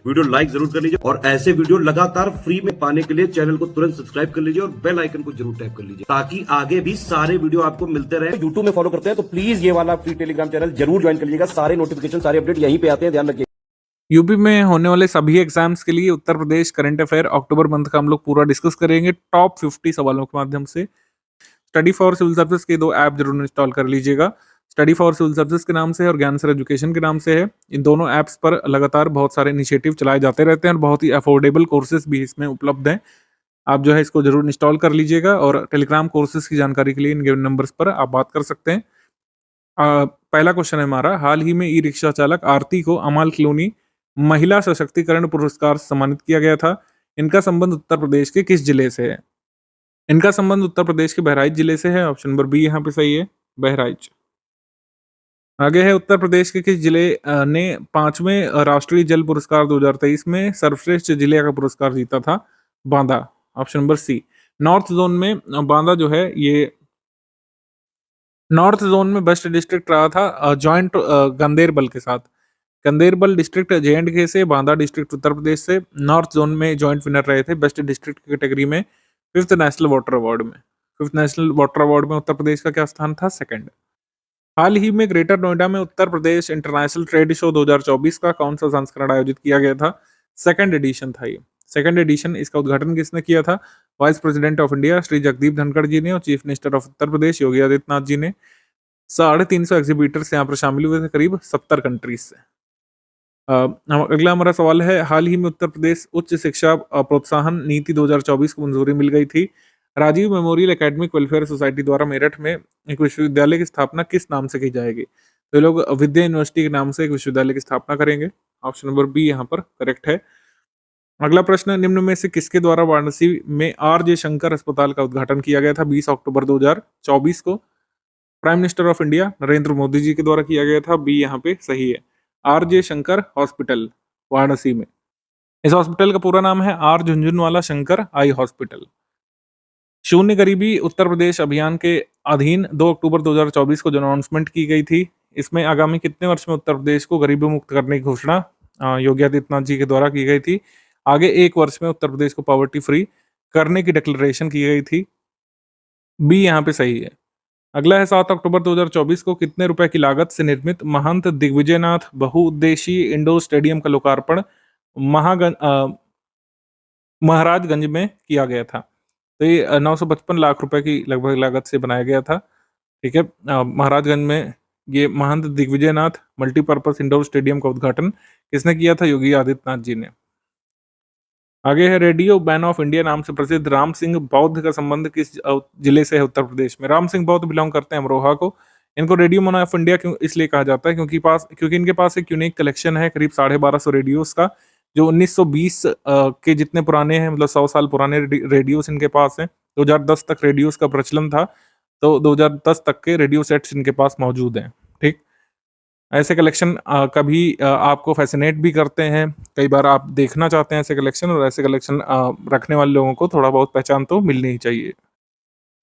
Video like जरूर कर लीजिए और ऐसे वीडियो लगातार फ्री में पाने के लिए चैनल को तुरंत सब्सक्राइब कर लीजिए और बेल आइकन को जरूर टैप कर लीजिए ताकि आगे भी सारे वीडियो आपको मिलते रहे। यूट्यूब में फॉलो करते हैं तो प्लीज ये वाला फ्री टेलीग्राम चैनल जरूर ज्वाइन कर लीजिएगा। सारे नोटिफिकेशन सारे अपडेट यहीं पे आते हैं, ध्यान रखिए। यूपी में होने वाले सभी एग्जाम्स के लिए उत्तर प्रदेश करंट अफेयर अक्टूबर मंथ का हम लोग पूरा डिस्कस करेंगे टॉप 50 सवालों के माध्यम से। स्टडी फॉर सिविल सर्विस के दो ऐप जरूर इंस्टॉल कर लीजिएगा। स्टडी फॉर सिविल सर्विस के नाम से है और ज्ञान सर एजुकेशन के नाम से है। इन दोनों ऐप्स पर लगातार बहुत सारे इनिशिएटिव चलाए जाते रहते हैं और बहुत ही अफोर्डेबल कोर्सेज भी इसमें उपलब्ध हैं। आप जो है इसको जरूर इंस्टॉल कर लीजिएगा और टेलीग्राम कोर्सेज की जानकारी के लिए इन गिवन नंबर्स पर आप बात कर सकते हैं। पहला क्वेश्चन है हमारा, हाल ही में ई रिक्शा चालक आरती को अमाल क्लूनी महिला सशक्तिकरण पुरस्कार से सम्मानित किया गया था। इनका संबंध उत्तर प्रदेश के किस जिले से है? इनका संबंध उत्तर प्रदेश के बहराइच जिले से है। ऑप्शन नंबर बी यहाँ पे सही है, बहराइच। आगे है, उत्तर प्रदेश के किस जिले ने 5वें राष्ट्रीय जल पुरस्कार 2023 में सर्वश्रेष्ठ जिले का पुरस्कार जीता था? Banda. Option number C. North zone में बांदा जो है ये नॉर्थ जोन में बेस्ट डिस्ट्रिक्ट रहा था जॉइंट गंदेरबल के साथ। गंदेरबल डिस्ट्रिक्ट जे&के से, बांदा डिस्ट्रिक्ट उत्तर प्रदेश से नॉर्थ जोन में जॉइंट विनर रहे थे बेस्ट डिस्ट्रिक्ट की कैटेगरी में। फिफ्थ नेशनल वाटर अवार्ड में उत्तर प्रदेश का क्या स्थान था? सेकंड। हाल ही में ग्रेटर नोएडा में Uttar Pradesh international trade show 2024 का कौन सा संस्करण आयोजित किया गया था? सेकंड एडिशन था ये। सेकंड एडिशन, इसका उद्घाटन किसने किया था? Vice president of India Shri Jagdeep Dhankhar ji ने और chief minister of Uttar Pradesh Yogi Adityanath ji ने। 350 एग्जीबिटर्स यहाँ पर शामिल हुए थे करीब 70 कंट्रीज से। अगला हमारा सवाल है, हाल ही में उत्तर प्रदेश उच्च शिक्षा प्रोत्साहन नीति 2024 को मंजूरी मिल गई थी। Rajiv memorial academic welfare society द्वारा मेरठ में एक विश्वविद्यालय की स्थापना किस नाम से की जाएगी? तो ये लोग विद्या यूनिवर्सिटी के नाम से एक विश्वविद्यालय की स्थापना करेंगे। ऑप्शन नंबर बी यहाँ पर करेक्ट है। अगला प्रश्न, निम्न में से किसके द्वारा वाराणसी में आर.जे. शंकर अस्पताल का उद्घाटन किया गया था 20 अक्टूबर 2024 को? Prime minister of India Narendra Modi ji के द्वारा किया गया था। बी यहाँ पे सही है, आर.जे. शंकर हॉस्पिटल वाराणसी में। इस हॉस्पिटल का पूरा नाम है R Jhunjhunwala Shankar eye hospital. शून्य गरीबी उत्तर प्रदेश अभियान के अधीन 2 अक्टूबर 2024 को जो अनाउंसमेंट की गई थी, इसमें आगामी कितने वर्ष में उत्तर प्रदेश को गरीबी मुक्त करने की घोषणा योगी आदित्यनाथ जी के द्वारा की गई थी? आगे 1 वर्ष में उत्तर प्रदेश को पॉवर्टी फ्री करने की डिक्लेरेशन की गई थी। बी यहाँ पे सही है। अगला है, 7 अक्टूबर 2024 को कितने रुपए की लागत से निर्मित महंत दिग्विजयनाथ बहुउद्देशीय इंडोर स्टेडियम का लोकार्पण महाराजगंज में किया गया था? तो ये 955 लाख रुपए की लगभग लागत से बनाया गया था। ठीक है, महाराजगंज में ये महंत दिग्विजयनाथ मल्टीपर्पज इंडोर स्टेडियम का उद्घाटन किसने किया था? योगी आदित्यनाथ जी ने। आगे है, रेडियो बैन ऑफ इंडिया नाम से प्रसिद्ध राम सिंह बौद्ध का संबंध किस जिले से है उत्तर प्रदेश में? राम सिंह बौद्ध बिलोंग करते हैं अमरोहा को। इनको रेडियो मैन ऑफ इंडिया क्यों इसलिए कहा जाता है क्योंकि इनके पास एक यूनिक कलेक्शन है करीब 1250 रेडियोस का, जो 1920 के जितने पुराने हैं, मतलब 100 साल पुराने रेडियोस इनके पास हैं। 2010 तक रेडियोस का प्रचलन था, तो 2010 तक के रेडियो सेट्स इनके पास मौजूद हैं। ठीक, ऐसे कलेक्शन कभी आपको फैसिनेट भी करते हैं, कई बार आप देखना चाहते हैं ऐसे कलेक्शन, और ऐसे कलेक्शन रखने वाले लोगों को थोड़ा बहुत पहचान तो मिलनी ही चाहिए।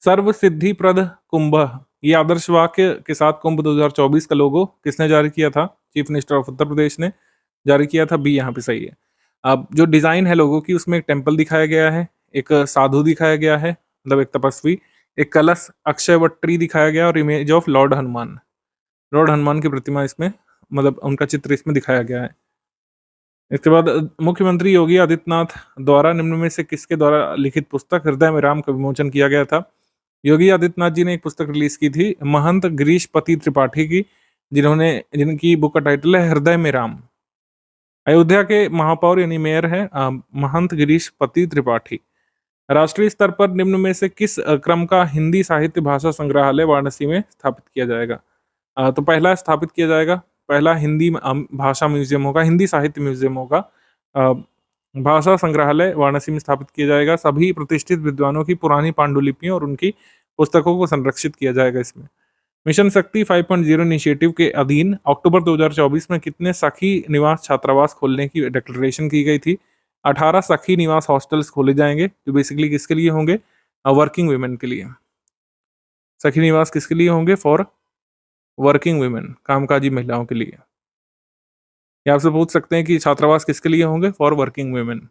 सर्व सिद्धि प्रद कुंभ, ये आदर्श वाक्य के साथ कुंभ 2024 का लोगो किसने जारी किया था? Chief minister of Uttar Pradesh ने जारी किया था। बी यहाँ पे सही है। अब जो डिजाइन है लोगों की, उसमें एक टेम्पल दिखाया गया है, एक साधु दिखाया गया है, मतलब एक तपस्वी, एक कलश अक्षयवट दिखाया गया और इमेज ऑफ लॉर्ड हनुमान की प्रतिमा इसमें, मतलब उनका चित्र इसमें दिखाया गया है। इसके बाद मुख्यमंत्री योगी आदित्यनाथ द्वारा निम्न में से किसके द्वारा लिखित पुस्तक हृदय में राम का विमोचन किया गया था? योगी आदित्यनाथ जी ने एक पुस्तक रिलीज की थी महंत गिरीश पति त्रिपाठी की, जिनकी बुक का टाइटल है हृदय में राम। अयोध्या के महापौर यानी मेयर है महंत गिरीश पति त्रिपाठी। राष्ट्रीय स्तर पर निम्न में से किस क्रम का हिंदी साहित्य भाषा संग्रहालय वाराणसी में स्थापित किया जाएगा? तो पहला हिंदी भाषा म्यूजियम होगा, हिंदी साहित्य म्यूजियम होगा। भाषा संग्रहालय वाराणसी में स्थापित किया जाएगा। सभी प्रतिष्ठित विद्वानों की पुरानी पांडुलिपियों और उनकी पुस्तकों को संरक्षित किया जाएगा इसमें। मिशन शक्ति 5.0 इनिशिएटिव के अधीन अक्टूबर 2024 में कितने सखी निवास छात्रावास खोलने की डिक्लेरेशन की गई थी? 18 सखी निवास हॉस्टल्स खोले जाएंगे, जो बेसिकली किसके लिए होंगे? वर्किंग वुमेन के लिए। सखी निवास किसके लिए होंगे? फॉर वर्किंग वुमेन, कामकाजी महिलाओं के लिए। ये आपसे पूछ सकते हैं कि छात्रावास किसके लिए होंगे? For working women.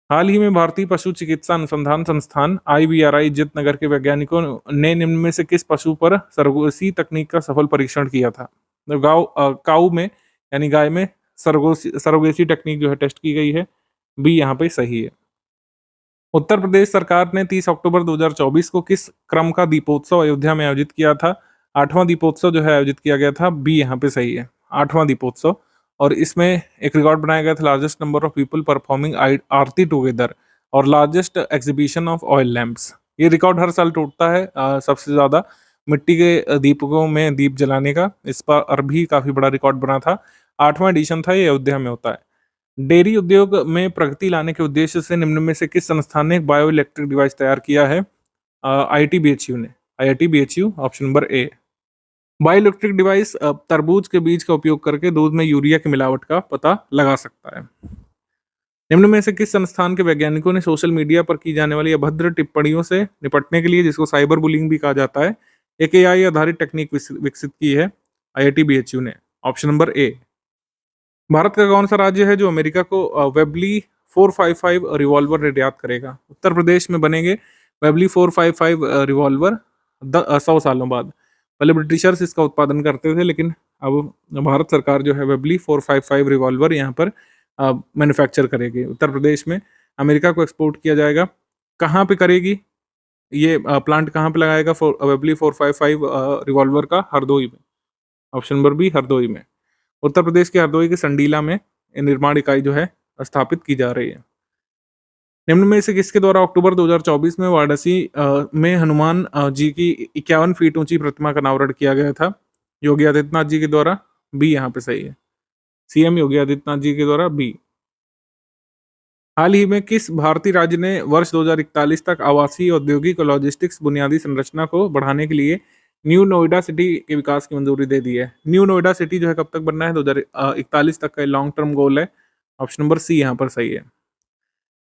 हाल ही में भारतीय पशु चिकित्सा अनुसंधान संस्थान IVRI इज्जत नगर के वैज्ञानिकों ने निम्न में से किस पशु पर सरोगेसी तकनीक का सफल परीक्षण किया था? तो काऊ में यानी गाय में सरोगेसी टेक्निक जो है टेस्ट की गई है। बी यहाँ पे सही है। उत्तर प्रदेश सरकार ने 30 अक्टूबर 2024 को किस क्रम का दीपोत्सव अयोध्या में आयोजित किया था? 8वां दीपोत्सव जो है आयोजित किया गया था। बी यहाँ पे सही है, 8वां दीपोत्सव। और इसमें एक रिकॉर्ड बनाया गया था, largest number of people performing aarti together और largest exhibition of oil lamps. ये रिकॉर्ड हर साल टूटता है, सबसे ज्यादा मिट्टी के दीपकों में दीप जलाने का। इस पर भी काफी बड़ा रिकॉर्ड बना था। 8वां एडिशन था, ये अयोध्या में होता है। डेयरी उद्योग में प्रगति लाने के उद्देश्य से निम्न में से किस संस्थान ने एक बायो इलेक्ट्रिक डिवाइस तैयार किया है? IIT-BHU ने। IIT-BHU ऑप्शन नंबर ए। बायो इलेक्ट्रिक डिवाइस तरबूज के बीज का उपयोग करके दूध में यूरिया की मिलावट का पता लगा सकता है। निम्न में से किस संस्थान के वैज्ञानिकों ने सोशल मीडिया पर की जाने वाली अभद्र टिप्पणियों से निपटने के लिए, जिसको साइबर बुलिंग भी कहा जाता है, एक AI आधारित टेक्निक विकसित की है? IIT-BHU ने। ऑप्शन नंबर ए। भारत का कौन सा राज्य है जो अमेरिका को वेबली 455 रिवॉल्वर निर्यात करेगा? उत्तर प्रदेश में बनेंगे वेबली 455 रिवॉल्वर 100 सालों बाद। पहले ब्रिटिशर्स इसका उत्पादन करते थे, लेकिन अब भारत सरकार जो है वेबली 455 रिवॉल्वर यहाँ पर मैन्युफैक्चर करेगी। उत्तर प्रदेश में अमेरिका को एक्सपोर्ट किया जाएगा। कहाँ पे करेगी ये प्लांट, कहाँ पे लगाएगा वेबली 455 रिवॉल्वर का? हरदोई में। ऑप्शन नंबर बी, हरदोई में। उत्तर प्रदेश के हरदोई के संडीला में ये निर्माण इकाई जो है स्थापित की जा रही है। निम्न में से किसके द्वारा अक्टूबर 2024 में वाराणसी में हनुमान जी की 51 फीट ऊंची प्रतिमा का अनावरण किया गया था? योगी आदित्यनाथ जी के द्वारा। बी यहाँ पे सही है, CM योगी आदित्यनाथ जी के द्वारा। बी। हाल ही में किस भारतीय राज्य ने वर्ष 2041 तक आवासीय, औद्योगिक और लॉजिस्टिक्स बुनियादी संरचना को बढ़ाने के लिए न्यू नोएडा सिटी के विकास की मंजूरी दे दी है? न्यू नोएडा सिटी जो है कब तक बनना है? 2041 तक का लॉन्ग टर्म गोल है। ऑप्शन नंबर सी यहाँ पर सही है।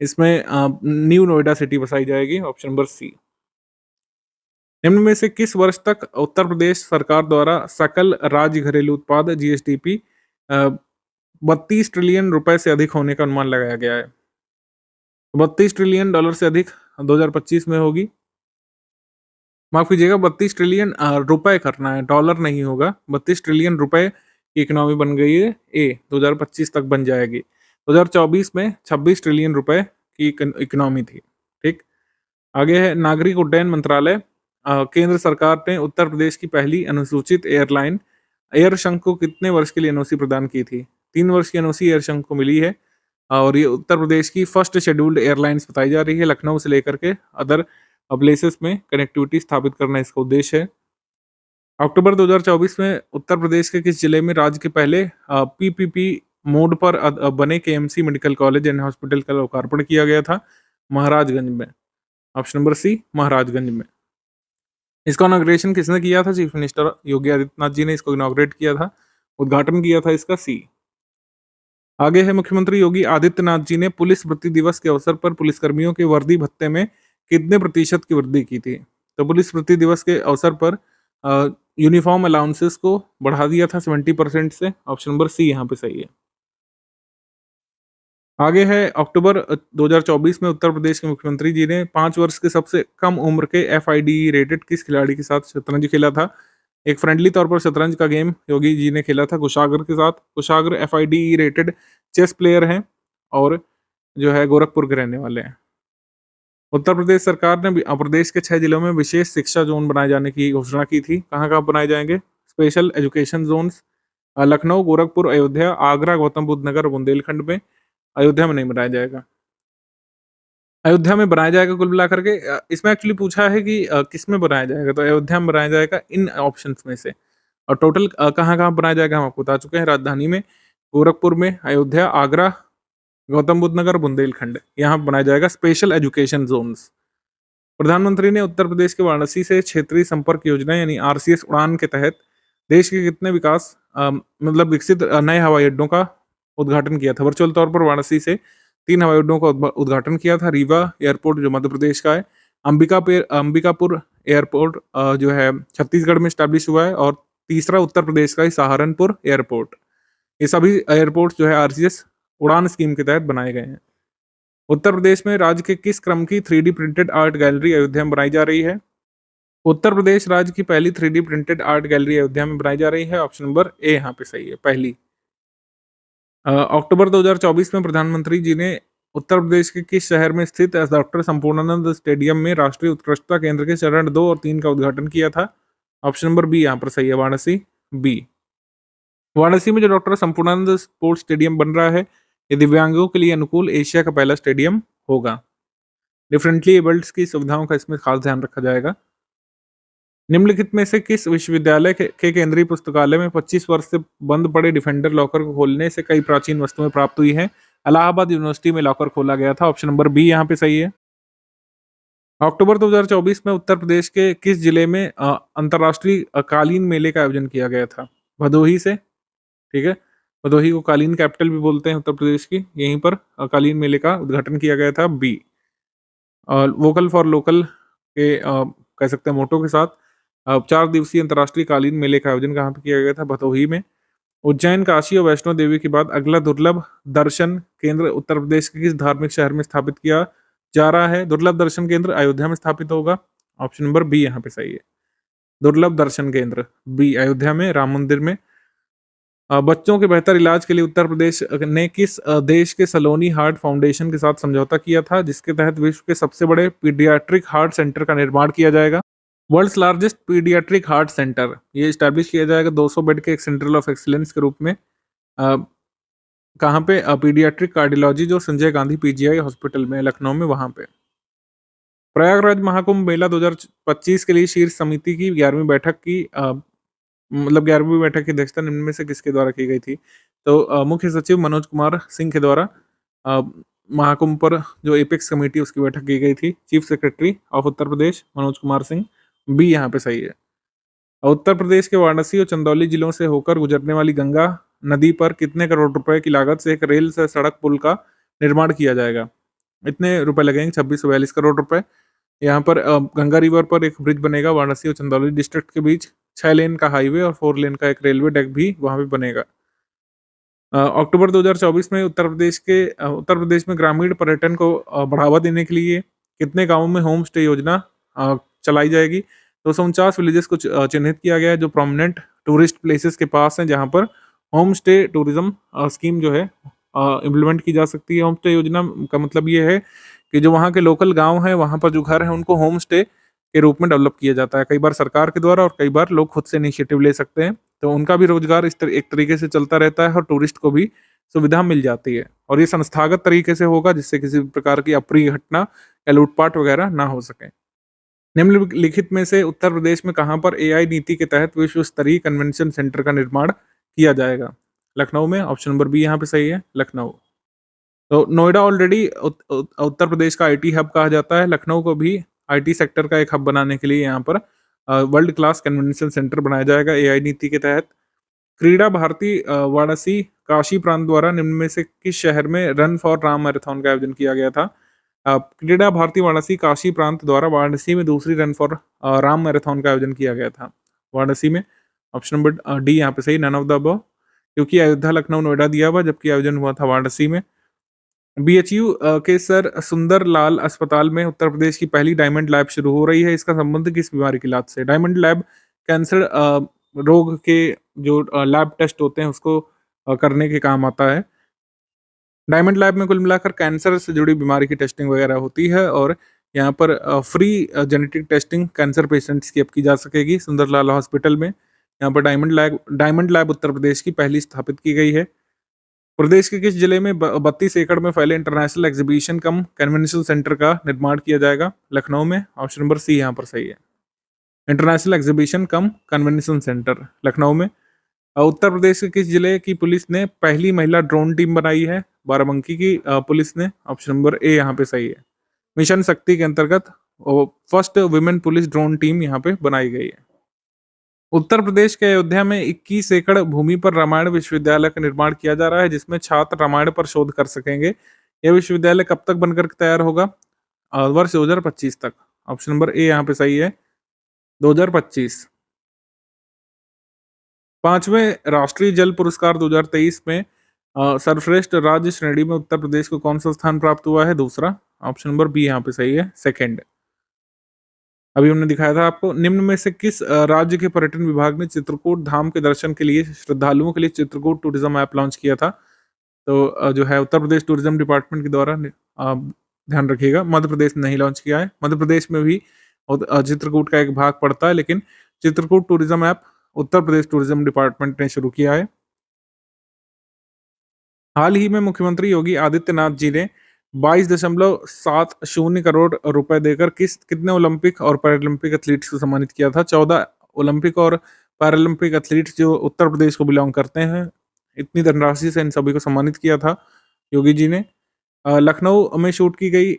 इसमें न्यू नोएडा सिटी बसाई जाएगी। Option number C. निम्न में से किस वर्ष तक उत्तर प्रदेश सरकार द्वारा सकल राज्य घरेलू उत्पाद GSDP 32 ट्रिलियन रुपए से अधिक होने का अनुमान लगाया गया है? 32 ट्रिलियन डॉलर से अधिक 2025 में होगी। माफ कीजिएगा, 32 ट्रिलियन रुपए करना है, डॉलर नहीं होगा। 32 ट्रिलियन रुपए की इकोनॉमी बन गई है, 2025 तक बन जाएगी। 2024 में 26 ट्रिलियन रुपए की इकोनॉमी थी। ठीक, आगे है नागरिक उड्डयन मंत्रालय। केंद्र सरकार ने उत्तर प्रदेश की पहली अनुसूचित एयरलाइन एयर शंख को कितने वर्ष के लिए NOC प्रदान की थी? 3 वर्ष की NOC एयर शंख को मिली है। और ये उत्तर प्रदेश की फर्स्ट शेड्यूल्ड एयरलाइंस बताई जा रही है। लखनऊ से लेकर के अदर प्लेसेस में कनेक्टिविटी स्थापित करना इसका उद्देश्य है। अक्टूबर 2024 में उत्तर प्रदेश के किस जिले में राज्य के पहले PPP मोड पर बने KMC medical college and hospital का लोकार्पण किया गया था? महाराजगंज में। ऑप्शन नंबर सी, महाराजगंज में। इसका इनॉग्रेशन किसने किया था? चीफ मिनिस्टर योगी आदित्यनाथ जी ने इसको इनॉग्रेट किया था, उद्घाटन किया था इसका। सी। आगे है मुख्यमंत्री योगी आदित्यनाथ जी ने पुलिस वृत्ति दिवस के अवसर पर पुलिसकर्मियों के वर्दी भत्ते में कितने प्रतिशत की वृद्धि की थी? तो पुलिस वृत्ति दिवस के अवसर पर यूनिफॉर्म अलाउंसेस को बढ़ा दिया था 70% से। ऑप्शन नंबर सी यहाँ पे सही है। आगे है अक्टूबर 2024 में उत्तर प्रदेश के मुख्यमंत्री जी ने 5 वर्ष के सबसे कम उम्र के FIDE रेटेड किस खिलाड़ी के साथ शतरंज खेला था? एक फ्रेंडली तौर पर शतरंज का गेम योगी जी ने खेला था कुशागर के साथ। Kushagra FIDE rated chess player हैं और जो है गोरखपुर के रहने वाले हैं। उत्तर प्रदेश सरकार ने प्रदेश के 6 जिलों में विशेष शिक्षा जोन बनाए जाने की घोषणा की थी। कहाँ कहाँ बनाए जाएंगे? Special education zones Lucknow, Gorakhpur, Ayodhya, Agra, Gautam Buddh Nagar, Bundelkhand में। अयोध्या में नहीं बनाया जाएगा। अयोध्या में बनाया जाएगा कुल मिलाकर के। इसमें एक्चुअली पूछा है कि किस में बनाया जाएगा, तो अयोध्या में बनाया जाएगा इन ऑप्शंस में से। और टोटल कहाँ कहाँ बनाया जाएगा हम आपको बता चुके हैं। राजधानी में, गोरखपुर में, अयोध्या, आगरा, गौतम बुद्ध नगर, बुंदेलखंड, यहाँ बनाया जाएगा स्पेशल एजुकेशन जोन्स। प्रधानमंत्री ने उत्तर प्रदेश के वाराणसी से क्षेत्रीय संपर्क योजना यानी RCS उड़ान के तहत देश के कितने मतलब विकसित नए हवाई अड्डों का उद्घाटन किया था? वर्चुअल तौर पर वाराणसी से 3 हवाई अड्डों का उद्घाटन किया था। रीवा एयरपोर्ट जो मध्य प्रदेश का है, अंबिकापुर एयरपोर्ट जो है छत्तीसगढ़ में स्टैब्लिश हुआ है, और तीसरा उत्तर प्रदेश का ही सहारनपुर एयरपोर्ट। ये सभी एयरपोर्ट्स जो है आरसीएस उड़ान स्कीम के तहत बनाए गए हैं। उत्तर प्रदेश में राज्य के किस क्रम की 3D printed art gallery Ayodhya में बनाई जा रही है? उत्तर प्रदेश राज्य की पहली 3D printed art gallery Ayodhya में बनाई जा रही है। ऑप्शन नंबर ए यहाँ पे सही है, पहली। अक्टूबर 2024 में प्रधानमंत्री जी ने उत्तर प्रदेश के किस शहर में स्थित डॉक्टर संपूर्णानंद स्टेडियम में राष्ट्रीय उत्कृष्टता केंद्र के चरण 2 और 3 का उद्घाटन किया था? ऑप्शन नंबर बी यहाँ पर सही है, वाराणसी, बी। वाराणसी में जो डॉक्टर संपूर्णानंद स्पोर्ट्स स्टेडियम बन रहा है, ये दिव्यांगों के लिए अनुकूल एशिया का पहला स्टेडियम होगा। डिफरेंटली एबल्ड की सुविधाओं का इसमें खास ध्यान रखा जाएगा। निम्नलिखित में से किस विश्वविद्यालय के केंद्रीय पुस्तकालय में 25 वर्ष से बंद पड़े डिफेंडर लॉकर को खोलने से कई प्राचीन वस्तुएं प्राप्त हुई हैं? इलाहाबाद यूनिवर्सिटी में लॉकर खोला गया था। ऑप्शन नंबर बी यहाँ पे सही है। अक्टूबर 2024 में उत्तर प्रदेश के किस जिले में अंतर्राष्ट्रीय कालीन मेले का आयोजन किया गया था? भदोही से, ठीक है। भदोही को कालीन कैपिटल भी बोलते हैं उत्तर प्रदेश की। यहीं पर कालीन मेले का उद्घाटन किया गया था, बी। वोकल फॉर लोकल के कह सकते हैं मोटो के साथ 4 दिवसीय अंतर्राष्ट्रीय कालीन मेले का आयोजन कहाँ पे किया गया था? भदोही में। उज्जैन, काशी और वैष्णो देवी के बाद अगला दुर्लभ दर्शन केंद्र उत्तर प्रदेश के किस धार्मिक शहर में स्थापित किया जा रहा है? दुर्लभ दर्शन केंद्र अयोध्या में स्थापित होगा। ऑप्शन नंबर बी यहाँ पे सही है, दुर्लभ दर्शन केंद्र, बी, अयोध्या में, राम मंदिर में। बच्चों के बेहतर इलाज के लिए उत्तर प्रदेश ने किस देश के सलोनी हार्ट फाउंडेशन के साथ समझौता किया था, जिसके तहत विश्व के सबसे बड़े पीडियाट्रिक हार्ट सेंटर का निर्माण किया जाएगा? World's largest paediatric heart centre ये स्टैब्लिश किया जाएगा 200 बेड के एक सेंटर ऑफ एक्सीलेंस के रूप में। कहाँ पे? पीडियाट्रिक कार्डियोलॉजी जो संजय गांधी पीजीआई हॉस्पिटल में लखनऊ में, वहाँ पे। प्रयागराज महाकुंभ मेला 2025 के लिए शीर्ष समिति की 11वीं बैठक की मतलब 11वीं बैठक की अध्यक्षता निम्न में से किसके द्वारा की गई थी? तो मुख्य सचिव मनोज कुमार सिंह के द्वारा महाकुंभ पर जो एपेक्स कमेटी उसकी बैठक की गई थी। Chief secretary of Uttar Pradesh Manoj Kumar Singh, B यहाँ पे सही है। उत्तर प्रदेश के वाराणसी और चंदौली जिलों से होकर गुजरने वाली गंगा नदी पर कितने करोड़ रुपए की लागत से एक रेल से सड़क पुल का निर्माण किया जाएगा? इतने रुपए लगेंगे, 2642 करोड़ रुपए। यहाँ पर गंगा रिवर पर एक ब्रिज बनेगा वाराणसी और चंदौली डिस्ट्रिक्ट के बीच। 6 लेन का हाईवे और 4 लेन का एक रेलवे डेक भी वहां पे बनेगा। अक्टूबर 2024 में उत्तर प्रदेश में ग्रामीण पर्यटन को बढ़ावा देने के लिए कितने गांवों में होम स्टे योजना चलाई जाएगी? 249 विलेजेस को चिन्हित किया गया है जो प्रोमिनेंट टूरिस्ट प्लेसेस के पास हैं, जहां पर होम स्टे टूरिज्म स्कीम जो है इम्प्लीमेंट की जा सकती है। होम स्टे योजना का मतलब ये है कि जो वहाँ के लोकल गांव हैं, वहाँ पर जो घर हैं, उनको होम स्टे के रूप में डेवलप किया जाता है, कई बार सरकार के द्वारा और कई बार लोग खुद से इनिशिएटिव ले सकते हैं। तो उनका भी रोजगार एक तरीके से चलता रहता है और टूरिस्ट को भी सुविधा मिल जाती है। और ये संस्थागत तरीके से होगा जिससे किसी भी प्रकार की अप्रिय घटना या लूटपाट वगैरह ना हो सके। निम्नलिखित में से उत्तर प्रदेश में कहां पर एआई नीति के तहत विश्व स्तरीय कन्वेंशन सेंटर का निर्माण किया जाएगा? लखनऊ में। ऑप्शन नंबर बी यहाँ पे सही है, लखनऊ। तो नोएडा ऑलरेडी उत्तर प्रदेश का आईटी हब कहा जाता है। लखनऊ को भी आईटी सेक्टर का एक हब बनाने के लिए यहाँ पर वर्ल्ड क्लास कन्वेंशन सेंटर बनाया जाएगा एआई नीति के तहत। क्रीड़ा भारती वाराणसी काशी प्रांत द्वारा निम्न में से किस शहर में रन फॉर राम मैराथन का आयोजन किया गया था? क्रीड़ा भारती वाराणसी काशी प्रांत द्वारा वाराणसी में दूसरी रन फॉर राम मैराथन का आयोजन किया गया था, वाराणसी में। ऑप्शन नंबर डी यहाँ पे सही, नन ऑफ द अबव, क्योंकि अयोध्या लखनऊ नोएडा दिया हुआ, जबकि आयोजन हुआ था वाराणसी में। बीएचयू के सर सुंदर लाल अस्पताल में उत्तर प्रदेश की पहली डायमंड लैब शुरू हो रही है। इसका संबंध किस बीमारी के इलाज से? डायमंड लैब कैंसर रोग के जो लैब टेस्ट होते हैं उसको करने के काम आता है। डायमंड लैब में कुल मिलाकर कैंसर से जुड़ी बीमारी की टेस्टिंग वगैरह होती है और यहाँ पर free genetic testing cancer patients की अब की जा सकेगी सुंदरलाल हॉस्पिटल में। यहाँ पर डायमंड लैब उत्तर प्रदेश की पहली स्थापित की गई है। प्रदेश के किस जिले में 32 एकड़ में फैले इंटरनेशनल एग्जीबिशन कम कन्वेंशन सेंटर का निर्माण किया जाएगा? लखनऊ में। ऑप्शन नंबर सी यहाँ पर सही है, इंटरनेशनल एग्जीबिशन कम कन्वेंशन सेंटर, लखनऊ में। उत्तर प्रदेश के किस जिले की पुलिस ने पहली महिला ड्रोन टीम बनाई है? बाराबंकी की पुलिस ने। ऑप्शन नंबर ए यहाँ पे सही है, मिशन शक्ति के अंतर्गत first women police drone team यहाँ पे बनाई गई है। उत्तर प्रदेश के अयोध्या में 21 एकड़ भूमि पर रामायण विश्वविद्यालय का निर्माण किया जा रहा है, जिसमें छात्र रामायण पर शोध कर सकेंगे। यह विश्वविद्यालय कब तक बनकर तैयार होगा? वर्ष 2025 तक। ऑप्शन नंबर ए यहाँ पे सही है, 2025। 5वें राष्ट्रीय जल पुरस्कार 2023 में सर्वश्रेष्ठ राज्य श्रेणी में उत्तर प्रदेश को कौन सा स्थान प्राप्त हुआ है? दूसरा, ऑप्शन नंबर बी यहाँ पे सही है, सेकंड। अभी हमने दिखाया था आपको, निम्न में से किस राज्य के पर्यटन विभाग ने चित्रकूट धाम के दर्शन के लिए श्रद्धालुओं के लिए चित्रकूट टूरिज्म ऐप लॉन्च किया था? तो जो है उत्तर प्रदेश टूरिज्म डिपार्टमेंट के द्वारा ध्यान रखिएगा, मध्य प्रदेश ने नहीं लॉन्च किया है। मध्य प्रदेश में भी चित्रकूट का एक भाग पड़ता है, लेकिन Chitrakoot tourism app Uttar Pradesh tourism department ने शुरू किया है। हाल ही में मुख्यमंत्री योगी आदित्यनाथ जी ने 22.70 करोड़ रुपए देकर कितने ओलंपिक और पैरालंपिक एथलीट्स को सम्मानित किया था? 14 ओलंपिक और पैरालंपिक एथलीट्स जो उत्तर प्रदेश को बिलोंग करते हैं, इतनी धनराशि से इन सभी को सम्मानित किया था योगी जी ने। लखनऊ में शूट की गई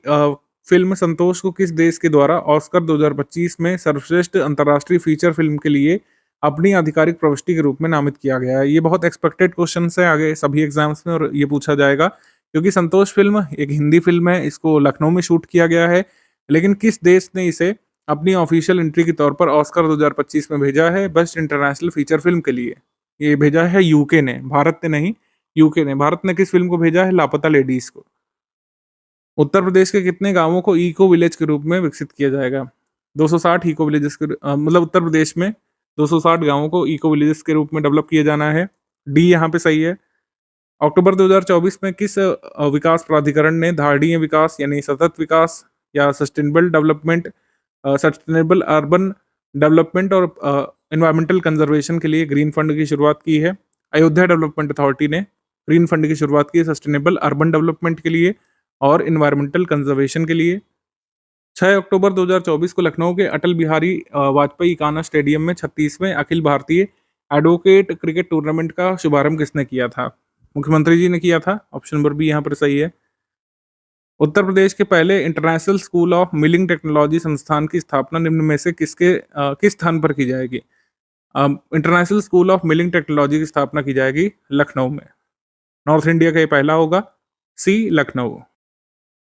फिल्म संतोष को किस देश के द्वारा ऑस्कर 2025 में सर्वश्रेष्ठ अंतर्राष्ट्रीय फीचर फिल्म के लिए अपनी आधिकारिक प्रविष्टि के रूप में नामित किया गया है? ये बहुत एक्सपेक्टेड क्वेश्चन है आगे सभी एग्जाम्स में, और ये पूछा जाएगा क्योंकि संतोष फिल्म एक हिंदी फिल्म है, इसको लखनऊ में शूट किया गया है, लेकिन किस देश ने इसे अपनी ऑफिशियल एंट्री के तौर पर ऑस्कर 2025 में भेजा है बेस्ट इंटरनेशनल फीचर फिल्म के लिए? ये भेजा है यूके ने, भारत ने नहीं, यूके ने। भारत ने किस फिल्म को भेजा है? लापता लेडीज को। उत्तर प्रदेश के कितने गांवों को इको विलेज के रूप में विकसित किया जाएगा? 260 इको विलेजेस के मतलब उत्तर प्रदेश में 260 गांवों को इको विलेजेस के रूप में डेवलप किया जाना है। डी यहाँ पे सही है। अक्टूबर 2024 में किस विकास प्राधिकरण ने धारणीय विकास यानी सतत विकास या सस्टेनेबल अर्बन डेवलपमेंट और एनवायरमेंटल कंजर्वेशन के लिए ग्रीन फंड की शुरुआत की है? अयोध्या डेवलपमेंट अथॉरिटी ने ग्रीन फंड की शुरुआत की सस्टेनेबल अर्बन डेवलपमेंट के लिए और एनवायरमेंटल कंजर्वेशन के लिए। 6 अक्टूबर 2024 को लखनऊ के अटल बिहारी वाजपेयी इकाना स्टेडियम में 36वें Akhil Bharatiya advocate cricket tournament का शुभारंभ किसने किया था? मुख्यमंत्री जी ने किया था, ऑप्शन नंबर बी यहाँ पर सही है। उत्तर प्रदेश के पहले international school of milling technology संस्थान की स्थापना निम्न में से किस स्थान पर की जाएगी? International school of milling technology की स्थापना की जाएगी लखनऊ में। नॉर्थ इंडिया का ये पहला होगा, सी लखनऊ।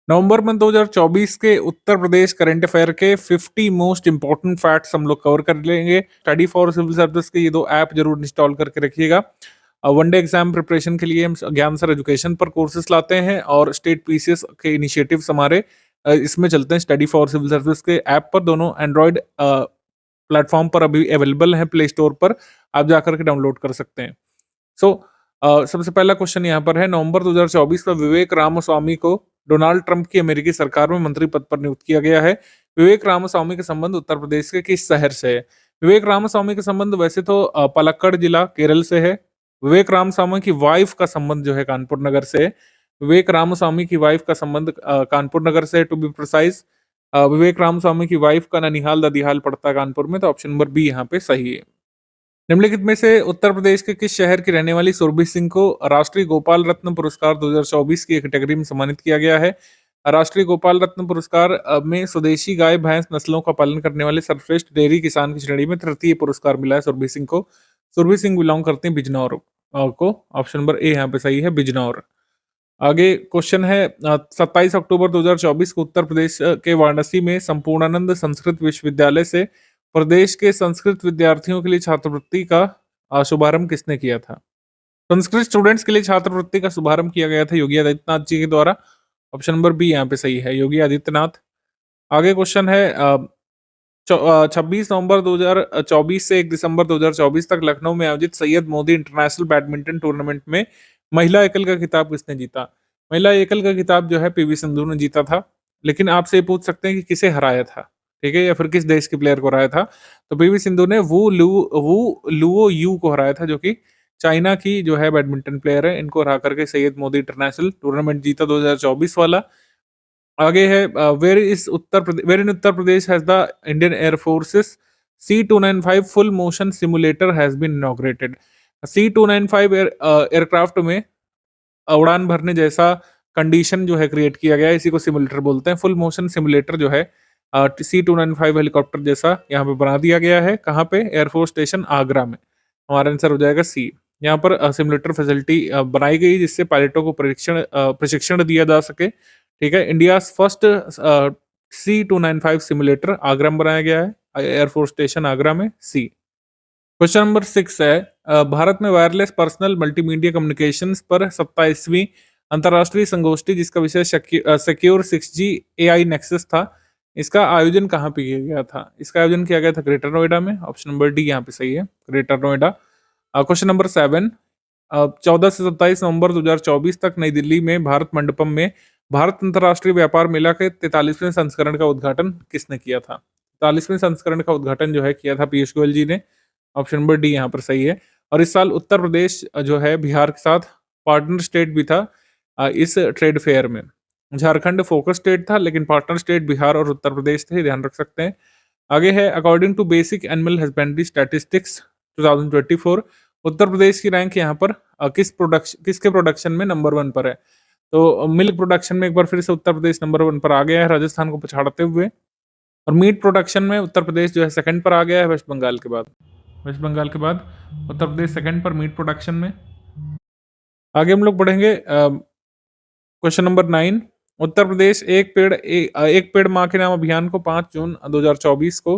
नवंबर में 2024 के उत्तर प्रदेश करंट अफेयर के 50 मोस्ट इंपॉर्टेंट फैक्ट्स हम लोग कवर कर लेंगे। स्टडी फॉर सिविल सर्विस के ये 2 ऐप जरूर इंस्टॉल करके रखिएगा। वनडे एग्जाम प्रिपरेशन के लिए हम ज्ञान सर एजुकेशन पर कोर्सेज लाते हैं और स्टेट पीसीएस के इनिशिएटिव्स हमारे इसमें चलते हैं स्टडी फॉर सिविल सर्विस के ऐप पर। दोनों एंड्रॉयड प्लेटफॉर्म पर अभी अवेलेबल है, प्ले स्टोर पर आप जाकर के डाउनलोड कर सकते हैं। सबसे पहला क्वेश्चन यहाँ पर है, नवंबर 2024 में विवेक रामास्वामी को डोनाल्ड ट्रंप की अमेरिकी सरकार में मंत्री पद पर नियुक्त किया गया है। विवेक रामास्वामी के संबंध उत्तर प्रदेश के किस शहर से है? विवेक रामास्वामी के संबंध वैसे तो पलक्कड़ जिला केरल से है। विवेक रामास्वामी की वाइफ का संबंध जो है कानपुर नगर से है। विवेक रामास्वामी की वाइफ का संबंध कानपुर नगर से, टू बी प्रिसाइज। विवेक रामास्वामी की वाइफ का ननिहाल ददिहाल पड़ता है कानपुर में, तो ऑप्शन नंबर बी यहाँ पे सही है। निम्नलिखित में से उत्तर प्रदेश के किस शहर की रहने वाली सुरभि सिंह को राष्ट्रीय गोपाल रत्न पुरस्कार 2024 की कैटेगरी में सम्मानित किया गया है? राष्ट्रीय गोपाल रत्न पुरस्कार में स्वदेशी गाय भैंस नस्लों का पालन करने वाले सर्वश्रेष्ठ डेयरी किसान की श्रेणी में तृतीय पुरस्कार मिला है सुरभि सिंह को। सुरभि सिंह बिलोंग करते हैं बिजनौर को, ऑप्शन नंबर ए यहाँ पे सही है, बिजनौर। आगे क्वेश्चन है, 27 अक्टूबर 2024 को उत्तर प्रदेश के वाराणसी में संपूर्णानंद संस्कृत विश्वविद्यालय से प्रदेश के संस्कृत विद्यार्थियों के लिए छात्रवृत्ति का शुभारंभ किसने किया था? संस्कृत स्टूडेंट्स के लिए छात्रवृत्ति का शुभारंभ किया गया था योगी आदित्यनाथ जी के द्वारा। ऑप्शन नंबर बी यहाँ पे सही है, योगी आदित्यनाथ। आगे क्वेश्चन है, 26 नवंबर 2024 से 1 दिसंबर 2024 तक लखनऊ में आयोजित Syed Modi international badminton tournament में महिला एकल का खिताब किसने जीता? महिला एकल का खिताब जो है पीवी सिंधु ने जीता था, लेकिन आपसे ये पूछ सकते हैं कि किसे हराया था, ठीक है, या फिर किस देश के प्लेयर को हराया था? तो पीवी सिंधु ने वू लुओ यू को हराया था, जो कि चाइना की जो है बैडमिंटन प्लेयर है। इनको हरा करके सैयद मोदी इंटरनेशनल टूर्नामेंट जीता 2024 वाला। आगे है, where in Uttar Pradesh has the Indian air forces C295 full motion simulator has been inaugurated? C295 aircraft में उड़ान भरने जैसा कंडीशन जो है क्रिएट किया गया है, इसी को सिमुलेटर बोलते हैं। फुल मोशन सिमुलेटर जो है C295 हेलीकॉप्टर जैसा यहाँ पे बना दिया गया है। कहाँ पे? एयरफोर्स स्टेशन आगरा में। हमारा आंसर हो जाएगा सी। यहाँ पर सिमुलेटर फैसिलिटी बनाई गई जिससे पायलटों को प्रशिक्षण दिया जा सके, ठीक है। India first C295 simulator Agra में बनाया गया है, एयरफोर्स स्टेशन आगरा में, सी। क्वेश्चन नंबर 6 है, भारत में वायरलेस पर्सनल मल्टीमीडिया कम्युनिकेशंस पर 27वीं अंतर्राष्ट्रीय संगोष्ठी, जिसका विषय सिक्योर 6G AI नेक्सस था, इसका आयोजन कहाँ पे किया गया था? इसका आयोजन किया गया था ग्रेटर नोएडा में। ऑप्शन नंबर डी यहाँ पे सही है, ग्रेटर नोएडा। क्वेश्चन नंबर 7, 14 से 27 नवंबर 2024 तक नई दिल्ली में भारत मंडपम में भारत अंतर्राष्ट्रीय व्यापार मेला के 43वें संस्करण का उद्घाटन किसने किया था? 43वें संस्करण का उद्घाटन जो है किया था पीयूष गोयल जी ने। ऑप्शन नंबर डी यहाँ पर सही है। और इस साल उत्तर प्रदेश जो है बिहार के साथ पार्टनर स्टेट भी था इस ट्रेड फेयर में। झारखंड फोकस स्टेट था, लेकिन पार्टनर स्टेट बिहार और उत्तर प्रदेश थे, ध्यान रख सकते हैं। आगे है according to basic animal husbandry statistics 2024, Uttar Pradesh की रैंक यहाँ पर किसके प्रोडक्शन में नंबर 1 पर है? तो मिल्क प्रोडक्शन में एक बार फिर से उत्तर प्रदेश नंबर 1 पर आ गया है, राजस्थान को पछाड़ते हुए। और मीट प्रोडक्शन में उत्तर प्रदेश जो है सेकंड पर आ गया है, वेस्ट बंगाल के बाद। वेस्ट बंगाल के बाद उत्तर प्रदेश सेकंड पर मीट प्रोडक्शन में। आगे हम लोग बढ़ेंगे क्वेश्चन नंबर 9, उत्तर प्रदेश एक पेड़ माँ के नाम अभियान को 5 जून 2024 को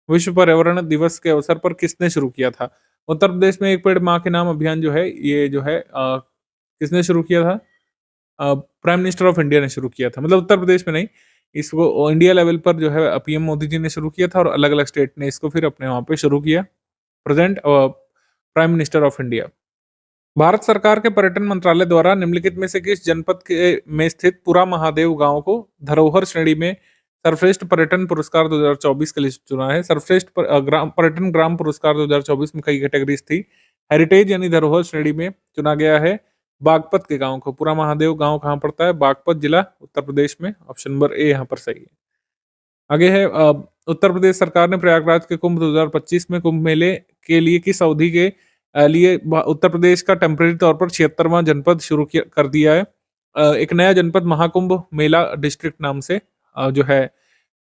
विश्व पर्यावरण दिवस के अवसर पर किसने शुरू किया था? उत्तर प्रदेश में एक पेड़ माँ के नाम अभियान जो है ये जो है किसने शुरू किया था? प्राइम मिनिस्टर ऑफ इंडिया ने शुरू किया था, मतलब उत्तर प्रदेश में नहीं, इसको इंडिया लेवल पर जो है पीएम मोदी जी ने शुरू किया था और अलग अलग स्टेट ने इसको फिर अपने वहां पे शुरू किया। Present prime minister of India. Bharat सरकार के पर्यटन मंत्रालय द्वारा निम्नलिखित में से किस जनपद के में स्थित पुरा महादेव गांव को धरोहर श्रेणी में सर्वश्रेष्ठ पर्यटन पुरस्कार 2024 के लिए चुना है? सर्वश्रेष्ठ पर्यटन ग्राम पुरस्कार 2024 में कई कैटेगरीज थी। हेरिटेज यानी धरोहर श्रेणी में चुना गया है बागपत के गांव को। पुरा महादेव गांव कहाँ पड़ता है? बागपत जिला, उत्तर प्रदेश में। ऑप्शन नंबर ए यहाँ पर सही है। आगे है उत्तर प्रदेश सरकार ने प्रयागराज के कुंभ 2025 में कुंभ मेले के लिए किस अवधि के लिए उत्तर प्रदेश का टेम्परेरी तौर पर 76वां जनपद शुरू कर दिया है? एक नया जनपद महाकुंभ मेला डिस्ट्रिक्ट नाम से जो है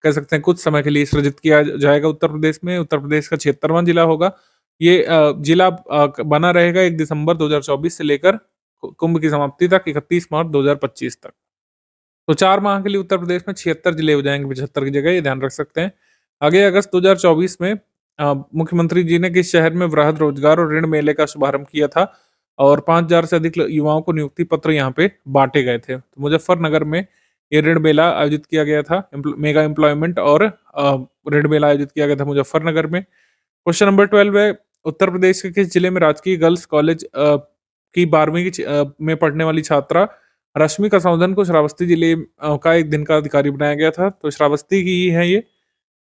कह सकते हैं कुछ समय के लिए सृजित किया जाएगा उत्तर प्रदेश में। उत्तर प्रदेश का 76वां जिला होगा ये। जिला बना रहेगा 1 दिसंबर 2024 से लेकर कुंभ की समाप्ति तक 31 मार्च 2025 तक। तो 4 माह के लिए उत्तर प्रदेश में 76 जिले हो जाएंगे 75 की जगह, ये ध्यान रख सकते हैं। आगे अगस्त 2024 में मुख्यमंत्री जी ने किस शहर में वृहद रोजगार और ऋण मेले का शुभारंभ किया था और 5000 से अधिक युवाओं को नियुक्ति पत्र यहाँ पे बांटे गए थे? तो मुजफ्फरनगर में ये ऋण मेला आयोजित किया गया था, मेगा एम्प्लॉयमेंट और ऋण मेला आयोजित किया गया था मुजफ्फरनगर में। क्वेश्चन नंबर 12 है उत्तर प्रदेश के किस जिले में राजकीय गर्ल्स कॉलेज की 12वीं में पढ़ने वाली छात्रा रश्मि कसौंधन को श्रावस्ती जिले का एक दिन का अधिकारी बनाया गया था? तो श्रावस्ती की ही है ये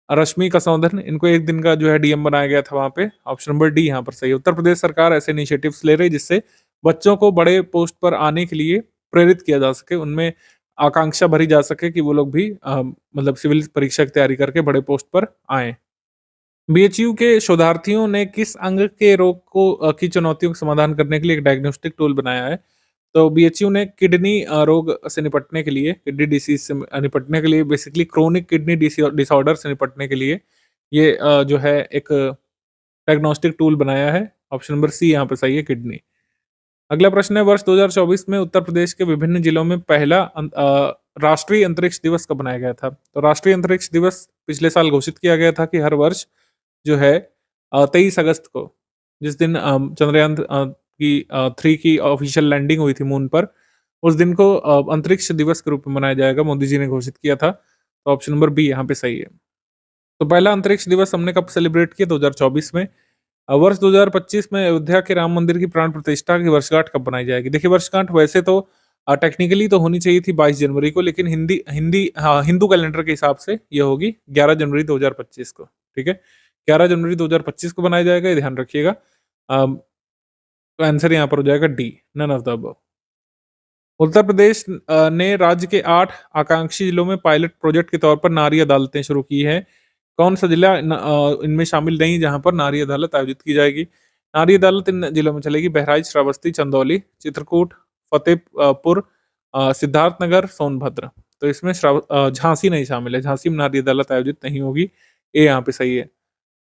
रश्मि कसौंधन, इनको एक दिन का जो है डीएम बनाया गया था वहां पे। ऑप्शन नंबर डी यहाँ पर सही है। उत्तर प्रदेश सरकार ऐसे इनिशिएटिव्स ले रही है जिससे बच्चों को बड़े पोस्ट पर आने के लिए प्रेरित किया जा सके, उनमें आकांक्षा भरी जा सके कि वो लोग भी मतलब सिविल परीक्षा की तैयारी करके बड़े पोस्ट पर आए। बीएचयू के शोधार्थियों ने किस अंग के रोग को की चुनौतियों का समाधान करने के लिए एक डायग्नोस्टिक टूल बनाया है? तो बीएचयू ने किडनी रोग से निपटने के लिए, किडनी डिसीज से निपटने के लिए, बेसिकली क्रोनिक किडनी डिसऑर्डर से निपटने के लिए ये जो है एक डायग्नोस्टिक टूल बनाया है। ऑप्शन नंबर सी यहाँ पे सही है, किडनी। अगला प्रश्न है वर्ष 2024 में उत्तर प्रदेश के विभिन्न जिलों में पहला राष्ट्रीय अंतरिक्ष दिवस कब मनाया गया था? तो राष्ट्रीय अंतरिक्ष दिवस पिछले साल घोषित किया गया था कि हर वर्ष जो है 23 अगस्त को, जिस दिन चंद्रयान की 3 की ऑफिशियल लैंडिंग हुई थी मून पर, उस दिन को अंतरिक्ष दिवस के रूप में मनाया जाएगा, मोदी जी ने घोषित किया था। तो ऑप्शन नंबर बी यहाँ पे सही है। तो पहला अंतरिक्ष दिवस हमने कब सेलिब्रेट किया? 2024 में। वर्ष 2025 में अयोध्या के राम मंदिर की प्राण प्रतिष्ठा की वर्षगांठ कब बनाई जाएगी? देखिए वर्षगांठ वैसे तो टेक्निकली तो होनी चाहिए थी 22 जनवरी को, लेकिन हिंदू कैलेंडर के हिसाब से ये होगी 11 जनवरी 2025 को। ठीक है, 11 जनवरी 2025 को बनाया जाएगा, ये ध्यान रखिएगा। तो आंसर यहाँ पर हो जाएगा D, none of the above. Uttar Pradesh ने राज्य के 8 आकांक्षी जिलों में पायलट प्रोजेक्ट के तौर पर नारी अदालतें शुरू की हैं। कौन सा जिला इनमें शामिल नहीं जहां पर नारी अदालत आयोजित की जाएगी? नारी अदालत इन जिलों में चलेगी बहराइच, श्रावस्ती, चंदौली, चित्रकूट, फतेहपुर, सिद्धार्थनगर, सोनभद्र। तो इसमें झांसी नहीं शामिल है, झांसी में नारी अदालत आयोजित नहीं होगी, ये यहाँ पे सही है।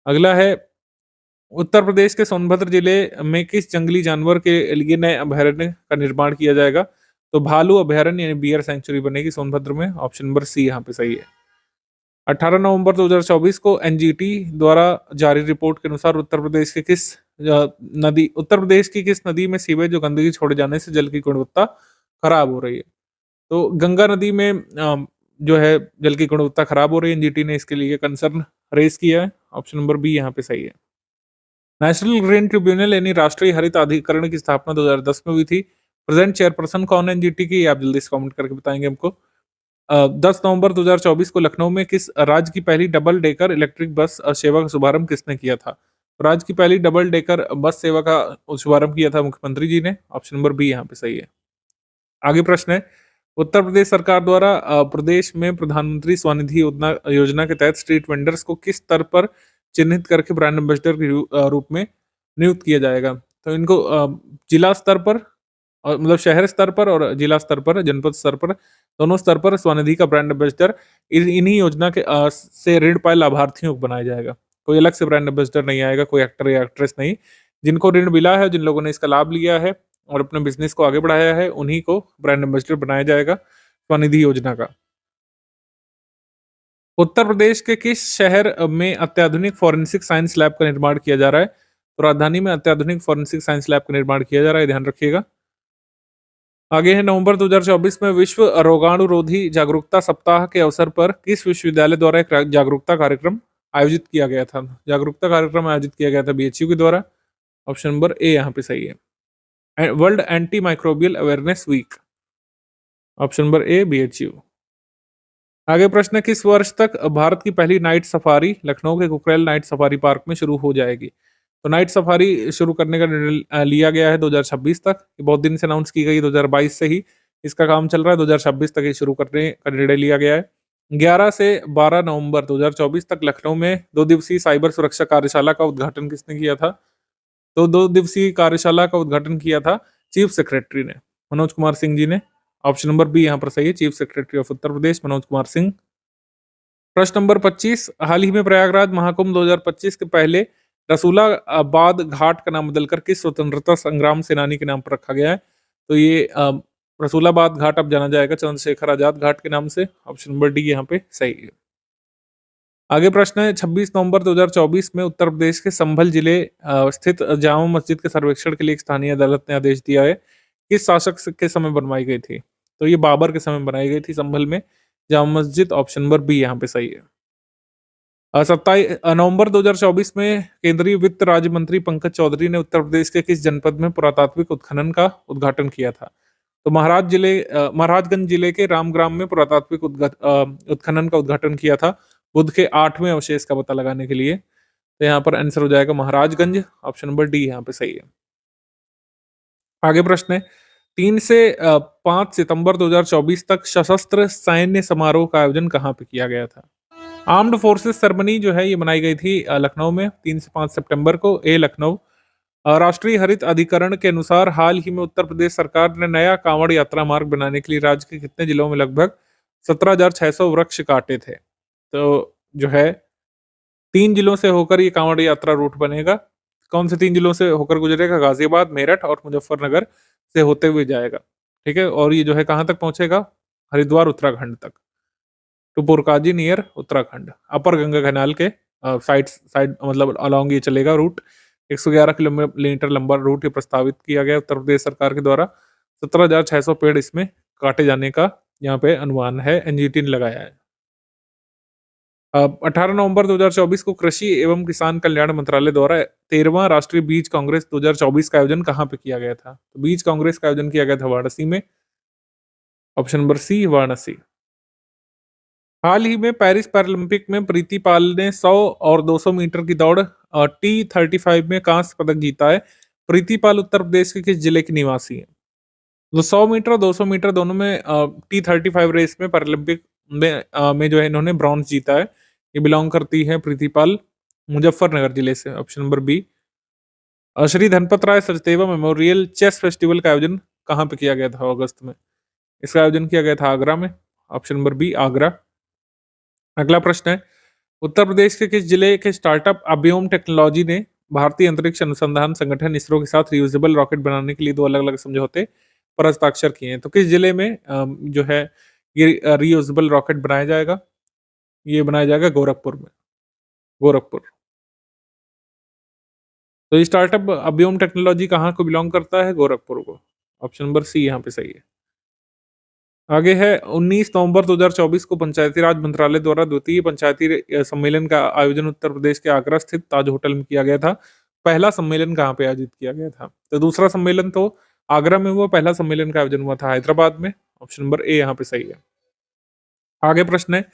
अगला है उत्तर प्रदेश के सोनभद्र जिले में किस जंगली जानवर के लिए नए अभयारण्य का निर्माण किया जाएगा? तो भालू अभयारण्य यानी बियर सेंचुरी बनेगी सोनभद्र में। ऑप्शन नंबर सी यहाँ पे सही है। 18 नवंबर 2024 को एनजीटी द्वारा जारी रिपोर्ट के अनुसार उत्तर प्रदेश के किस नदी उत्तर प्रदेश की किस नदी में सीवेज और गंदगी छोड़े जाने से जल की गुणवत्ता खराब हो रही है? तो गंगा नदी में जो है जल की गुणवत्ता खराब हो रही है। एनजीटी ने इसके लिए कंसर्न रेज किया है। ऑप्शन नंबर बी यहाँ पे सही है। नेशनल ग्रीन ट्रिब्यूनल यानी राष्ट्रीय हरित अधिकरण की स्थापना 2010 में हुई थी। प्रेजेंट चेयरपर्सन कौन है एनजीटी की? आप जल्दी से कमेंट करके बताएंगे हमको। 10 नवंबर 2024 को लखनऊ में किस राज्य की पहली डबल डेकर इलेक्ट्रिक बस सेवा का शुभारंभ किसने किया था? राज्य की पहली डबल डेकर बस सेवा का शुभारंभ किया था मुख्यमंत्री जी ने। ऑप्शन नंबर बी यहाँ पे सही है। आगे प्रश्न है, उत्तर प्रदेश सरकार द्वारा प्रदेश में प्रधानमंत्री स्वनिधि योजना के तहत स्ट्रीट वेंडर्स को किस स्तर पर चिन्हित करके ब्रांड एम्बेसडर के रूप में नियुक्त किया जाएगा? तो इनको जिला स्तर पर और मतलब शहर स्तर पर और जिला स्तर पर, जनपद स्तर पर, दोनों स्तर पर स्वनिधि का ब्रांड एम्बेसडर इन्हीं योजना के से ऋण पाए लाभार्थियों को बनाया जाएगा। कोई अलग से ब्रांड एम्बेसडर नहीं आएगा, कोई एक्टर या एक्ट्रेस नहीं। जिनको ऋण मिला है, जिन लोगों ने इसका लाभ लिया है और अपने बिजनेस को आगे बढ़ाया है, उन्हीं को ब्रांड एम्बेसडर बनाया जाएगा स्वनिधि योजना का। उत्तर प्रदेश के किस शहर में अत्याधुनिक फॉरेंसिक साइंस लैब का निर्माण किया जा रहा है? तो राजधानी में अत्याधुनिक फॉरेंसिक साइंस लैब का निर्माण किया जा रहा है, ध्यान रखिएगा। आगे है, नवंबर 2024 में विश्व रोगाणुरोधी जागरूकता सप्ताह के अवसर पर किस विश्वविद्यालय द्वारा एक जागरूकता कार्यक्रम आयोजित किया गया था? जागरूकता कार्यक्रम आयोजित किया गया था बीएचयू के द्वारा। ऑप्शन नंबर ए यहाँ पे सही है। World anti microbial awareness week. Option number A BHU. आगे प्रश्न है, किस वर्ष तक भारत की पहली नाइट सफारी लखनऊ के कुकरेल नाइट सफारी पार्क में शुरू हो जाएगी? तो नाइट सफारी शुरू करने का निर्णय लिया गया है 2026 तक। ये बहुत दिन से अनाउंस की गई, 2022 से ही इसका काम चल रहा है, 2026 तक ये शुरू करने का निर्णय लिया गया है। 11 से 12 नवंबर 2024 तक लखनऊ में 2 दिवसीय साइबर सुरक्षा कार्यशाला का उद्घाटन किसने किया था? तो 2 दिवसीय कार्यशाला का उद्घाटन किया था चीफ सेक्रेटरी ने, मनोज कुमार सिंह जी ने। ऑप्शन नंबर बी यहाँ पर सही है, chief secretary of Uttar Pradesh Manoj Kumar Singh. प्रश्न नंबर 25, हाल ही में प्रयागराज महाकुंभ 2025 के पहले रसूलाबाद घाट का नाम बदलकर किस स्वतंत्रता संग्राम सेनानी के नाम पर रखा गया है? तो ये रसूलाबाद घाट अब जाना जाएगा चंद्रशेखर आजाद घाट के नाम से। ऑप्शन नंबर डी यहाँ पे सही है। आगे प्रश्न है, 26 नवंबर 2024 में उत्तर प्रदेश के संभल जिले स्थित जामा मस्जिद के सर्वेक्षण के लिए एक स्थानीय अदालत ने आदेश दिया है। किस शासक के समय बनवाई गई थी? तो ये बाबर के समय बनाई गई थी संभल में Jama Masjid. Option number B यहाँ पे सही है। 27 नवंबर 2024 में केंद्रीय वित्त राज्य मंत्री पंकज चौधरी ने उत्तर प्रदेश के किस जनपद में पुरातात्विक उत्खनन का उद्घाटन किया था? तो महाराजगंज जिले के रामग्राम में पुरातात्विक उत्खनन का उद्घाटन किया था बुद्ध के 8वें अवशेष का पता लगाने के लिए। तो यहाँ पर आंसर हो जाएगा महाराजगंज। ऑप्शन नंबर डी यहाँ पे सही है। आगे प्रश्न है, 3 से 5 सितंबर 2024 तक सशस्त्र सैन्य समारोह का आयोजन कहाँ पे किया गया था? आर्म्ड फोर्सेस सेरेमनी जो है ये मनाई गई थी लखनऊ में 3 से 5 सितंबर को। ए लखनऊ। राष्ट्रीय हरित अधिकरण के अनुसार हाल ही में उत्तर प्रदेश सरकार ने नया कांवड़ यात्रा मार्ग बनाने के लिए राज्य के कितने जिलों में लगभग 17,600 वृक्ष काटे थे? तो जो है 3 जिलों से होकर ये कांवड़ यात्रा रूट बनेगा। कौन से 3 जिलों से होकर गुजरेगा? गाजियाबाद, मेरठ और मुजफ्फरनगर से होते हुए जाएगा। ठीक है, और ये जो है कहाँ तक पहुंचेगा? हरिद्वार उत्तराखंड तक, to Purkazi near Uttarakhand. Upper Ganga canal के साइड साइड मतलब अलॉन्ग ये चलेगा रूट। 111 किलोमीटर लंबा रूट ये प्रस्तावित किया गया उत्तर प्रदेश सरकार के द्वारा। 17,600 पेड़ इसमें काटे जाने का यहाँ पे अनुमान है, एनजीटी ने लगाया है। 18 नवंबर 2024 को कृषि एवं किसान कल्याण मंत्रालय द्वारा 13वां राष्ट्रीय बीज कांग्रेस 2024 का आयोजन कहाँ पे किया गया था? तो बीज कांग्रेस का आयोजन किया गया था वाराणसी में। Option number C Varanasi. हाल ही में पेरिस पैरालंपिक में प्रीति पाल ने 100 और 200 मीटर की दौड़ T35 में कांस्य पदक जीता है। प्रीति पाल उत्तर प्रदेश के किस जिले की निवासी है? तो 100 मीटर 200 मीटर दोनों में T35 रेस में पैरालंपिक में जो है इन्होंने ब्रॉन्ज जीता है। ये बिलोंग करती है प्रीति पाल मुजफ्फरनगर जिले से। Option number B. Shri Dhanpat Rai Sachdeva memorial chess festival का आयोजन कहाँ पे किया गया था अगस्त में? इसका आयोजन किया गया था आगरा में। Option number B Agra. अगला प्रश्न है, उत्तर प्रदेश के किस जिले के स्टार्टअप अभियोम टेक्नोलॉजी ने भारतीय अंतरिक्ष अनुसंधान संगठन इसरो के साथ रियूजेबल रॉकेट बनाने के लिए 2 अलग अलग समझौते पर हस्ताक्षर किए हैं? तो किस जिले में जो है ये रियूजेबल रॉकेट बनाया जाएगा? ये बनाया जाएगा गोरखपुर में। गोरखपुर। तो ये स्टार्टअप अभियोम टेक्नोलॉजी कहाँ को बिलोंग करता है? गोरखपुर को। ऑप्शन नंबर सी यहाँ पे सही है। आगे है 19 नवंबर 2024 को पंचायती राज मंत्रालय द्वारा द्वितीय पंचायती सम्मेलन का आयोजन उत्तर प्रदेश के आगरा स्थित ताज होटल में किया गया था। पहला सम्मेलन कहाँ पे आयोजित किया गया था? तो दूसरा सम्मेलन तो आगरा में हुआ, पहला सम्मेलन का आयोजन हुआ था हैदराबाद में। ऑप्शन नंबर ए यहाँ पे सही है। आगे प्रश्न है,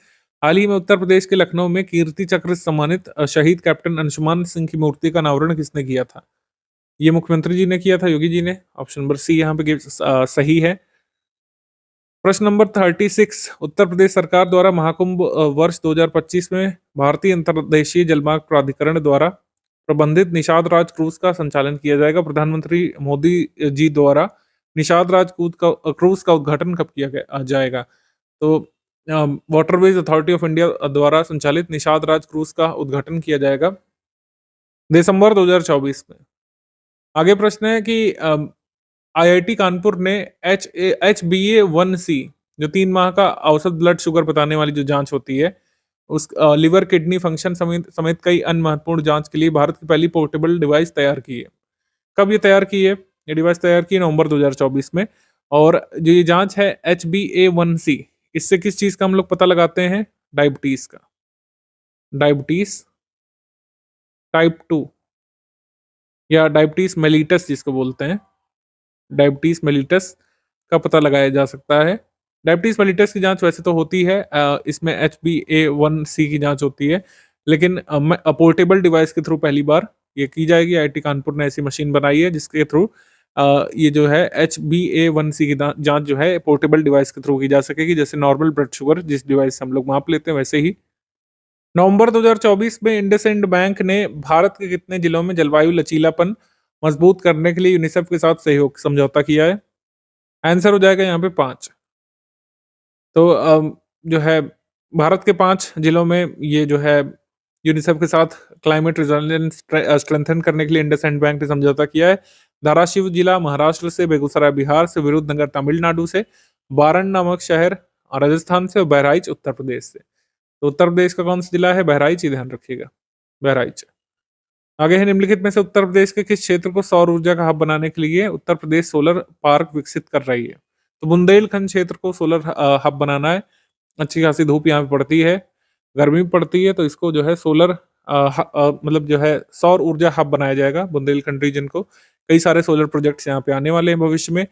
हाल ही में उत्तर प्रदेश के लखनऊ में कीर्ति चक्र से सम्मानित शहीद कैप्टन अंशुमान सिंह की मूर्ति का अनावरण किसने किया था? ये मुख्यमंत्री जी ने किया था, योगी जी ने। ऑप्शन नंबर सी यहाँ पे सही है। प्रश्न नंबर 36, उत्तर प्रदेश सरकार द्वारा महाकुंभ वर्ष 2025 में भारतीय अंतर्देशीय जलमार्ग प्राधिकरण द्वारा प्रबंधित निषाद राज क्रूज का संचालन किया जाएगा। प्रधानमंत्री मोदी जी द्वारा निषाद राज क्रूज का उद्घाटन कब किया जाएगा? तो वाटरवेज अथॉरिटी ऑफ इंडिया द्वारा संचालित निषाद राज क्रूज का उद्घाटन किया जाएगा दिसंबर 2024 में। आगे प्रश्न है कि आईआईटी कानपुर ने HbA1c जो 3 माह का औसत ब्लड शुगर बताने वाली जो जांच होती है, उस लिवर किडनी फंक्शन समेत कई अन्य महत्वपूर्ण जांच के लिए भारत की पहली पोर्टेबल डिवाइस तैयार की है। कब ये तैयार की है? ये डिवाइस तैयार की है नवंबर 2024 में। और जो ये जांच है HbA1c, इससे किस चीज का हम लोग पता लगाते हैं? डायबिटीज का। डायबिटीज टाइप 2 या डायबिटीज मेलिटस जिसको बोलते हैं, डायबिटीज मेलिटस का पता लगाया जा सकता है। डायबिटीज मेलिटस की जांच वैसे तो होती है, इसमें HbA1c की जांच होती है, लेकिन पोर्टेबल डिवाइस के थ्रू पहली बार ये की जाएगी। आईआईटी कानपुर ने ऐसी मशीन बनाई है जिसके थ्रू ये जो है HbA1c की जांच जो है पोर्टेबल डिवाइस के थ्रू की जा सकेगी। जैसे नॉर्मल ब्लड शुगर जिस डिवाइस से हम लोग माप लेते हैं, वैसे ही। नवंबर 2024 में इंडसइंड बैंक ने भारत के कितने जिलों में जलवायु लचीलापन मजबूत करने के लिए यूनिसेफ के साथ सहयोग समझौता किया है? आंसर हो जाएगा यहाँ पे 5। तो जो है भारत के 5 जिलों में ये जो है यूनिसेफ के साथ क्लाइमेट रेजिलियंस स्ट्रेंथन करने के लिए इंडसइंड बैंक ने समझौता किया है। धाराशिव जिला महाराष्ट्र से, बेगूसराय बिहार से, विरुद्धनगर तमिलनाडु से, बारण नामक शहर राजस्थान से और बहराइच उत्तर प्रदेश से। तो उत्तर प्रदेश का कौन सा जिला है? बहराइच, ही ध्यान रखिएगा, बहराइच। आगे है, निम्नलिखित में से उत्तर प्रदेश के किस क्षेत्र को सौर ऊर्जा का हब बनाने के लिए उत्तर प्रदेश सोलर पार्क विकसित कर रही है? तो बुंदेलखंड क्षेत्र को सोलर हब बनाना है। अच्छी खासी धूप यहाँ पे पड़ती है, गर्मी भी पड़ती है, तो इसको जो है सोलर मतलब जो है सौर ऊर्जा हब बनाया जाएगा बुंदेलखंड रीजन को। कई सारे सोलर प्रोजेक्ट्स यहाँ पे आने वाले हैं भविष्य में।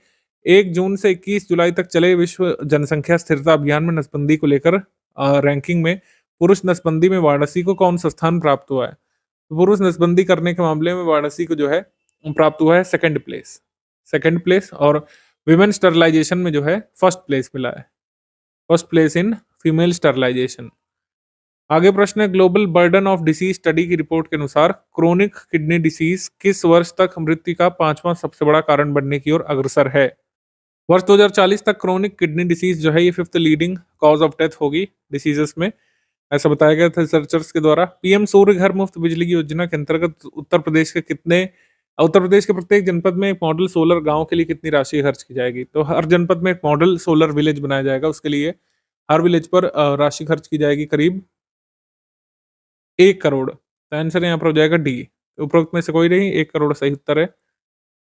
1 जून से 21 जुलाई तक चले विश्व जनसंख्या स्थिरता अभियान में नसबंदी को लेकर रैंकिंग में पुरुष नसबंदी में वाराणसी को कौन सा स्थान प्राप्त हुआ है? तो पुरुष नसबंदी करने के मामले में वाराणसी को जो है प्राप्त हुआ है सेकंड प्लेस। और विमेन स्टरलाइजेशन में जो है फर्स्ट प्लेस मिला है, first place in female sterilisation. आगे प्रश्न है, global burden of disease study की रिपोर्ट के अनुसार क्रोनिक किडनी डिसीज किस वर्ष तक मृत्यु का 5वां सबसे बड़ा कारण बनने की ओर अग्रसर है? वर्ष 2040 तक क्रोनिक किडनी डिसीज जो है ये 5th leading cause of death होगी डिसीजेस में, ऐसा बताया गया था रिसर्चर्स के द्वारा। पीएम सूर्य घर मुफ्त बिजली की योजना के अंतर्गत उत्तर प्रदेश के प्रत्येक जनपद में एक मॉडल सोलर गांव के लिए कितनी राशि खर्च की जाएगी? तो हर जनपद में एक मॉडल सोलर विलेज बनाया जाएगा, उसके लिए हर विलेज पर राशि खर्च की जाएगी करीब 1 करोड़। तो आंसर यहाँ पर हो जाएगा डी, उपरोक्त में से कोई नहीं, 1 करोड़ सही उत्तर है,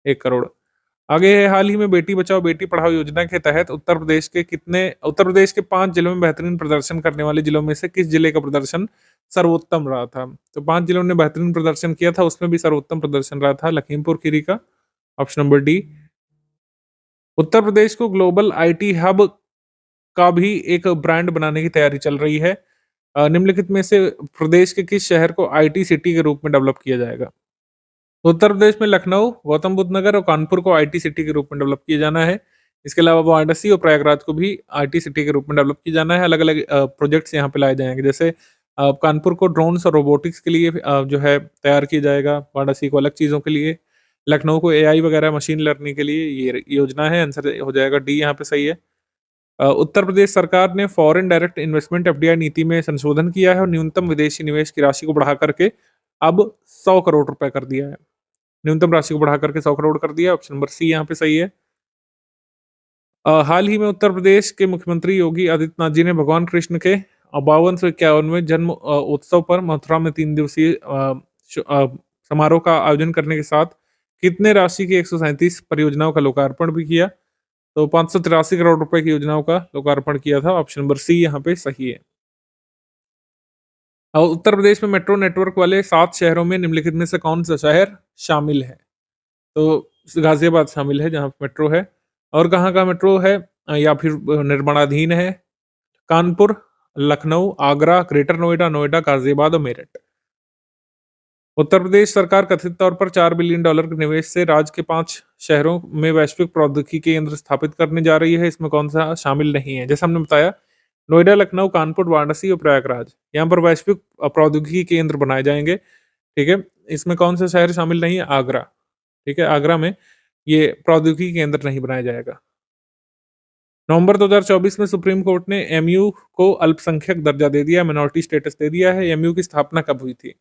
1 करोड़। आगे है, हाल ही में बेटी बचाओ बेटी पढ़ाओ योजना के तहत उत्तर प्रदेश के 5 जिलों में बेहतरीन प्रदर्शन करने वाले जिलों में से किस जिले का प्रदर्शन सर्वोत्तम रहा था? तो 5 जिलों ने बेहतरीन प्रदर्शन किया था, उसमें भी सर्वोत्तम प्रदर्शन रहा था लखीमपुर खीरी का। Option number D. Uttar Pradesh को ग्लोबल आईटी हब का भी एक ब्रांड बनाने की तैयारी चल रही है। निम्नलिखित में से प्रदेश के किस शहर को आईटी सिटी के रूप में डेवलप किया जाएगा? उत्तर प्रदेश में लखनऊ, गौतम बुद्ध नगर और कानपुर को आईटी सिटी के रूप में डेवलप किया जाना है। इसके अलावा वाराणसी और प्रयागराज को भी आईटी सिटी के रूप में डेवलप किया जाना है। अलग अलग प्रोजेक्ट्स यहाँ पे लाए जाएंगे, जैसे कानपुर को ड्रोन्स और रोबोटिक्स के लिए जो है तैयार किया जाएगा, वाराणसी को अलग चीज़ों के लिए, लखनऊ को एआई वगैरह मशीन लर्निंग के लिए ये योजना है। आंसर हो जाएगा डी, यहाँ पे सही है। उत्तर प्रदेश सरकार ने फॉरेन डायरेक्ट इन्वेस्टमेंट एफडीआई नीति में संशोधन किया है और न्यूनतम विदेशी निवेश की राशि को बढ़ा करके अब 100 करोड़ रुपए कर दिया है। न्यूनतम राशि को बढ़ा करके 100 करोड़ कर दिया। ऑप्शन नंबर सी यहाँ पे सही है। हाल ही में उत्तर प्रदेश के मुख्यमंत्री योगी आदित्यनाथ जी ने भगवान कृष्ण के 5251वें जन्म उत्सव पर मथुरा में 3 दिवसीय समारोह का आयोजन करने के साथ कितने राशि की 137 परियोजनाओं का लोकार्पण भी किया? तो 583 करोड़ रुपए की योजनाओं का लोकार्पण किया था। ऑप्शन नंबर सी यहाँ पे सही है। उत्तर प्रदेश में मेट्रो नेटवर्क वाले 7 शहरों में निम्नलिखित में से कौन सा शहर शामिल है? तो गाज़ियाबाद शामिल है जहाँ पे मेट्रो है। और कहाँ का मेट्रो है या फिर निर्माणाधीन है? कानपुर, लखनऊ, आगरा, ग्रेटर नोएडा, नोएडा, गाज़ियाबाद और मेरठ। उत्तर प्रदेश सरकार कथित तौर पर $4 बिलियन के निवेश से राज्य के 5 शहरों में वैश्विक प्रौद्योगिकी केंद्र स्थापित करने जा रही है। इसमें कौन-सा शामिल नहीं है? जैसा हमने बताया, नोएडा, लखनऊ, कानपुर, वाराणसी और प्रयागराज, यहाँ पर वैश्विक प्रौद्योगिकी केंद्र बनाए जाएँगे, ठीक है? इसमें कौन-सा शहर शामिल नहीं है? आगरा, ठीक है? आगरा में ये प्रौद्योगिकी केंद्र नहीं बनाया जाएगा। नवंबर 2024 में सुप्रीम कोर्ट ने एमयू को अल्पसंख्यक दर्जा दे दिया, माइनॉरिटी स्टेटस दे दिया है। एमयू की स्थापना कब हुई थी?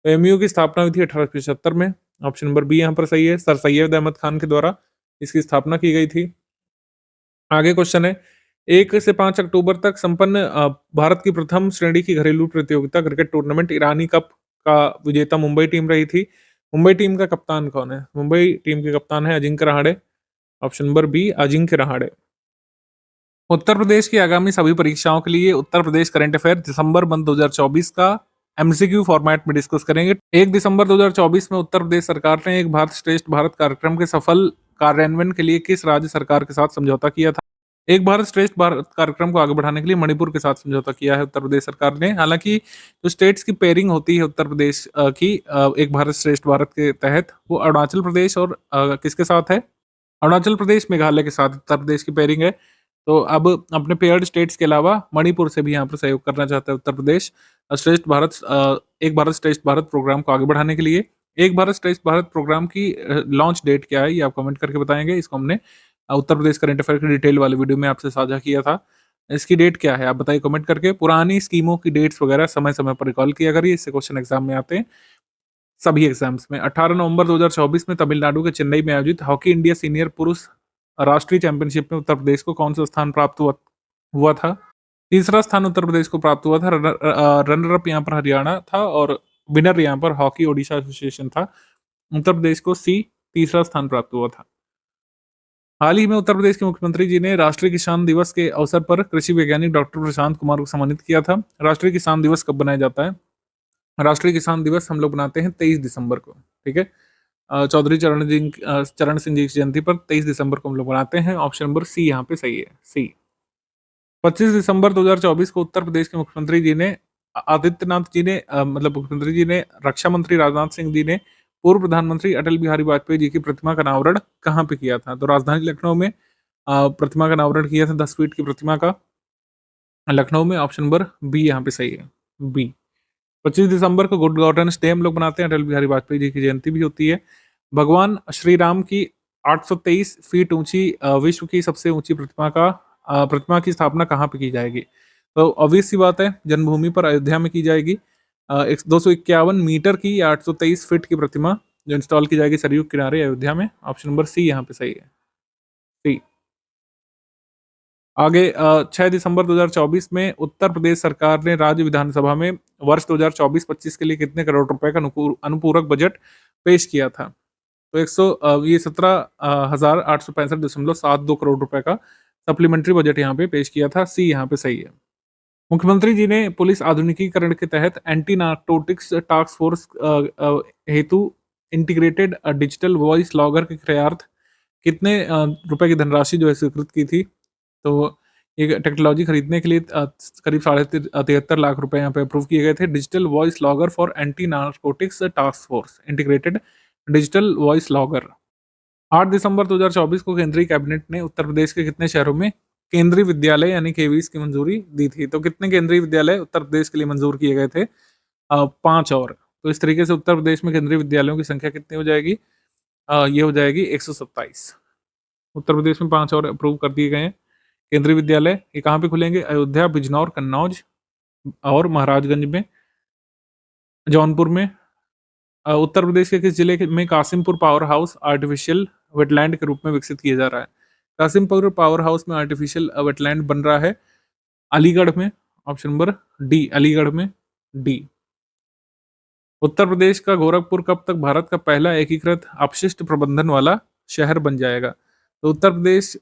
तो एमयू की स्थापना हुई थी 1875 में। ऑप्शन नंबर बी यहाँ पर सही है। सर सैयद अहमद खान के द्वारा इसकी स्थापना की गई थी। आगे क्वेश्चन है, 1 से 5 अक्टूबर तक संपन्न भारत की प्रथम श्रेणी की घरेलू प्रतियोगिता क्रिकेट टूर्नामेंट ईरानी कप का विजेता मुंबई टीम रही थी। मुंबई टीम का कप्तान कौन है? मुंबई टीम के कप्तान है Ajinkya Rahane. Option number B Ajinkya Rahane. Uttar Pradesh की आगामी सभी परीक्षाओं के लिए Uttar Pradesh current affair December month 2024 का एमसीक्यू फॉर्मेट में डिस्कस करेंगे। 1 दिसंबर 2024 में उत्तर प्रदेश सरकार ने एक भारत श्रेष्ठ भारत कार्यक्रम के सफल कार्यान्वयन के लिए किस राज्य सरकार के साथ समझौता किया था? एक भारत श्रेष्ठ भारत कार्यक्रम को आगे बढ़ाने के लिए मणिपुर के साथ समझौता किया है उत्तर प्रदेश सरकार ने। हालांकि जो स्टेट्स की पेयरिंग होती है उत्तर प्रदेश की एक भारत श्रेष्ठ भारत के तहत, वो अरुणाचल प्रदेश और किसके साथ है? अरुणाचल प्रदेश, मेघालय के साथ उत्तर प्रदेश की पेयरिंग है। तो अब अपने पेयर्ड स्टेट्स के अलावा मणिपुर से भी यहाँ पर सहयोग करना चाहता है उत्तर प्रदेश श्रेष्ठ भारत एक भारत श्रेष्ठ भारत प्रोग्राम को आगे बढ़ाने के लिए। एक भारत श्रेष्ठ भारत प्रोग्राम की लॉन्च डेट क्या है, ये आप कमेंट करके बताएंगे। इसको हमने उत्तर प्रदेश करंट अफेयर की डिटेल वाले वीडियो में आपसे साझा किया था। इसकी डेट क्या है आप बताइए कमेंट करके। पुरानी स्कीमों की डेट्स वगैरह समय समय पर रिकॉल किया करिए, इससे क्वेश्चन एग्जाम में आते हैं, सभी एग्जाम्स में। 18 नवंबर 2024 में तमिलनाडु के चेन्नई में आयोजित हॉकी इंडिया सीनियर पुरुष राष्ट्रीय चैंपियनशिप में उत्तर प्रदेश को कौन सा स्थान प्राप्त हुआ था? तीसरा स्थान उत्तर प्रदेश को प्राप्त हुआ था। रनर अप यहाँ पर हरियाणा था और विनर यहाँ पर हॉकी ओडिशा एसोसिएशन था। उत्तर प्रदेश को तीसरा स्थान प्राप्त हुआ था। हाल ही में उत्तर प्रदेश के मुख्यमंत्री जी ने राष्ट्रीय किसान दिवस के अवसर पर कृषि वैज्ञानिक डॉक्टर प्रशांत कुमार को सम्मानित किया था। राष्ट्रीय किसान दिवस कब बनाया जाता है? राष्ट्रीय किसान दिवस हम लोग बनाते हैं 23 दिसंबर को, ठीक है? चौधरी चरण सिंह जी की जयंती पर 23 दिसंबर को हम लोग बनाते हैं। ऑप्शन नंबर सी यहाँ पे सही है, सी। 25 दिसंबर 2024 को उत्तर प्रदेश के मुख्यमंत्री जी ने आदित्यनाथ जी ने मतलब मुख्यमंत्री जी ने रक्षा मंत्री राजनाथ सिंह जी ने पूर्व प्रधानमंत्री अटल बिहारी वाजपेयी जी की प्रतिमा का अनावरण कहाँ पे किया था? तो राजधानी लखनऊ में प्रतिमा का अनावरण किया था, 10 फीट की प्रतिमा का, लखनऊ में। ऑप्शन नंबर बी यहाँ पे सही है, बी। 25 दिसंबर को गुड गवर्नेंस डे हम लोग मनाते हैं। अटल बिहारी वाजपेयी जी की जयंती भी होती है। भगवान श्री राम की 823 फीट ऊंची विश्व की सबसे ऊंची प्रतिमा की स्थापना कहाँ पे की जाएगी? तो ऑब्वियस सी बात है, जन्मभूमि पर अयोध्या में की जाएगी। 251 मीटर की 823 फीट की प्रतिमा जो इंस्टॉल की जाएगी सरयू किनारे अयोध्या में। ऑप्शन नंबर सी यहाँ पे सही है, सी। आगे 6 दिसंबर 2024 में उत्तर प्रदेश सरकार ने राज्य विधानसभा में वर्ष 2024-25 के लिए कितने करोड़ रुपए का अनुपूरक बजट पेश किया था? तो ये 17,865.72 करोड़ रुपए का सप्लीमेंट्री बजट यहाँ पे पेश किया था। सी यहाँ पे सही है। मुख्यमंत्री जी ने पुलिस आधुनिकीकरण के तहत एंटी नार्कोटिक्स टास्क फोर्स हेतु इंटीग्रेटेड डिजिटल वॉइस लॉगर के क्रयार्थ कितने रुपए की धनराशि जो है स्वीकृत की थी? तो ये टेक्नोलॉजी खरीदने के लिए करीब 73 लाख रुपए यहाँ पे अप्रूव किए गए थे। Digital voice logger for anti narcotics task force integrated digital voice logger. 8 दिसंबर 2024 को केंद्रीय कैबिनेट ने उत्तर प्रदेश के कितने शहरों में केंद्रीय विद्यालय यानी केवीज की मंजूरी दी थी? तो कितने केंद्रीय विद्यालय उत्तर प्रदेश के लिए मंजूर किए गए थे? 5 और। तो इस तरीके से उत्तर प्रदेश में केंद्रीय विद्यालयों की संख्या कितनी हो जाएगी? ये हो जाएगी 127। उत्तर प्रदेश में 5 और अप्रूव कर दिए गए हैं केंद्रीय विद्यालय। ये कहाँ पे खुलेंगे? अयोध्या, बिजनौर, कन्नौज और महाराजगंज में, जौनपुर में। उत्तर प्रदेश के किस जिले में Kasimpur power house artificial wetland के रूप में विकसित किया जा रहा है? कासिमपुर पावर हाउस में आर्टिफिशियल वेटलैंड बन रहा है अलीगढ़ में। ऑप्शन नंबर डी, अलीगढ़ में, डी। उत्तर प्रदेश का गोरखपुर कब तक भारत का पहला एकीकृत अपशिष्ट प्रबंधन वाला शहर बन जाएगा? तो उत्तर प्रदेश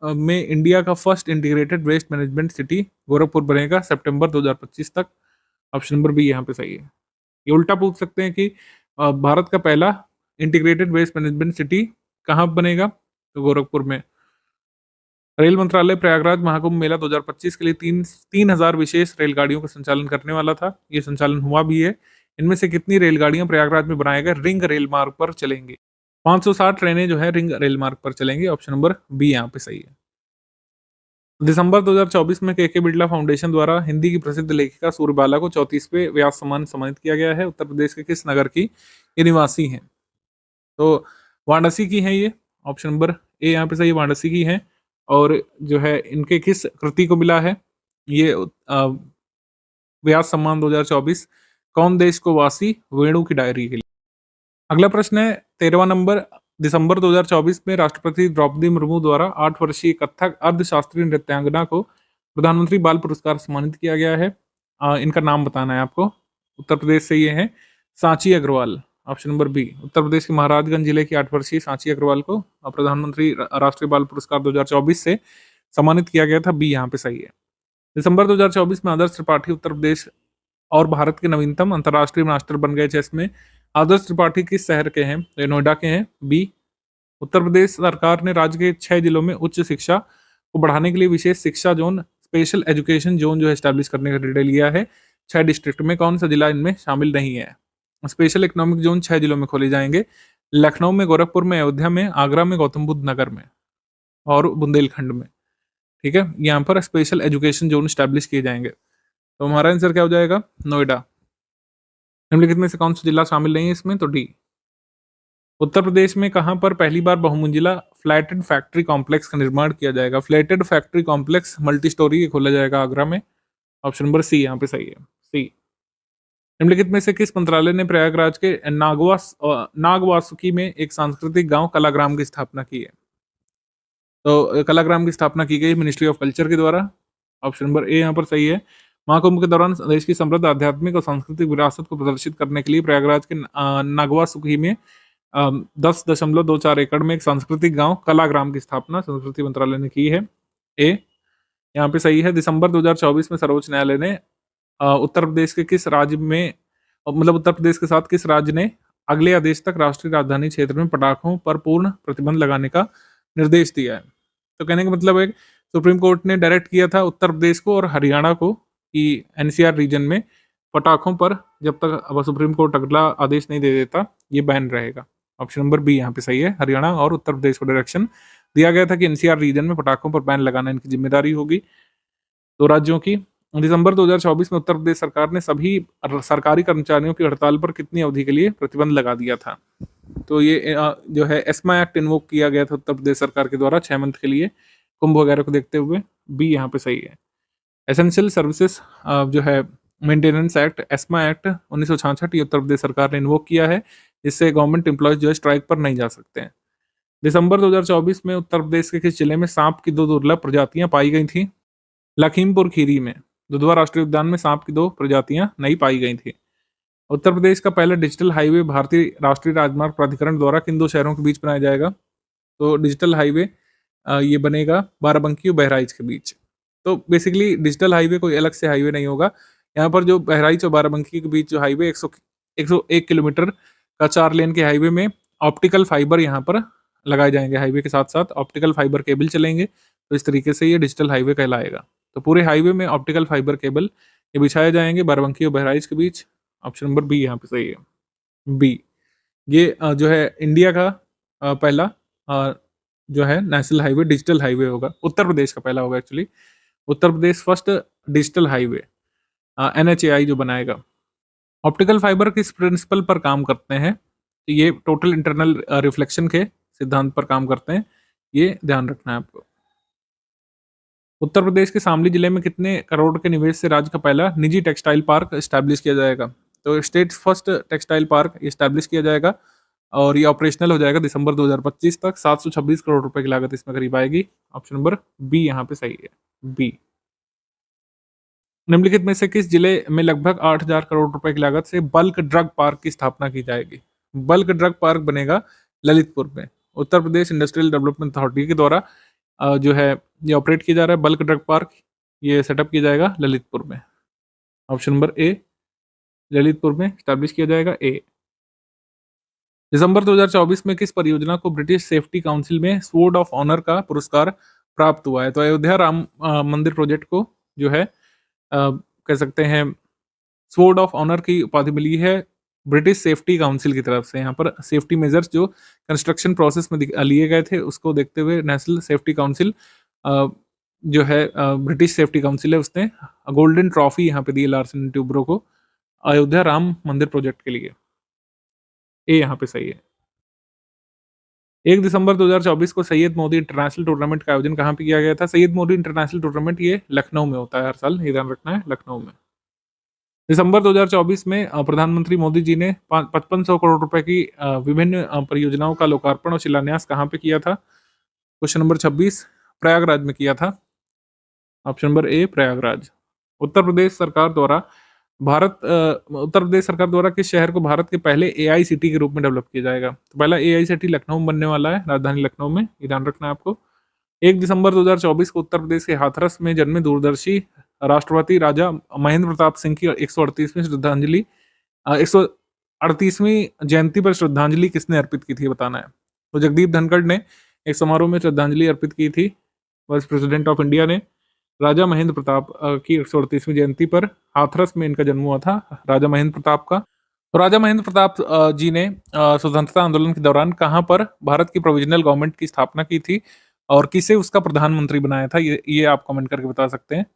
में इंडिया का first integrated waste management city Gorakhpur बनेगा सितंबर 2025 तक। ऑप्शन नंबर बी यहाँ पे सही है। ये उल्टा पूछ सकते हैं कि भारत का पहला इंटीग्रेटेड वेस्ट मैनेजमेंट सिटी कहाँ बनेगा? तो गोरखपुर में। रेल मंत्रालय प्रयागराज महाकुंभ मेला 2025 के लिए 3000 विशेष रेलगाड़ियों का संचालन करने वाला था। ये संचालन हुआ भी है। इनमें से कितनी रेलगाड़ियां प्रयागराज में बनाए गए रिंग रेल मार्ग पर चलेंगी? 560 ट्रेनें जो है रिंग रेल मार्ग पर चलेंगी। ऑप्शन नंबर बी यहाँ पे सही है। दिसंबर 2024 में के बिरला फाउंडेशन द्वारा हिंदी की प्रसिद्ध लेखिका सूर्यबाला को 34वें व्यास सम्मान सम्मानित किया गया है। उत्तर प्रदेश के किस नगर की ये निवासी हैं? तो वाराणसी की हैं ये। ऑप्शन नंबर ए यहाँ पे सही, वाराणसी की हैं। और जो है इनके किस कृति को मिला है ये व्यास सम्मान 2024? कौन देश को वासी वेणु की डायरी के लिए। अगला प्रश्न है 13वां नंबर। दिसंबर 2024 में राष्ट्रपति द्रौपदी मुर्मू द्वारा 8 वर्षीय कथक अर्धशास्त्रीय नृत्यांगना को प्रधानमंत्री बाल पुरस्कार सम्मानित किया गया है। इनका नाम बताना है आपको। उत्तर प्रदेश से ये है Sanchi Agarwal. Option number B. Uttar Pradesh के महाराजगंज जिले की 8 वर्षीय सांची अग्रवाल को प्रधानमंत्री राष्ट्रीय बाल पुरस्कार 2024 से सम्मानित किया गया था। बी यहाँ पे सही है। दिसंबर 2024 में आदर्श त्रिपाठी उत्तर प्रदेश और भारत के नवीनतम अंतर्राष्ट्रीय मास्टर बन गए चेस में। आदर्श त्रिपाठी किस शहर के हैं? तो ये नोएडा के हैं। बी। उत्तर प्रदेश सरकार ने राज्य के 6 जिलों में उच्च शिक्षा को बढ़ाने के लिए विशेष शिक्षा जोन, स्पेशल एजुकेशन जोन जो है एस्टैब्लिश करने का निर्णय लिया है 6 डिस्ट्रिक्ट में। कौन सा जिला इनमें शामिल नहीं है? स्पेशल इकोनॉमिक जोन 6 जिलों में खोले जाएंगे। लखनऊ में, गोरखपुर में, अयोध्या में, आगरा में, गौतम बुद्ध नगर में और बुंदेलखंड में। ठीक है, यहाँ पर स्पेशल एजुकेशन जोन स्टैब्लिश किए जाएंगे। तो हमारा आंसर क्या हो जाएगा? नोएडा। निम्नलिखित में से कौन सा जिला शामिल नहीं है इसमें? तो डी। उत्तर प्रदेश में कहां पर पहली बार बहुमंजिला फ्लैटेड फैक्ट्री कॉम्प्लेक्स का निर्माण किया जाएगा? Flatted factory complex multi storey खोला जाएगा आगरा में। ऑप्शन नंबर सी यहाँ पे सही है। सी। निम्नलिखित में से किस मंत्रालय ने प्रयागराज के नागवासुकी में एक सांस्कृतिक गांव कलाग्राम की स्थापना की है? तो कलाग्राम की स्थापना की गई मिनिस्ट्री ऑफ कल्चर के द्वारा। ऑप्शन नंबर ए यहाँ पर सही है। महाकुंभ के दौरान देश की समृद्ध आध्यात्मिक और सांस्कृतिक विरासत को प्रदर्शित करने के लिए प्रयागराज के नागवासुकी में 10.24 एकड़ में एक सांस्कृतिक गांव कलाग्राम की स्थापना संस्कृति मंत्रालय ने की है। ए यहाँ पे सही है। दिसंबर 2024 में सर्वोच्च न्यायालय ने उत्तर प्रदेश के किस राज्य में, मतलब उत्तर प्रदेश के साथ किस राज्य ने अगले आदेश तक राष्ट्रीय राजधानी क्षेत्र में पटाखों पर पूर्ण प्रतिबंध लगाने का निर्देश दिया है? तो कहने का मतलब है सुप्रीम कोर्ट ने डायरेक्ट किया था उत्तर प्रदेश को और हरियाणा को कि एनसीआर रीजन में पटाखों पर जब तक अब सुप्रीम कोर्ट अगला आदेश नहीं दे देता ये बैन रहेगा। ऑप्शन नंबर बी यहाँ पे सही है। हरियाणा और उत्तर प्रदेश को डायरेक्शन दिया गया था कि एनसीआर रीजन में पटाखों पर बैन लगाना इनकी जिम्मेदारी होगी, दो राज्यों की। दिसंबर 2024 में उत्तर प्रदेश सरकार ने सभी सरकारी कर्मचारियों की हड़ताल पर कितनी अवधि के लिए प्रतिबंध लगा दिया था? तो ये जो है एस्मा एक्ट इन्वोक किया गया था उत्तर प्रदेश सरकार के द्वारा 6 मंथ के लिए कुंभ वगैरह को देखते हुए। बी यहाँ पे सही है। एसेंशियल सर्विसेज जो है मेंटेनेंस एक्ट, एस्मा एक्ट 1966 ये उत्तर प्रदेश सरकार ने इन्वोक किया है, जिससे गवर्नमेंट एम्प्लॉयज जो है स्ट्राइक पर नहीं जा सकते हैं। दिसंबर 2024 में उत्तर प्रदेश के किस जिले में सांप की 2 दुर्लभ प्रजातियां पाई गई थी? लखीमपुर खीरी में दुधवा राष्ट्रीय उद्यान में सांप की 2 प्रजातियां नहीं पाई गई थी। उत्तर प्रदेश का पहला डिजिटल हाईवे भारतीय राष्ट्रीय राजमार्ग प्राधिकरण द्वारा किन 2 शहरों के बीच बनाया जाएगा? तो डिजिटल हाईवे ये बनेगा बाराबंकी और बहराइच के बीच। तो बेसिकली डिजिटल हाईवे कोई अलग से हाईवे नहीं होगा। यहाँ पर जो बहराइच और बाराबंकी के बीच जो हाईवे 101 किलोमीटर का 4 लेन के हाईवे में ऑप्टिकल फाइबर यहाँ पर लगाए जाएंगे। हाईवे के साथ साथ ऑप्टिकल फाइबर केबल चलेंगे, तो इस तरीके से ये डिजिटल हाईवे कहलाएगा। तो पूरे हाईवे में ऑप्टिकल फाइबर केबल ये बिछाए जाएंगे बाराबंकी और बहराइच के बीच। ऑप्शन नंबर बी यहाँ पे सही है। बी। ये जो है इंडिया का पहला जो है नेशनल हाईवे डिजिटल हाईवे होगा। उत्तर प्रदेश का पहला होगा actually. Uttar Pradesh first digital highway NHAI जो बनाएगा। ऑप्टिकल फाइबर किस प्रिंसिपल पर काम करते हैं? तो ये टोटल इंटरनल रिफ्लेक्शन के सिद्धांत पर काम करते हैं, ये ध्यान रखना है आपको। उत्तर प्रदेश के शामली जिले में कितने करोड़ के निवेश से राज्य का पहला निजी टेक्सटाइल पार्क स्टैब्लिश किया जाएगा? तो state first textile park establish किया जाएगा और ये ऑपरेशनल हो जाएगा दिसंबर 2025 तक। 726 करोड़ रुपए की लागत इसमें करीब आएगी। ऑप्शन नंबर बी यहाँ पे सही है। बी। निम्नलिखित में से किस जिले में लगभग 8,000 करोड़ रुपए की लागत से बल्क ड्रग पार्क की स्थापना की जाएगी? बल्क ड्रग पार्क बनेगा ललितपुर में। उत्तर प्रदेश इंडस्ट्रियल डेवलपमेंट अथॉरिटी के द्वारा जो है ये ऑपरेट किया जा रहा है बल्क ड्रग पार्क, ये सेटअप किया जाएगा ललितपुर में। ऑप्शन नंबर ए, ललितपुर में स्टैब्लिश किया जाएगा ए। दिसंबर 2024 में किस परियोजना को ब्रिटिश सेफ्टी काउंसिल में स्वॉर्ड ऑफ ऑनर का पुरस्कार प्राप्त हुआ है? तो अयोध्या राम मंदिर प्रोजेक्ट को जो है कह सकते हैं स्वॉर्ड ऑफ ऑनर की उपाधि मिली है ब्रिटिश सेफ्टी काउंसिल की तरफ से। यहाँ पर सेफ्टी मेजर्स जो कंस्ट्रक्शन प्रोसेस में लिए गए थे उसको देखते हुए नेशनल सेफ्टी काउंसिल जो है ब्रिटिश सेफ्टी काउंसिल है उसने गोल्डन ट्रॉफी यहाँ पे दी लार्सन एंड ट्यूब्रो को अयोध्या राम मंदिर प्रोजेक्ट के लिए। ए यहाँ पे सही है। 1 दिसंबर 2024 को सैयद मोदी इंटरनेशनल टूर्नामेंट का आयोजन कहाँ पे किया गया था? सैयद मोदी इंटरनेशनल टूर्नामेंट ये लखनऊ में होता है हर साल, ये ध्यान रखना है, लखनऊ में। दिसंबर 2024 में प्रधानमंत्री मोदी जी ने 5500 करोड़ रुपए की विभिन्न परियोजनाओं का लोकार्पण और शिलान्यास कहाँ पे किया था? क्वेश्चन नंबर 26 प्रयागराज में किया था। Option number A Prayagraj. Uttar Pradesh सरकार द्वारा उत्तर प्रदेश सरकार द्वारा किस शहर को भारत के पहले एआई सिटी के रूप में डेवलप किया जाएगा? तो पहला एआई सिटी लखनऊ में बनने वाला है, राजधानी लखनऊ में, ये ध्यान रखना है आपको। 1 दिसंबर 2024 को उत्तर प्रदेश के हाथरस में जन्मे दूरदर्शी राष्ट्रपति राजा महेंद्र प्रताप सिंह की 138वीं श्रद्धांजलि 138वीं जयंती पर श्रद्धांजलि किसने अर्पित की थी बताना है। तो जगदीप धनखड़ ने एक समारोह में श्रद्धांजलि अर्पित की थी, वाइस प्रेसिडेंट ऑफ इंडिया ने राजा महेंद्र प्रताप की 138वीं जयंती पर हाथरस में इनका जन्म हुआ था, राजा महेंद्र प्रताप का। तो राजा महेंद्र प्रताप जी ने स्वतंत्रता आंदोलन के दौरान कहाँ पर भारत की प्रोविजनल गवर्नमेंट की स्थापना की थी और किसे उसका प्रधानमंत्री बनाया था? ये आप कमेंट करके बता सकते हैं।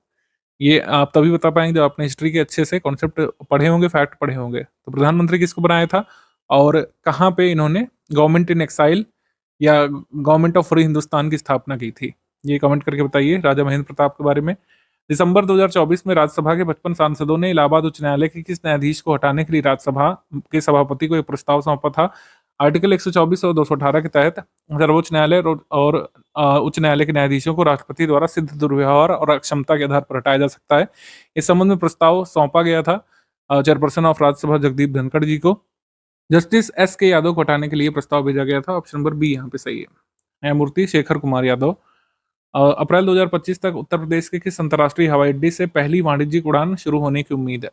ये आप तभी बता पाएंगे जब आपने हिस्ट्री के अच्छे से कॉन्सेप्ट पढ़े होंगे, फैक्ट पढ़े होंगे। तो प्रधानमंत्री किसको बनाया था और कहाँ पे इन्होंने गवर्नमेंट इन एक्साइल या गवर्नमेंट ऑफ फ्री हिंदुस्तान की स्थापना की थी? ये कमेंट करके बताइए राजा महेंद्र प्रताप के बारे में। दिसंबर 2024 में राज्यसभा के 55 सांसदों ने इलाहाबाद उच्च न्यायालय के किस न्यायाधीश को हटाने के लिए राज्यसभा के सभापति को एक प्रस्ताव सौंपा था? आर्टिकल 124 और 218 के तहत सर्वोच्च न्यायालय और उच्च न्यायालय के न्यायाधीशों को राष्ट्रपति द्वारा सिद्ध दुर्व्यवहार और अक्षमता के आधार पर हटाया जा सकता है। इस संबंध में प्रस्ताव सौंपा गया था चेयरपर्सन ऑफ राज्यसभा जगदीप धनखड़ जी को। जस्टिस एस के यादव को हटाने के लिए प्रस्ताव भेजा गया था। ऑप्शन नंबर बी यहाँ पे सही है, न्यायमूर्ति शेखर कुमार यादव। अप्रैल 2025 तक उत्तर प्रदेश के किस अंतर्राष्ट्रीय हवाई अड्डे से पहली वाणिज्यिक उड़ान शुरू होने की उम्मीद है?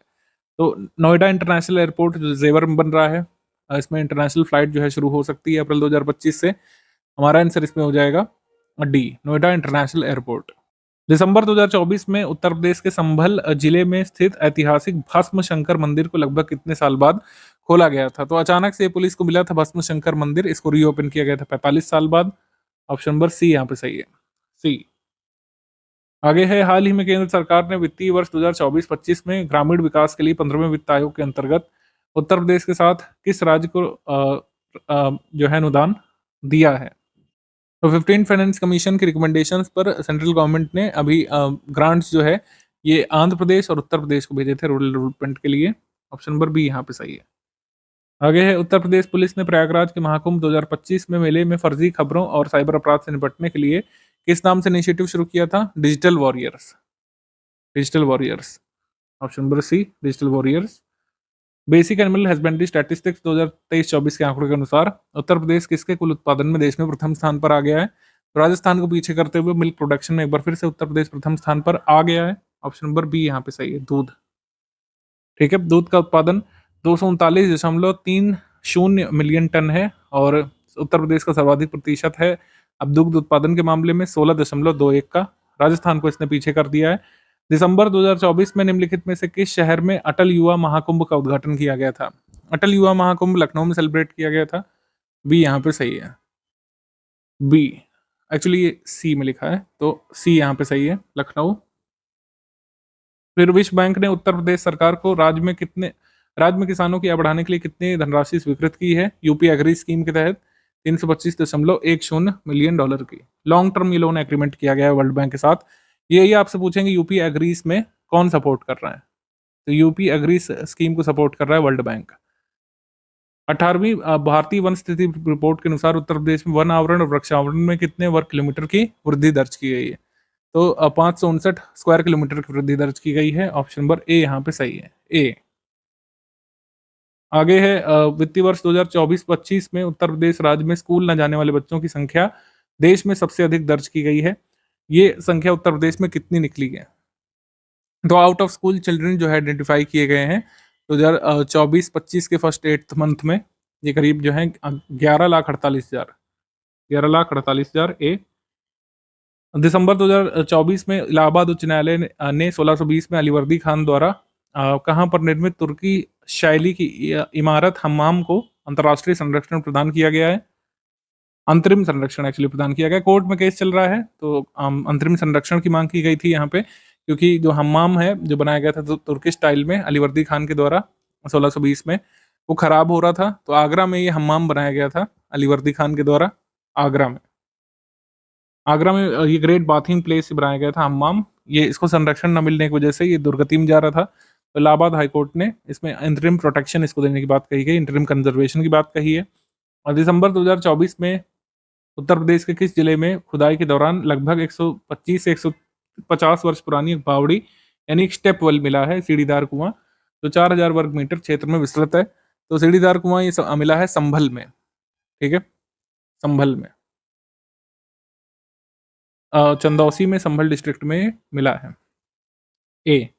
तो नोएडा इंटरनेशनल एयरपोर्ट जो जेवर में बन रहा है, इसमें इंटरनेशनल फ्लाइट जो है शुरू हो सकती है अप्रैल 2025 से। हमारा आंसर इसमें हो जाएगा डी, नोएडा इंटरनेशनल एयरपोर्ट। दिसंबर 2024 में उत्तर प्रदेश के संभल जिले में स्थित ऐतिहासिक भस्म शंकर मंदिर को लगभग कितने साल बाद खोला गया था? तो अचानक से पुलिस को मिला था भस्म शंकर मंदिर, इसको रीओपन किया गया था 45 साल बाद। ऑप्शन नंबर सी यहाँ पे सही है, सी। आगे है, हाल ही में केंद्र सरकार ने वित्तीय वर्ष 2024-25 में ग्रामीण विकास के लिए 15वें वित्त आयोग के अंतर्गत उत्तर प्रदेश के साथ किस राज्य को जो है अनुदान दिया है? तो 15 फाइनेंस कमीशन की रिकमेंडेशंस पर सेंट्रल गवर्नमेंट ने अभी ग्रांट्स जो है ये आंध्र प्रदेश और उत्तर प्रदेश को भेजे थे रूरल डेवलपमेंट के लिए। ऑप्शन नंबर बी यहाँ पे सही है। आगे है, उत्तर प्रदेश पुलिस ने प्रयागराज के महाकुंभ 2025 में मेले में फर्जी खबरों और साइबर अपराध से निपटने के लिए किस नाम से इनिशिएटिव शुरू किया था? Digital warriors, digital warriors. Option number C, digital warriors. Basic animal husbandry statistics 2023-24 के आंकड़ों के अनुसार उत्तर प्रदेश किसके कुल उत्पादन में देश में प्रथम स्थान पर आ गया है? तो राजस्थान को पीछे करते हुए मिल्क प्रोडक्शन में एक बार फिर से उत्तर प्रदेश प्रथम स्थान पर आ गया है। ऑप्शन नंबर बी यहाँ पे सही है, दूध। ठीक है, दूध का उत्पादन 239.30 मिलियन टन है और उत्तर प्रदेश का सर्वाधिक प्रतिशत है अब दुग्ध उत्पादन के मामले में 16.21 का। राजस्थान को इसने पीछे कर दिया है। दिसंबर 2024 में निम्नलिखित में से किस शहर में अटल युवा महाकुंभ का उद्घाटन किया गया था? अटल युवा महाकुंभ लखनऊ में सेलिब्रेट किया गया था। बी यहाँ पे सही है, बी। एक्चुअली ये सी में लिखा है तो सी यहाँ पे सही है, लखनऊ। फिर विश्व बैंक ने उत्तर प्रदेश सरकार को राज्य में किसानों की आय बढ़ाने के लिए कितनी धनराशि स्वीकृत की है? यूपी एग्री स्कीम के तहत 325.10 मिलियन डॉलर की लॉन्ग टर्म लोन एग्रीमेंट किया गया है वर्ल्ड बैंक के साथ। यही आपसे पूछेंगे यूपी एग्रीज में कौन सपोर्ट कर रहा है? तो यूपी एग्री स्कीम को सपोर्ट कर रहा है वर्ल्ड बैंक। 18वीं भारतीय वन स्थिति रिपोर्ट के अनुसार उत्तर प्रदेश में वन आवरण और वृक्षावरण में कितने वर्ग किलोमीटर की वृद्धि दर्ज की गई है? तो 559 स्क्वायर किलोमीटर की वृद्धि दर्ज की गई है। ऑप्शन नंबर ए यहाँ पे सही है, ए। आगे है वित्तीय वर्ष 2024-25 में उत्तर प्रदेश राज्य में स्कूल न जाने वाले बच्चों की संख्या देश में सबसे अधिक दर्ज की गई है। ये संख्या उत्तर प्रदेश में कितनी निकली है? तो आउट ऑफ स्कूल चिल्ड्रन जो है आइडेंटिफाई किए गए हैं 2024-25 के फर्स्ट 8 मंथ में, ये करीब जो है 11,48,000, 11,48,000 ए। दिसंबर 2024 में इलाहाबाद उच्च न्यायालय ने 1620 में अलीवर्दी खान द्वारा कहाँ पर निर्मित तुर्की शैली की इमारत हम्माम को अंतर्राष्ट्रीय संरक्षण प्रदान किया गया है। अंतरिम संरक्षण एक्चुअली प्रदान किया गया। कोर्ट में केस चल रहा है तो अंतरिम संरक्षण की मांग की गई थी यहाँ पे, क्योंकि जो हम्माम है जो बनाया गया था तुर्की स्टाइल में अलीवर्दी खान के द्वारा 1620 में, वो खराब हो रहा था। तो आगरा में ये हम्माम बनाया गया था अलीवर्दी खान के द्वारा। आगरा में ये ग्रेट बाथिंग प्लेस बनाया गया था हम्माम। ये इसको संरक्षण न मिलने की वजह से ये दुर्गति में जा रहा था। तो इलाहाबाद हाईकोर्ट ने इसमें इंटरिम प्रोटेक्शन इसको देने की बात कही गई, इंटरिम कंजर्वेशन की बात कही है। और दिसंबर 2024 में उत्तर प्रदेश के किस जिले में खुदाई के दौरान लगभग 125 से 150 वर्ष पुरानी एक बावड़ी यानी एक स्टेप वेल मिला है, सीढ़ीदार कुआं, जो 4000 वर्ग मीटर क्षेत्र में विस्तृत है। तो सीढ़ीदार कुआं ये मिला है संभल में, ठीक है, संभल में, चंदौसी में, संभल डिस्ट्रिक्ट में मिला है, ए।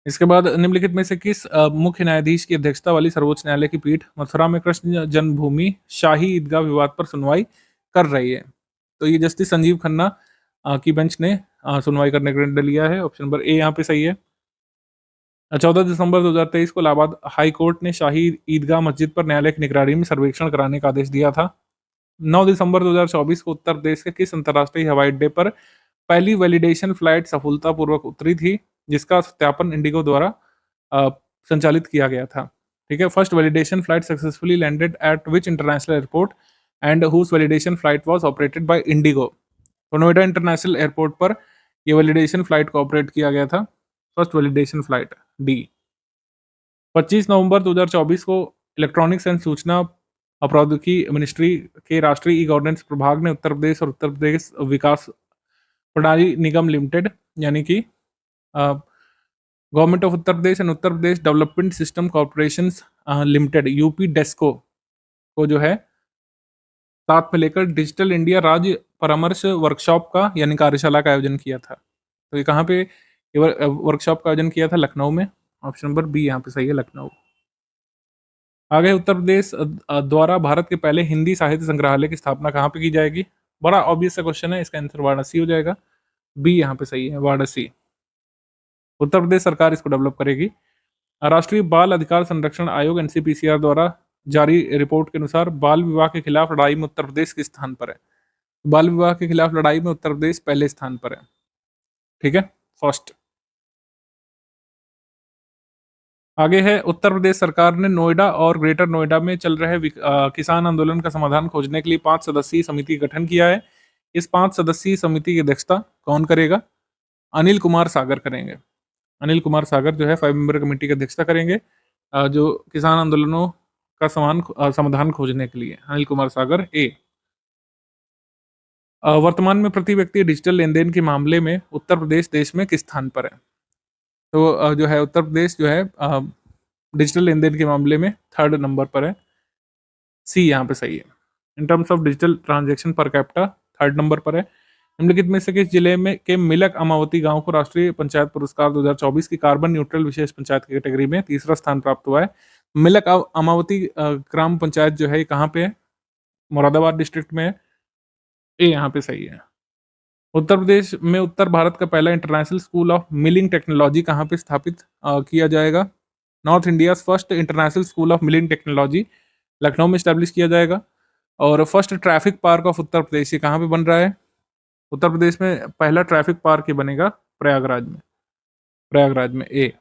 इसके बाद निम्नलिखित में से किस मुख्य न्यायाधीश की अध्यक्षता वाली सर्वोच्च न्यायालय की पीठ मथुरा में कृष्ण जन्मभूमि शाही ईदगाह विवाद पर सुनवाई कर रही है? तो ये जस्टिस संजीव खन्ना की बेंच ने सुनवाई करने का निर्णय लिया है। ऑप्शन नंबर ए यहाँ पे सही है। 14 दिसंबर 2023 को इलाहाबाद हाई कोर्ट ने शाही ईदगाह मस्जिद पर न्यायालय की निगरानी में सर्वेक्षण कराने का आदेश दिया था। 9 दिसंबर 2024 को उत्तर प्रदेश के किस अंतर्राष्ट्रीय हवाई अड्डे पर पहली वैलिडेशन फ्लाइट सफलतापूर्वक उतरी थी, जिसका सत्यापन इंडिगो द्वारा संचालित किया गया था? ठीक है, first validation flight successfully landed at which international airport and whose validation flight was operated by IndiGo? तो नोएडा इंटरनेशनल एयरपोर्ट पर ये वैलिडेशन फ्लाइट को ऑपरेट किया गया था, फर्स्ट वैलिडेशन फ्लाइट, डी। 25 नवंबर 2024 को इलेक्ट्रॉनिक्स एंड सूचना प्रौद्योगिकी मिनिस्ट्री के राष्ट्रीय ई गवर्नेंस प्रभाग ने उत्तर प्रदेश और उत्तर प्रदेश विकास प्रणाली निगम लिमिटेड यानी कि government of Uttar Pradesh and Uttar Pradesh development system corporation limited UP Desco को जो है साथ में लेकर डिजिटल इंडिया राज्य परामर्श वर्कशॉप का यानी कार्यशाला का आयोजन किया था। तो ये कहाँ पे वर्कशॉप का आयोजन किया था? लखनऊ में। ऑप्शन नंबर बी यहाँ पे सही है, लखनऊ। आगे उत्तर प्रदेश द्वारा भारत के पहले हिंदी साहित्य संग्रहालय की स्थापना कहाँ पे की जाएगी? बड़ा ऑब्वियस सा क्वेश्चन है, इसका आंसर वाराणसी हो जाएगा, बी यहाँ पे सही है, वाराणसी। उत्तर प्रदेश सरकार इसको डेवलप करेगी। राष्ट्रीय बाल अधिकार संरक्षण आयोग एनसीपीसीआर द्वारा जारी रिपोर्ट के अनुसार बाल विवाह के खिलाफ लड़ाई में उत्तर प्रदेश किस स्थान पर है? बाल विवाह के खिलाफ लड़ाई में उत्तर प्रदेश पहले स्थान पर है, ठीक है, फर्स्ट। आगे है उत्तर प्रदेश सरकार ने नोएडा और ग्रेटर नोएडा में चल रहे किसान आंदोलन का समाधान खोजने के लिए 5 सदस्यीय समिति का गठन किया है। इस 5 सदस्यीय समिति की अध्यक्षता कौन करेगा? अनिल कुमार सागर करेंगे। अनिल कुमार सागर जो है 5 मेंबर कमेटी की अध्यक्षता करेंगे जो किसान आंदोलनों का समाधान खोजने के लिए। अनिल कुमार सागर, ए। वर्तमान में प्रति व्यक्ति डिजिटल लेन देन के मामले में उत्तर प्रदेश देश में किस स्थान पर है? तो जो है उत्तर प्रदेश जो है डिजिटल लेन देन के मामले में 3rd नंबर पर है, सी यहाँ पे सही है। इन terms of digital transaction per capita 3rd number पर है। निम्नलिखित में से किस जिले में के मिलक अमावती गांव को राष्ट्रीय पंचायत पुरस्कार 2024 की कार्बन न्यूट्रल विशेष पंचायत की कैटेगरी में 3रा स्थान प्राप्त हुआ है? मिलक अमावती ग्राम पंचायत जो है कहाँ पे है? मुरादाबाद डिस्ट्रिक्ट में है, ए यहाँ पे सही है। उत्तर प्रदेश में उत्तर भारत का पहला international school of milling technology कहाँ पे स्थापित किया जाएगा? North India first international school of milling technology Lucknow में स्टैब्लिश किया जाएगा। और first traffic park of Uttar प्रदेश ये कहाँ पे बन रहा है? उत्तर प्रदेश में पहला ट्रैफिक पार्क ये बनेगा प्रयागराज में, प्रयागराज में, ए।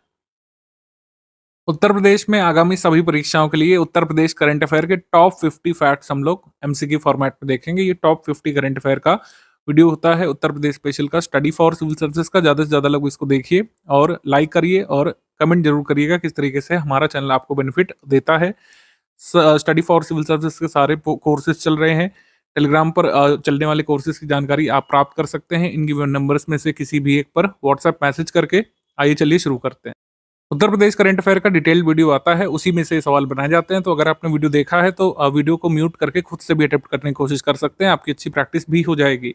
उत्तर प्रदेश में आगामी सभी परीक्षाओं के लिए उत्तर प्रदेश करंट अफेयर के टॉप 50 फैक्ट्स हम लोग एमसीक्यू फॉर्मेट में देखेंगे। ये टॉप 50 करंट अफेयर का वीडियो होता है उत्तर प्रदेश स्पेशल का, स्टडी फॉर सिविल सर्विसेज का। ज़्यादा से ज़्यादा लोग इसको देखिए और लाइक करिए और कमेंट जरूर करिएगा किस तरीके से हमारा चैनल आपको बेनिफिट देता है। स्टडी फॉर सिविल सर्विसेज के सारे कोर्सेज चल रहे हैं, टेलीग्राम पर चलने वाले कोर्सेज की जानकारी आप प्राप्त कर सकते हैं इन गिवन नंबर्स में से किसी भी एक पर व्हाट्सएप मैसेज करके। आइए चलिए शुरू करते हैं। उत्तर प्रदेश करंट अफेयर का डिटेल्ड वीडियो आता है, उसी में से सवाल बनाए जाते हैं। तो अगर आपने वीडियो देखा है तो वीडियो को म्यूट करके खुद से भी अटेम्प्ट करने की कोशिश कर सकते हैं, आपकी अच्छी प्रैक्टिस भी हो जाएगी।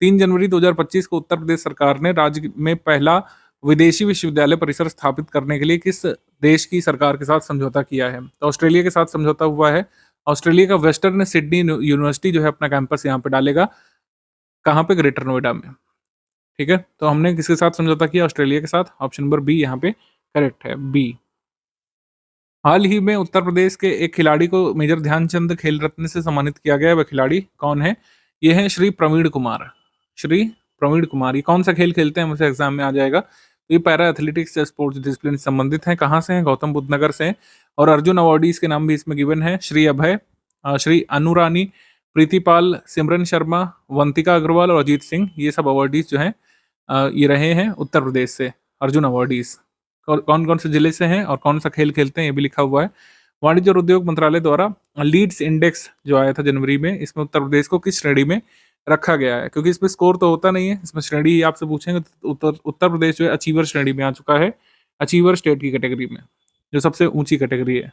3 जनवरी 2025 को उत्तर प्रदेश सरकार ने राज्य में पहला विदेशी विश्वविद्यालय परिसर स्थापित करने के लिए किस देश की सरकार के साथ समझौता किया है? तो ऑस्ट्रेलिया के साथ समझौता हुआ है। ऑस्ट्रेलिया का वेस्टर्न सिडनी यूनिवर्सिटी जो है अपना कैंपस यहाँ पे डालेगा। कहाँ पे? ग्रेटर नोएडा में। ठीक है, तो हमने किसके साथ समझौता किया? ऑस्ट्रेलिया के साथ। ऑप्शन नंबर बी यहाँ पे करेक्ट है, बी। हाल ही में उत्तर प्रदेश के एक खिलाड़ी को मेजर ध्यानचंद खेल रत्न से सम्मानित किया गया है। वह खिलाड़ी कौन है? ये है श्री प्रवीण कुमार। श्री प्रवीण कुमार ये कौन सा खेल खेलते हैं? मुझे एग्जाम में आ जाएगा। तो ये पैरा एथलेटिक्स स्पोर्ट्स डिसिप्लिन से संबंधित हैं। कहाँ से हैं? गौतम बुद्ध नगर से हैं। और अर्जुन अवार्डीज के नाम भी इसमें गिवन है। श्री अभय, श्री अनुरानी, प्रीतिपाल, सिमरन शर्मा, वंतिका अग्रवाल और अजीत सिंह, ये सब अवार्डीज जो हैं ये रहे हैं उत्तर प्रदेश से अर्जुन अवार्डीज। और कौन कौन से जिले से हैं और कौन सा खेल खेलते हैं ये भी लिखा हुआ है। वाणिज्य और उद्योग मंत्रालय द्वारा लीड्स इंडेक्स जो आया था जनवरी में, इसमें उत्तर प्रदेश को किस श्रेणी में रखा गया है? क्योंकि इसमें स्कोर तो होता नहीं है, इसमें श्रेणी ही आपसे पूछेंगे। तो उत्तर प्रदेश जो है अचीवर श्रेणी में आ चुका है, अचीवर स्टेट की कैटेगरी में, जो सबसे ऊंची कैटेगरी है।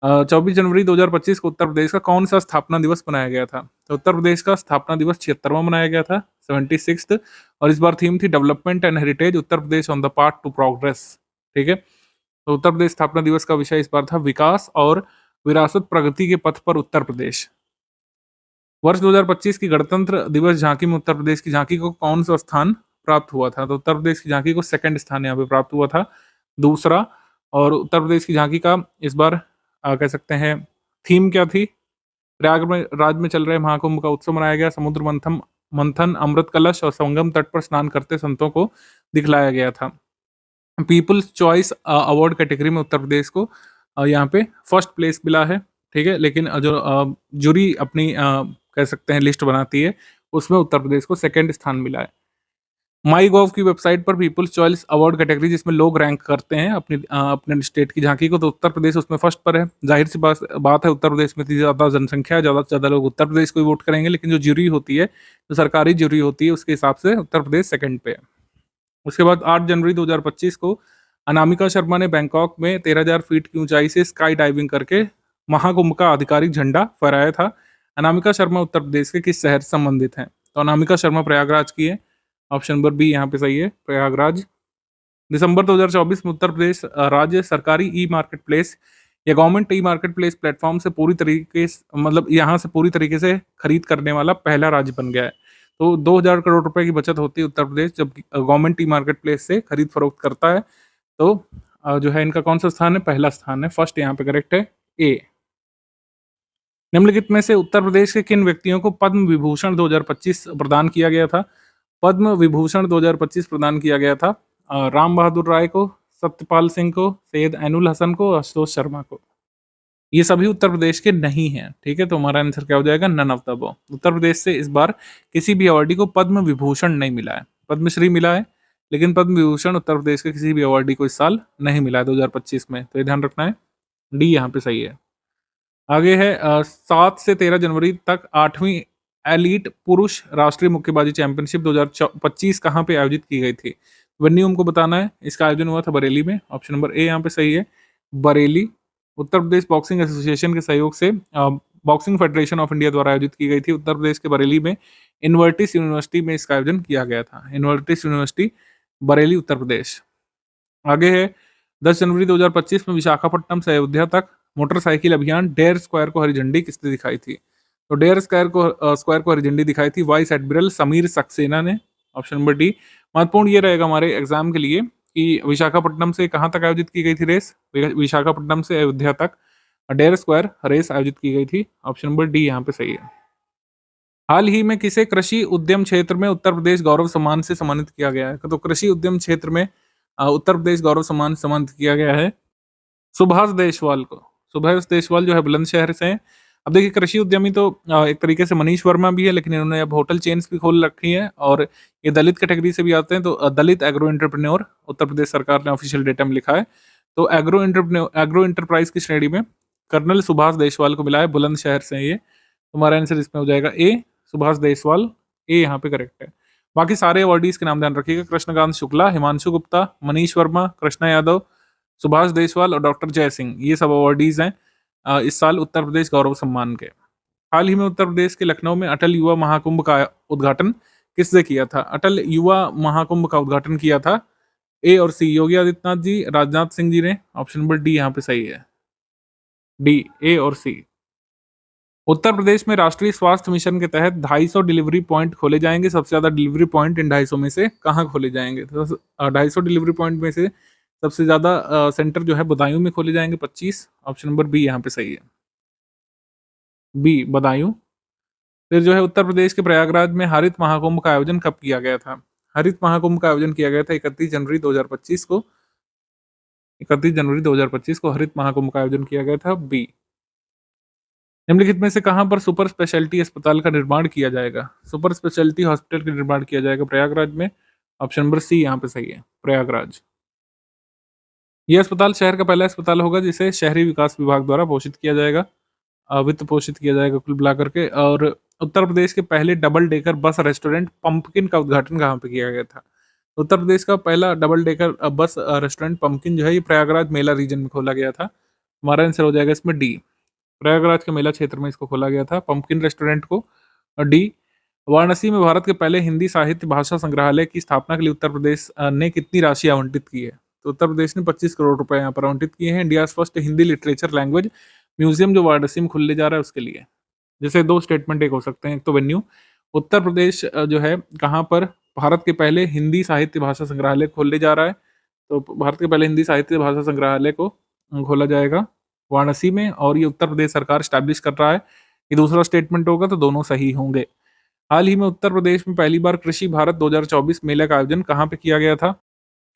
24 जनवरी 2025 को उत्तर प्रदेश का कौन सा स्थापना दिवस मनाया गया था? तो उत्तर प्रदेश का स्थापना दिवस 76वां मनाया गया था, 76th। और इस बार थीम थी development and heritage Uttar Pradesh on the path to progress. ठीक है, तो उत्तर प्रदेश स्थापना दिवस का विषय इस बार था विकास और विरासत प्रगति के पथ पर उत्तर प्रदेश। वर्ष 2025 की गणतंत्र दिवस झांकी में उत्तर प्रदेश की झांकी को कौन सा स्थान प्राप्त हुआ था? तो उत्तर प्रदेश की झांकी को सेकंड स्थान यहाँ पे प्राप्त हुआ था, दूसरा। और उत्तर प्रदेश की झांकी का इस बार कह सकते हैं थीम क्या थी? प्रयागराज में चल रहे महाकुंभ का उत्सव मनाया गया। समुद्र मंथन मंथन अमृत कलश और संगम तट पर स्नान करते संतों को दिखलाया गया था। पीपल्स चॉइस अवार्ड कैटेगरी में उत्तर प्रदेश को यहाँ पे फर्स्ट प्लेस मिला है। ठीक है, लेकिन जो जूरी अपनी कह सकते हैं लिस्ट बनाती है, उसमें उत्तर प्रदेश को सेकंड स्थान मिला है। माई गॉव की वेबसाइट पर पीपल्स चॉइस अवार्ड कैटेगरी जिसमें लोग रैंक करते हैं अपने स्टेट की झांकी को, तो उत्तर प्रदेश उसमें फर्स्ट पर है। जाहिर सी बात है, उत्तर प्रदेश में इतनी ज़्यादा जनसंख्या है, ज़्यादा से ज़्यादा लोग उत्तर प्रदेश को ही वोट करेंगे। लेकिन जो ज्यूरी होती है, जो सरकारी ज्यूरी होती है, उसके हिसाब से उत्तर प्रदेश सेकंड पे है। उसके बाद 8 जनवरी 2025 को अनामिका शर्मा ने बैंकॉक में 13,000 फीट की ऊंचाई से स्काई डाइविंग करके महाकुंभ का आधिकारिक झंडा फहराया था। अनामिका शर्मा उत्तर प्रदेश के किस शहर से संबंधित हैं? तो अनामिका शर्मा प्रयागराज की है। ऑप्शन नंबर बी यहाँ पे सही है, प्रयागराज। दिसंबर 2024 में उत्तर प्रदेश राज्य सरकारी ई मार्केट प्लेस या government e market place platform से पूरी तरीके से मतलब यहाँ से पूरी तरीके से खरीद करने वाला पहला राज्य बन गया है। तो 2,000 करोड़ रुपए की बचत होती है उत्तर प्रदेश जब गवर्नमेंट ई मार्केट प्लेस से खरीद फरोख्त करता है। तो जो है इनका कौन सा स्थान है? पहला स्थान है, फर्स्ट यहाँ पे करेक्ट है, ए। निम्नलिखित में से उत्तर प्रदेश के किन व्यक्तियों को पद्म विभूषण 2025 प्रदान किया गया था? पद्म विभूषण 2025 प्रदान किया गया था राम बहादुर राय को, सत्यपाल सिंह को, सैयद ऐनुल हसन को, आशुतोष शर्मा को। ये सभी उत्तर प्रदेश के नहीं हैं। ठीक है, तो हमारा आंसर क्या हो जाएगा? None of the above. Uttar Pradesh से इस बार किसी भी अवार्डी को पद्म विभूषण नहीं मिला है, पद्मश्री मिला है, लेकिन पद्म विभूषण उत्तर प्रदेश के किसी भी अवार्डी को इस साल नहीं मिला है 2025 में। तो ये ध्यान रखना है, डी यहाँ पे सही है। आगे है 7 से 13 जनवरी तक 8वीं एलीट पुरुष राष्ट्रीय मुक्केबाजी चैंपियनशिप 2025 कहाँ पे आयोजित की गई थी? वेन्यू हमको बताना है। इसका आयोजन हुआ था बरेली में। ऑप्शन नंबर ए यहाँ पे सही है, बरेली। उत्तर प्रदेश बॉक्सिंग एसोसिएशन के सहयोग से बॉक्सिंग फेडरेशन ऑफ इंडिया द्वारा आयोजित की गई थी। उत्तर प्रदेश के बरेली में इन्वर्टिस यूनिवर्सिटी में इसका आयोजन किया गया था। इन्वर्टिस यूनिवर्सिटी, बरेली, उत्तर प्रदेश। आगे है 10 जनवरी 2025 में विशाखापट्टनम से अयोध्या तक मोटरसाइकिल अभियान डेयर स्क्वायर को हरी झंडी किसने दिखाई थी? तो डेयर स्क्वायर को हरी झंडी दिखाई थी वाइस एडमिरल समीर सक्सेना ने। Option number D. महत्वपूर्ण ये रहेगा हमारे एग्जाम के लिए कि विशाखापट्टनम से कहाँ तक आयोजित की गई थी रेस? विशाखापट्टनम से अयोध्या तक डेयर स्क्वायर रेस आयोजित की गई थी। ऑप्शन नंबर डी यहाँ पे सही है। हाल ही में किसे कृषि उद्यम क्षेत्र में उत्तर प्रदेश गौरव सम्मान से सम्मानित किया गया है? तो कृषि उद्यम क्षेत्र में उत्तर प्रदेश गौरव सम्मान सम्मानित किया गया है सुभाष देशवाल को। सुभाष देशवाल जो है बुलंदशहर से हैं। अब देखिए, कृषि उद्यमी तो एक तरीके से मनीष वर्मा भी है, लेकिन इन्होंने अब होटल चेन्स भी खोल रखी है और ये दलित कैटेगरी से भी आते हैं। तो दलित एग्रो एंटरप्रेन्योर उत्तर प्रदेश सरकार ने ऑफिशियल डेटा में लिखा है। तो एग्रो एंटरप्राइज की श्रेणी में कर्नल सुभाष देशवाल को मिला है, बुलंदशहर से ये। तुम्हारा आंसर इसमें हो जाएगा ए, सुभाष देशवाल। ए यहाँ पे करेक्ट है। बाकी सारे अवॉर्डीज के नाम ध्यान रखिएगा, कृष्णकांत शुक्ला, हिमांशु गुप्ता, मनीष वर्मा, कृष्णा यादव, सुभाष देशवाल और डॉक्टर जय सिंह, ये सब अवॉर्डीज हैं इस साल उत्तर प्रदेश गौरव सम्मान के। हाल ही में उत्तर प्रदेश के लखनऊ में अटल युवा महाकुंभ का उद्घाटन किसने किया था? अटल युवा महाकुंभ का उद्घाटन किया था ए और सी, योगी आदित्यनाथ जी, राजनाथ सिंह जी ने। ऑप्शन नंबर डी यहाँ पे सही है, डी, ए और सी। उत्तर प्रदेश में राष्ट्रीय स्वास्थ्य मिशन के तहत 250 डिलीवरी पॉइंट खोले जाएंगे। सबसे ज्यादा डिलीवरी पॉइंट इन 250 में से कहाँ खोले जाएंगे? तो 250 डिलीवरी पॉइंट में से सबसे ज्यादा सेंटर जो है बदायूं में खोले जाएंगे, 25। ऑप्शन नंबर बी यहाँ पे सही है, बी बदायूं। फिर जो है उत्तर प्रदेश के प्रयागराज में हरित महाकुंभ का आयोजन कब किया गया था? हरित महाकुंभ का आयोजन किया गया था 31 जनवरी 2025 को। 31 जनवरी 2025 को हरित महाकुंभ का आयोजन किया गया था, बी। निम्नलिखित में से कहां पर सुपर स्पेशलिटी अस्पताल का निर्माण किया जाएगा? सुपर स्पेशलिटी हॉस्पिटल का निर्माण किया जाएगा प्रयागराज में। ऑप्शन नंबर सी यहाँ पे सही है, प्रयागराज। यह अस्पताल शहर का पहला अस्पताल होगा जिसे शहरी विकास विभाग द्वारा पोषित किया जाएगा, वित्त पोषित किया जाएगा कुल मिलाकर के। और उत्तर प्रदेश के पहले double decker bus restaurant pumpkin का उद्घाटन कहाँ पे किया गया था? उत्तर प्रदेश का पहला double decker bus restaurant pumpkin जो है ये प्रयागराज मेला रीजन में खोला गया था। हमारा आंसर हो जाएगा इसमें डी, प्रयागराज के मेला क्षेत्र में इसको खोला गया था पंपकिन रेस्टोरेंट को। और डी, वाराणसी में भारत के पहले हिंदी साहित्य भाषा संग्रहालय की स्थापना के लिए उत्तर प्रदेश ने कितनी राशि आवंटित की है? तो उत्तर प्रदेश ने 25 करोड़ रुपए यहाँ पर आवंटित किए हैं India first Hindi literature language museum जो वाराणसी में खुलने जा रहा है उसके लिए। जैसे दो स्टेटमेंट एक हो सकते हैं, एक तो वेन्यू, उत्तर प्रदेश जो है कहाँ पर भारत के पहले हिंदी साहित्य भाषा संग्रहालय खोलने जा रहा है, तो भारत के पहले हिंदी साहित्य भाषा संग्रहालय को खोला जाएगा वाराणसी में, और ये उत्तर प्रदेश सरकार स्टैब्लिश कर रहा है। ये दूसरा स्टेटमेंट होगा तो दोनों सही होंगे। हाल ही में उत्तर प्रदेश में पहली बार कृषि भारत 2024 मेले का आयोजन कहाँ पे किया गया था?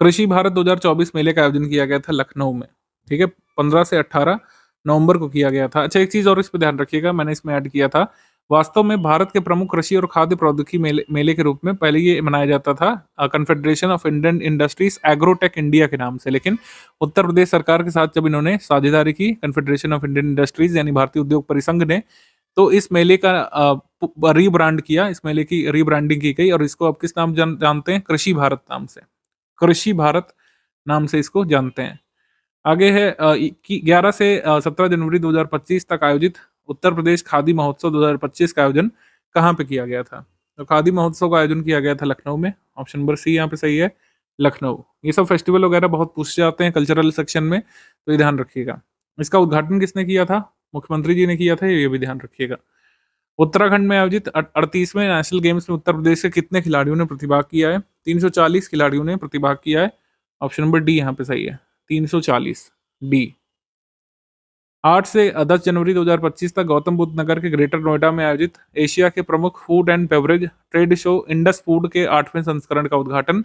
कृषि भारत 2024 मेले का आयोजन किया गया था लखनऊ में, ठीक है, 15 से 18 नवंबर को किया गया था। अच्छा, एक चीज और इस पे ध्यान रखिएगा, मैंने इसमें ऐड किया था, वास्तव में भारत के प्रमुख कृषि और खाद्य प्रौद्योगिकी मेले के रूप में पहले ये मनाया जाता था confederation of Indian industries agrotech India के नाम से, लेकिन उत्तर प्रदेश सरकार के साथ जब इन्होंने साझेदारी की कन्फेडरेशन ऑफ इंडियन इंडस्ट्रीज यानी भारतीय उद्योग परिसंघ ने, तो इस मेले का रीब्रांड किया, इस मेले की रीब्रांडिंग की गई और इसको अब किस नाम जानते हैं? कृषि भारत नाम से, कृषि भारत नाम से इसको जानते हैं। आगे है 11 से 17 जनवरी 2025 तक आयोजित उत्तर प्रदेश खादी महोत्सव 2025 का आयोजन कहाँ पे किया गया था? तो खादी महोत्सव का आयोजन किया गया था लखनऊ में। ऑप्शन नंबर सी यहाँ पे सही है, लखनऊ। ये सब फेस्टिवल वगैरह बहुत पूछे जाते हैं कल्चरल सेक्शन में, तो ये ध्यान रखिएगा। इसका उद्घाटन किसने किया था? मुख्यमंत्री जी ने किया था, ये भी ध्यान रखिएगा। उत्तराखंड में आयोजित 38वें नेशनल गेम्स में उत्तर प्रदेश के कितने खिलाड़ियों ने प्रतिभाग किया है? 340 खिलाड़ियों ने प्रतिभाग किया है। ऑप्शन नंबर डी यहाँ पे सही है, 340, डी। 8 से 10 जनवरी 2025 तक गौतम बुद्ध नगर के ग्रेटर नोएडा में आयोजित एशिया के प्रमुख food and beverage trade show Indus food के 8वें संस्करण का उद्घाटन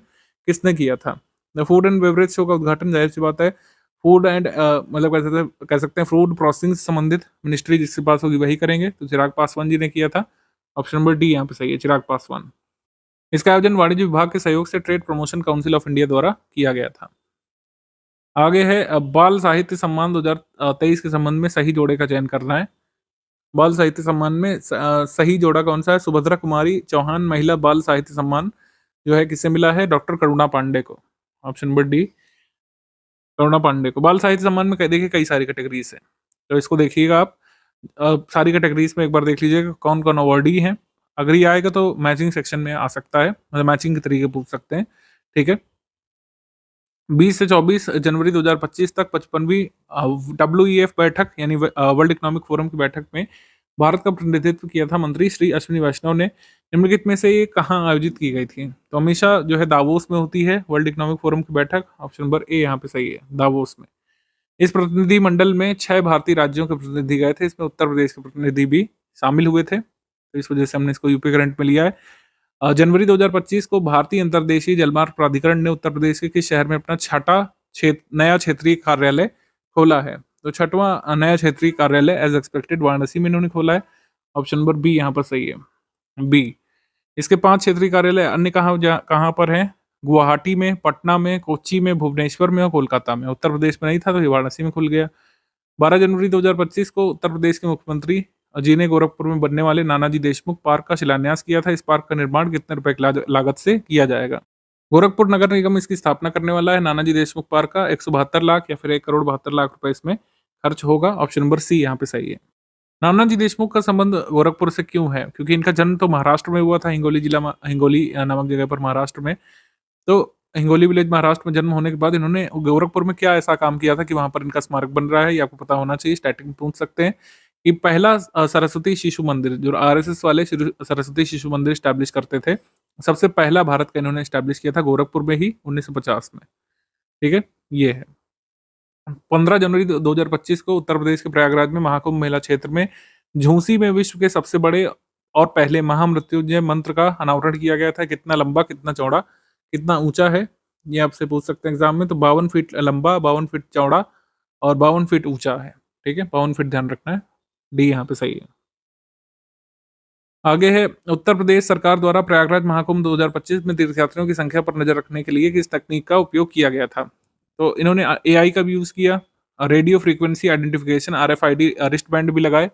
किसने किया था? The food and beverage show का उद्घाटन जाहिर सी बात है फूड एंड मतलब कह सकते हैं फूड प्रोसेसिंग से संबंधित मिनिस्ट्री जिसके पास होगी वही करेंगे, तो चिराग पासवान जी ने किया था। ऑप्शन नंबर डी यहाँ पे सही है, चिराग पासवान। इसका आयोजन वाणिज्य विभाग के सहयोग से trade promotion council of India द्वारा किया गया था। आगे है बाल साहित्य सम्मान 2023 के संबंध में सही जोड़े का चयन करना है। बाल साहित्य सम्मान में सही जोड़ा कौन सा है? सुभद्रा कुमारी चौहान महिला बाल साहित्य सम्मान जो है किससे मिला है? डॉक्टर करुणा पांडे को। ऑप्शन नंबर डी, करुणा पांडे को। बाल साहित्य सम्मान में देखिए कई सारी कैटेगरीज है, तो इसको देखिएगा आप सारी कैटेगरीज में एक बार देख लीजिएगा कौन कौन अवार्डी है। अगर ये आएगा तो मैचिंग सेक्शन में आ सकता है, मतलब मैचिंग के तरीके पूछ सकते हैं, ठीक है। 20 से 24 जनवरी 2025 तक 55वीं WEF बैठक यानी वर्ल्ड इकोनॉमिक फोरम की बैठक में भारत का प्रतिनिधित्व किया था मंत्री श्री अश्विनी वैष्णव ने। निम्नलिखित में से ये कहाँ आयोजित की गई थी? तो हमेशा जो है दावोस में होती है वर्ल्ड इकोनॉमिक फोरम की बैठक। ऑप्शन नंबर ए यहाँ पे सही है, दावोस में। इस प्रतिनिधि मंडल में 6 भारतीय राज्यों के प्रतिनिधि गए थे, इसमें उत्तर प्रदेश के प्रतिनिधि भी शामिल हुए थे, तो इस वजह से हमने इसको यूपी करंट में लिया है। जनवरी 2025 को भारतीय अंतर्देशीय जलमार्ग प्राधिकरण ने उत्तर प्रदेश के किस शहर में अपना छठा नया क्षेत्रीय कार्यालय खोला है? तो छठवां नया क्षेत्रीय कार्यालय एज एक्सपेक्टेड वाराणसी में इन्होंने खोला है। ऑप्शन नंबर बी यहाँ पर सही है, बी। इसके 5 क्षेत्रीय कार्यालय अन्य कहाँ पर हैं? गुवाहाटी में, पटना में, कोच्चि में, भुवनेश्वर में और कोलकाता में। उत्तर प्रदेश में नहीं था तो ये वाराणसी में खुल गया। 12 जनवरी 2025 को उत्तर प्रदेश के मुख्यमंत्री जी ने गोरखपुर में बनने वाले नानाजी देशमुख पार्क का शिलान्यास किया था। इस पार्क का निर्माण कितने रुपए की लागत से किया जाएगा? गोरखपुर नगर निगम इसकी स्थापना करने वाला है। नानाजी देशमुख पार्क का 172 लाख या फिर 1 करोड़ 72 लाख रुपए इसमें खर्च होगा। ऑप्शन नंबर सी यहाँ पे सही है। नानाजी देशमुख का संबंध गोरखपुर से क्यों है? क्योंकि इनका जन्म तो महाराष्ट्र में हुआ था, हिंगोली जिला में, हिंगोली नामक जगह पर महाराष्ट्र में। तो हिंगोली विलेज महाराष्ट्र में जन्म होने के बाद इन्होंने गोरखपुर में क्या ऐसा काम किया था कि वहाँ पर इनका स्मारक बन रहा है, ये आपको पता होना चाहिए, स्टैटिक में पूछ सकते हैं। कि पहला सरस्वती शिशु मंदिर जो आरएसएस वाले सरस्वती शिशु मंदिर स्टैब्लिश करते थे, सबसे पहला भारत का इन्होंने स्टैब्लिश किया था गोरखपुर में ही 1950 में। ठीक है, ये है। 15 जनवरी 2025 को उत्तर प्रदेश के प्रयागराज में महाकुंभ मेला क्षेत्र में झूंसी में विश्व के सबसे बड़े और पहले महामृत्युंजय मंत्र का अनावरण किया गया था। कितना लंबा, कितना चौड़ा, कितना ऊंचा है, ये आपसे पूछ सकते हैं एग्जाम में। तो 52 फीट लंबा, 52 फीट चौड़ा और 52 फीट ऊंचा है। ठीक है, 52 फीट ध्यान रखना है। डी यहाँ पे सही है। आगे है, उत्तर प्रदेश सरकार द्वारा प्रयागराज महाकुंभ 2025 में तीर्थयात्रियों की संख्या पर नजर रखने के लिए किस तकनीक का उपयोग किया गया था? तो इन्होंने एआई का भी यूज किया, radio frequency identification RFID wrist band भी लगाए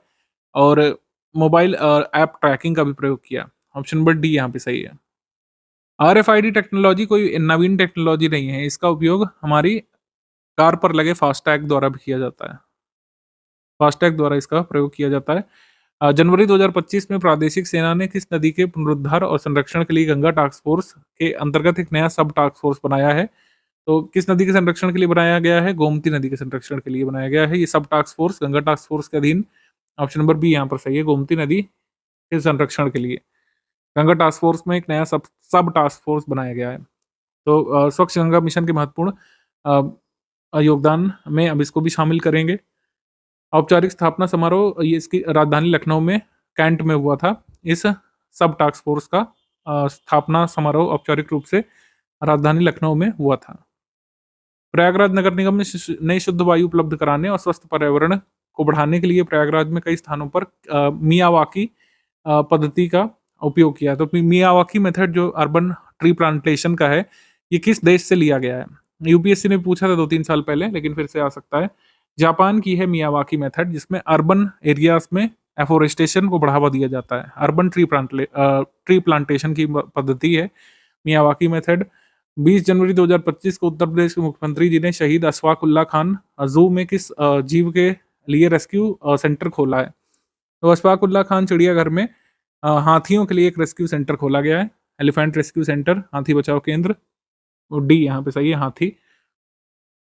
और मोबाइल ऐप ट्रैकिंग का भी प्रयोग किया। ऑप्शन नंबर डी यहाँ पे सही है। आरएफआईडी टेक्नोलॉजी कोई नवीन टेक्नोलॉजी नहीं है, इसका उपयोग हमारी कार पर लगे फास्टैग द्वारा भी किया जाता है। फास्टैग द्वारा इसका प्रयोग किया जाता है। जनवरी 2025 में प्रादेशिक सेना ने किस नदी के पुनरुद्धार और संरक्षण के लिए गंगा टास्क फोर्स के अंतर्गत एक नया सब टास्क फोर्स बनाया है? तो किस नदी के संरक्षण के लिए बनाया गया है? गोमती नदी के संरक्षण के लिए बनाया गया है ये सब task force, Ganga task force के अधीन। ऑप्शन नंबर बी यहाँ पर सही है, गोमती नदी के संरक्षण के लिए गंगा टास्क फोर्स में एक नया सब सब टास्क फोर्स बनाया गया है। तो स्वच्छ गंगा मिशन के महत्वपूर्ण योगदान में अब इसको भी शामिल करेंगे। औपचारिक स्थापना समारोह ये इसकी राजधानी लखनऊ में कैंट में हुआ था। इस सब टास्क फोर्स का स्थापना समारोह औपचारिक रूप से राजधानी लखनऊ में हुआ था। प्रयागराज नगर निगम ने नई शुद्ध वायु उपलब्ध कराने और स्वस्थ पर्यावरण को बढ़ाने के लिए प्रयागराज में कई स्थानों पर मियावाकी पद्धति का उपयोग किया। तो मियावाकी मेथड जो अर्बन ट्री प्लांटेशन का है, ये किस देश से लिया गया है? यूपीएससी ने पूछा था 2-3 साल पहले, लेकिन फिर से आ सकता है। जापान की है मियावाकी मेथड, जिसमें अर्बन एरियाज में एफोरेस्टेशन को बढ़ावा दिया जाता है। अर्बन ट्री प्लांटेशन की पद्धति है मियावाकी मेथड। 20 जनवरी 2025 को उत्तर प्रदेश के मुख्यमंत्री जी ने शहीद अशफाक उल्ला खान जू में किस जीव के लिए रेस्क्यू सेंटर खोला है? तो अशफाक उल्ला खान चिड़ियाघर में हाथियों के लिए एक रेस्क्यू सेंटर खोला गया है, एलिफेंट रेस्क्यू सेंटर, हाथी बचाओ केंद्र। डी यहाँ पे सही है, हाथी।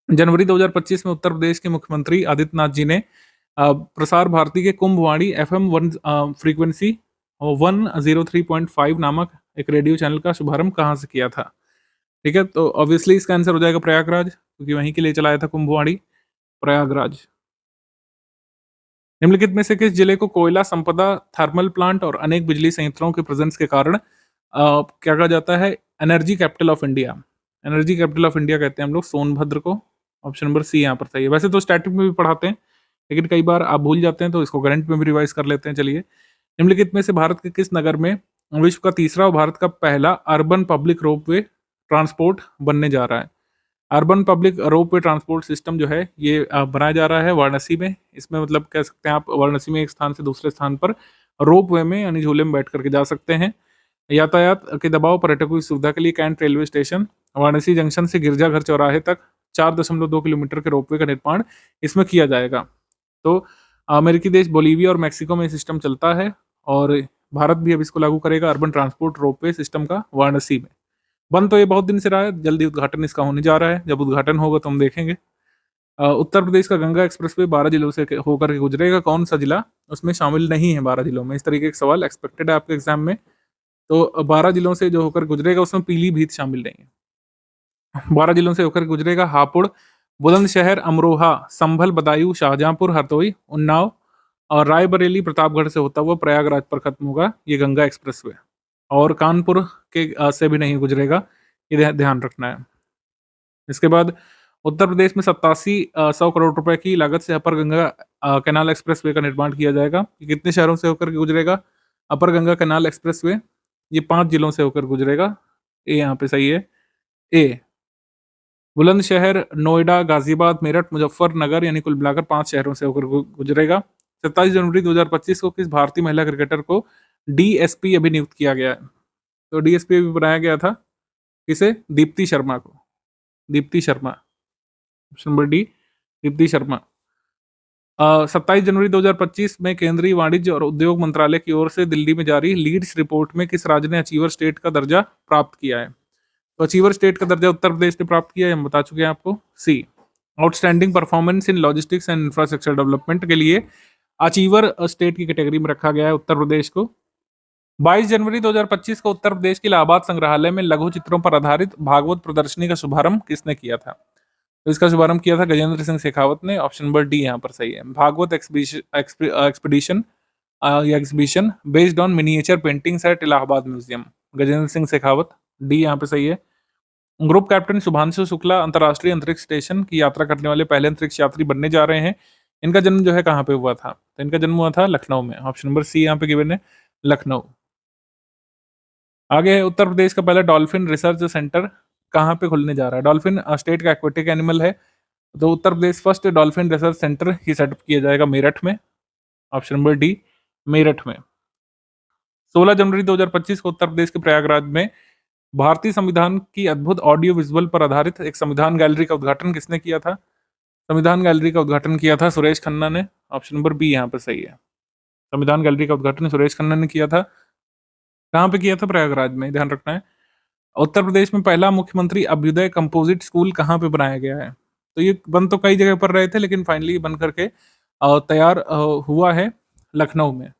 जनवरी 2025 में उत्तर प्रदेश के मुख्यमंत्री आदित्यनाथ जी ने प्रसार भारती के कुंभवाणी एफएम 1 फ्रीक्वेंसी 103.5 नामक एक रेडियो चैनल का शुभारंभ कहाँ से किया था? ठीक है, तो ऑब्वियसली इसका आंसर हो जाएगा प्रयागराज, क्योंकि वहीं के लिए चलाया था कुंभवाणी, प्रयागराज। निम्नलिखित में से किस जिले को कोयला संपदा, थर्मल प्लांट और अनेक बिजली संयंत्रों के प्रेजेंस के कारण क्या कहा जाता है? Energy capital of India. Energy capital of India कहते हैं हम लोग सोनभद्र को। ऑप्शन नंबर सी यहाँ पर सही है। वैसे तो स्टैटिक में भी पढ़ाते हैं, लेकिन कई बार आप भूल जाते हैं, तो इसको करंट में भी रिवाइज कर लेते हैं। चलिए, निम्नलिखित में से भारत के किस नगर में विश्व का तीसरा और भारत का पहला अर्बन पब्लिक रोपवे ट्रांसपोर्ट बनने जा रहा है? Urban public ropeway transport system जो है ये बनाया जा रहा है वाराणसी में। इसमें मतलब कह सकते हैं आप वाराणसी में एक स्थान से दूसरे स्थान पर रोपवे में यानी झूले में बैठ करके जा सकते हैं। यातायात के दबाव पर्यटकों की सुविधा के लिए cantt railway station Varanasi junction से गिरजाघर चौराहे तक 4.2 किलोमीटर के रोपवे का निर्माण इसमें किया जाएगा। तो अमेरिकी देश बोलीविया और मैक्सिको में सिस्टम चलता है और भारत भी अब इसको लागू करेगा, अर्बन ट्रांसपोर्ट रोपवे सिस्टम का वाराणसी में। बंद तो ये बहुत दिन से रहा है, जल्दी उद्घाटन इसका होने जा रहा है। जब उद्घाटन होगा तो हम देखेंगे। उत्तर प्रदेश का गंगा एक्सप्रेसवे 12 जिलों से होकर के गुजरेगा, कौन सा जिला उसमें शामिल नहीं है 12 जिलों में? इस तरीके के सवाल एक्सपेक्टेड है आपके एग्जाम में। तो 12 जिलों से जो होकर गुजरेगा उसमें पीलीभीत शामिल नहीं है। 12 जिलों से होकर गुजरेगा हापुड़, बुलंदशहर, अमरोहा, संभल, बदायूं, शाहजहांपुर, हरदोई, उन्नाव और रायबरेली प्रतापगढ़ से होता हुआ प्रयागराज पर खत्म होगा ये गंगा एक्सप्रेसवे। और कानपुर के से भी नहीं गुजरेगा, ये ध्यान रखना है। इसके बाद उत्तर प्रदेश में 87 करोड़ रुपए की लागत से अपर गंगा कैनाल एक्सप्रेसवे का निर्माण किया जाएगा। ये कितने शहरों से होकर गुजरेगा? अपर गंगा कैनाल एक्सप्रेसवे ये 5 जिलों से होकर गुजरेगा। ए यहाँ पे सही है, ए। बुलंदशहर, नोएडा, गाजियाबाद, मेरठ, मुजफ्फरनगर यानी कुल मिलाकर 5 शहरों से होकर गुजरेगा। 27 जनवरी 2025 को किस भारतीय महिला क्रिकेटर को डीएसपी अभिनियुक्त किया गया है? तो डीएसपी अभी बनाया गया था किसे? दीप्ति शर्मा को। Deepti Sharma, option number D, Deepti Sharma. 27 जनवरी 2025 में केंद्रीय वाणिज्य और उद्योग मंत्रालय की ओर से दिल्ली में जारी लीड्स रिपोर्ट में किस राज्य ने अचीवर स्टेट का दर्जा प्राप्त किया है? तो अचीवर स्टेट का दर्जा उत्तर प्रदेश ने प्राप्त किया है, हम बता चुके हैं आपको। C, outstanding performance in logistics and infrastructure development के लिए अचीवर स्टेट की कैटेगरी में रखा गया है उत्तर प्रदेश को। 22 जनवरी 2025 को उत्तर प्रदेश के इलाहाबाद संग्रहालय में लघु चित्रों पर आधारित भागवत प्रदर्शनी का शुभारंभ किसने किया था? तो इसका शुभारंभ किया था गजेंद्र सिंह शेखावत ने, ऑप्शन नंबर डी यहाँ पर सही है। भागवत एक्सपीडिशन या exhibition based on miniature paintings at Allahabad museum, Gajendra Singh Shekhawat, D यहाँ पे सही है। ग्रुप कैप्टन शुभांशु शुक्ला अंतर्राष्ट्रीय अंतरिक्ष स्टेशन की यात्रा करने वाले पहले अंतरिक्ष यात्री बनने जा रहे हैं। इनका जन्म जो है कहाँ पे हुआ था? तो इनका जन्म हुआ था लखनऊ में, ऑप्शन नंबर सी यहाँ पे गिवन है, लखनऊ। आगे है उत्तर प्रदेश का पहला डॉल्फिन रिसर्च सेंटर कहाँ पे खुलने जा रहा है? डॉल्फिन स्टेट का एक्वेटिक एनिमल है, तो Uttar Pradesh first dolphin research centre ही सेटअप किया जाएगा मेरठ में, ऑप्शन नंबर डी, मेरठ में। 16 जनवरी 2025 को उत्तर प्रदेश के प्रयागराज में भारतीय संविधान की अद्भुत ऑडियो विजुअल पर आधारित एक संविधान गैलरी का उद्घाटन किसने किया था? संविधान गैलरी का उद्घाटन किया था सुरेश खन्ना ने, ऑप्शन नंबर बी यहाँ पर सही है। संविधान गैलरी का उद्घाटन सुरेश खन्ना ने किया था। कहाँ पे किया था? प्रयागराज में, ध्यान रखना है। उत्तर प्रदेश में पहला मुख्यमंत्री अभ्युदय कंपोजिट स्कूल कहाँ पे बनाया गया है? तो ये बन तो कई जगह पर रहे थे, लेकिन फाइनली बन करके तैयार हुआ है लखनऊ में।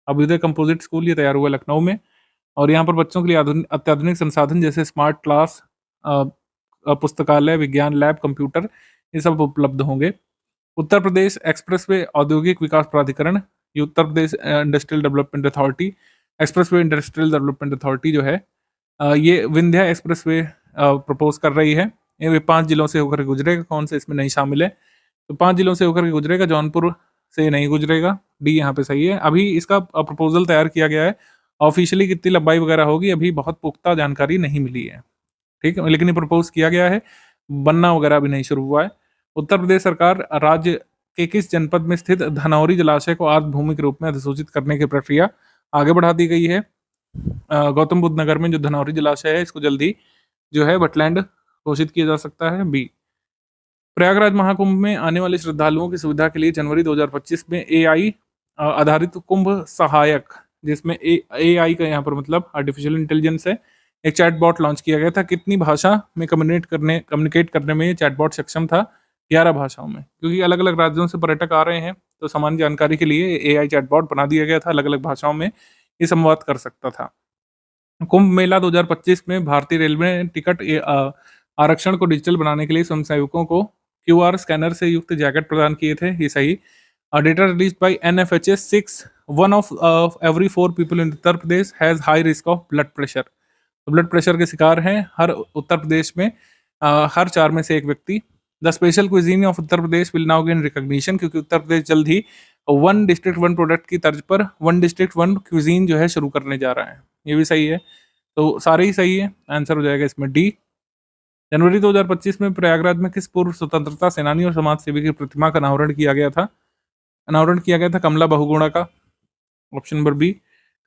अभ्युदय कंपोजिट स्कूल ये तैयार हुआ लखनऊ में, और यहाँ पर बच्चों के लिए अत्याधुनिक संसाधन जैसे स्मार्ट क्लास, पुस्तकालय, विज्ञान लैब, कंप्यूटर, ये सब उपलब्ध होंगे। उत्तर प्रदेश एक्सप्रेसवे औद्योगिक विकास प्राधिकरण, ये Uttar Pradesh industrial development authority, expressway industrial development authority जो है, ये विंध्या एक्सप्रेसवे प्रपोज कर रही है। ये 5 जिलों से होकर गुजरेगा, कौन से इसमें नहीं शामिल है? तो 5 जिलों से होकर गुजरेगा, जौनपुर से नहीं गुजरेगा, डी यहाँ पे सही है। अभी इसका प्रपोजल तैयार किया गया है, ऑफिशियली कितनी लंबाई वगैरह होगी अभी बहुत पुख्ता जानकारी नहीं मिली है, ठीक है, लेकिन ये प्रपोज किया गया है, बनना वगैरह अभी नहीं शुरू हुआ है। उत्तर प्रदेश सरकार राज्य के किस जनपद में स्थित धनौरी जलाशय को आर्द्र भूमि के रूप में अधिसूचित करने की प्रक्रिया आगे बढ़ा दी गई है? गौतम बुद्ध नगर में जो धनौरी जलाशय है, इसको जल्दी जो है वेटलैंड घोषित किया जा सकता है, बी। प्रयागराज महाकुंभ में आने वाले श्रद्धालुओं की सुविधा के लिए जनवरी 2025 में एआई आधारित कुंभ सहायक, जिसमें एआई का यहाँ पर मतलब आर्टिफिशियल इंटेलिजेंस है, एक चैटबॉट लॉन्च किया गया था। कितनी भाषा में कम्युनिकेट करने में ये चैटबॉट सक्षम था? 11 भाषाओं में, क्योंकि अलग अलग राज्यों से पर्यटक आ रहे हैं, तो सामान्य जानकारी के लिए एआई चैटबॉट बना दिया गया था, अलग अलग भाषाओं में ये संवाद कर सकता था। कुंभ मेला 2025 में भारतीय रेलवे ने टिकट आरक्षण को डिजिटल बनाने के लिए स्वयंसेवकों को क्यूआर स्कैनर से युक्त जैकेट प्रदान किए थे, ये सही। Data release by NFHS 6, 1 of every 4 people in Uttar Pradesh has high risk of blood pressure. Blood pressure के शिकार हैं हर उत्तर प्रदेश में हर 4 में से एक व्यक्ति। The special cuisine of Uttar Pradesh will now gain recognition, क्योंकि उत्तर प्रदेश जल्द ही 1 डिस्ट्रिक्ट 1 प्रोडक्ट की तर्ज पर 1 डिस्ट्रिक्ट 1 क्विजीन जो है शुरू करने जा रहा है, ये भी सही है। तो सारे ही सही है, आंसर हो जाएगा इसमें डी। जनवरी 2025 में प्रयागराज में किस पूर्व स्वतंत्रता सेनानी और समाज सेवी की प्रतिमा का अनावरण किया गया था? अनावरण किया गया था कमला बहुगुणा का, ऑप्शन नंबर बी,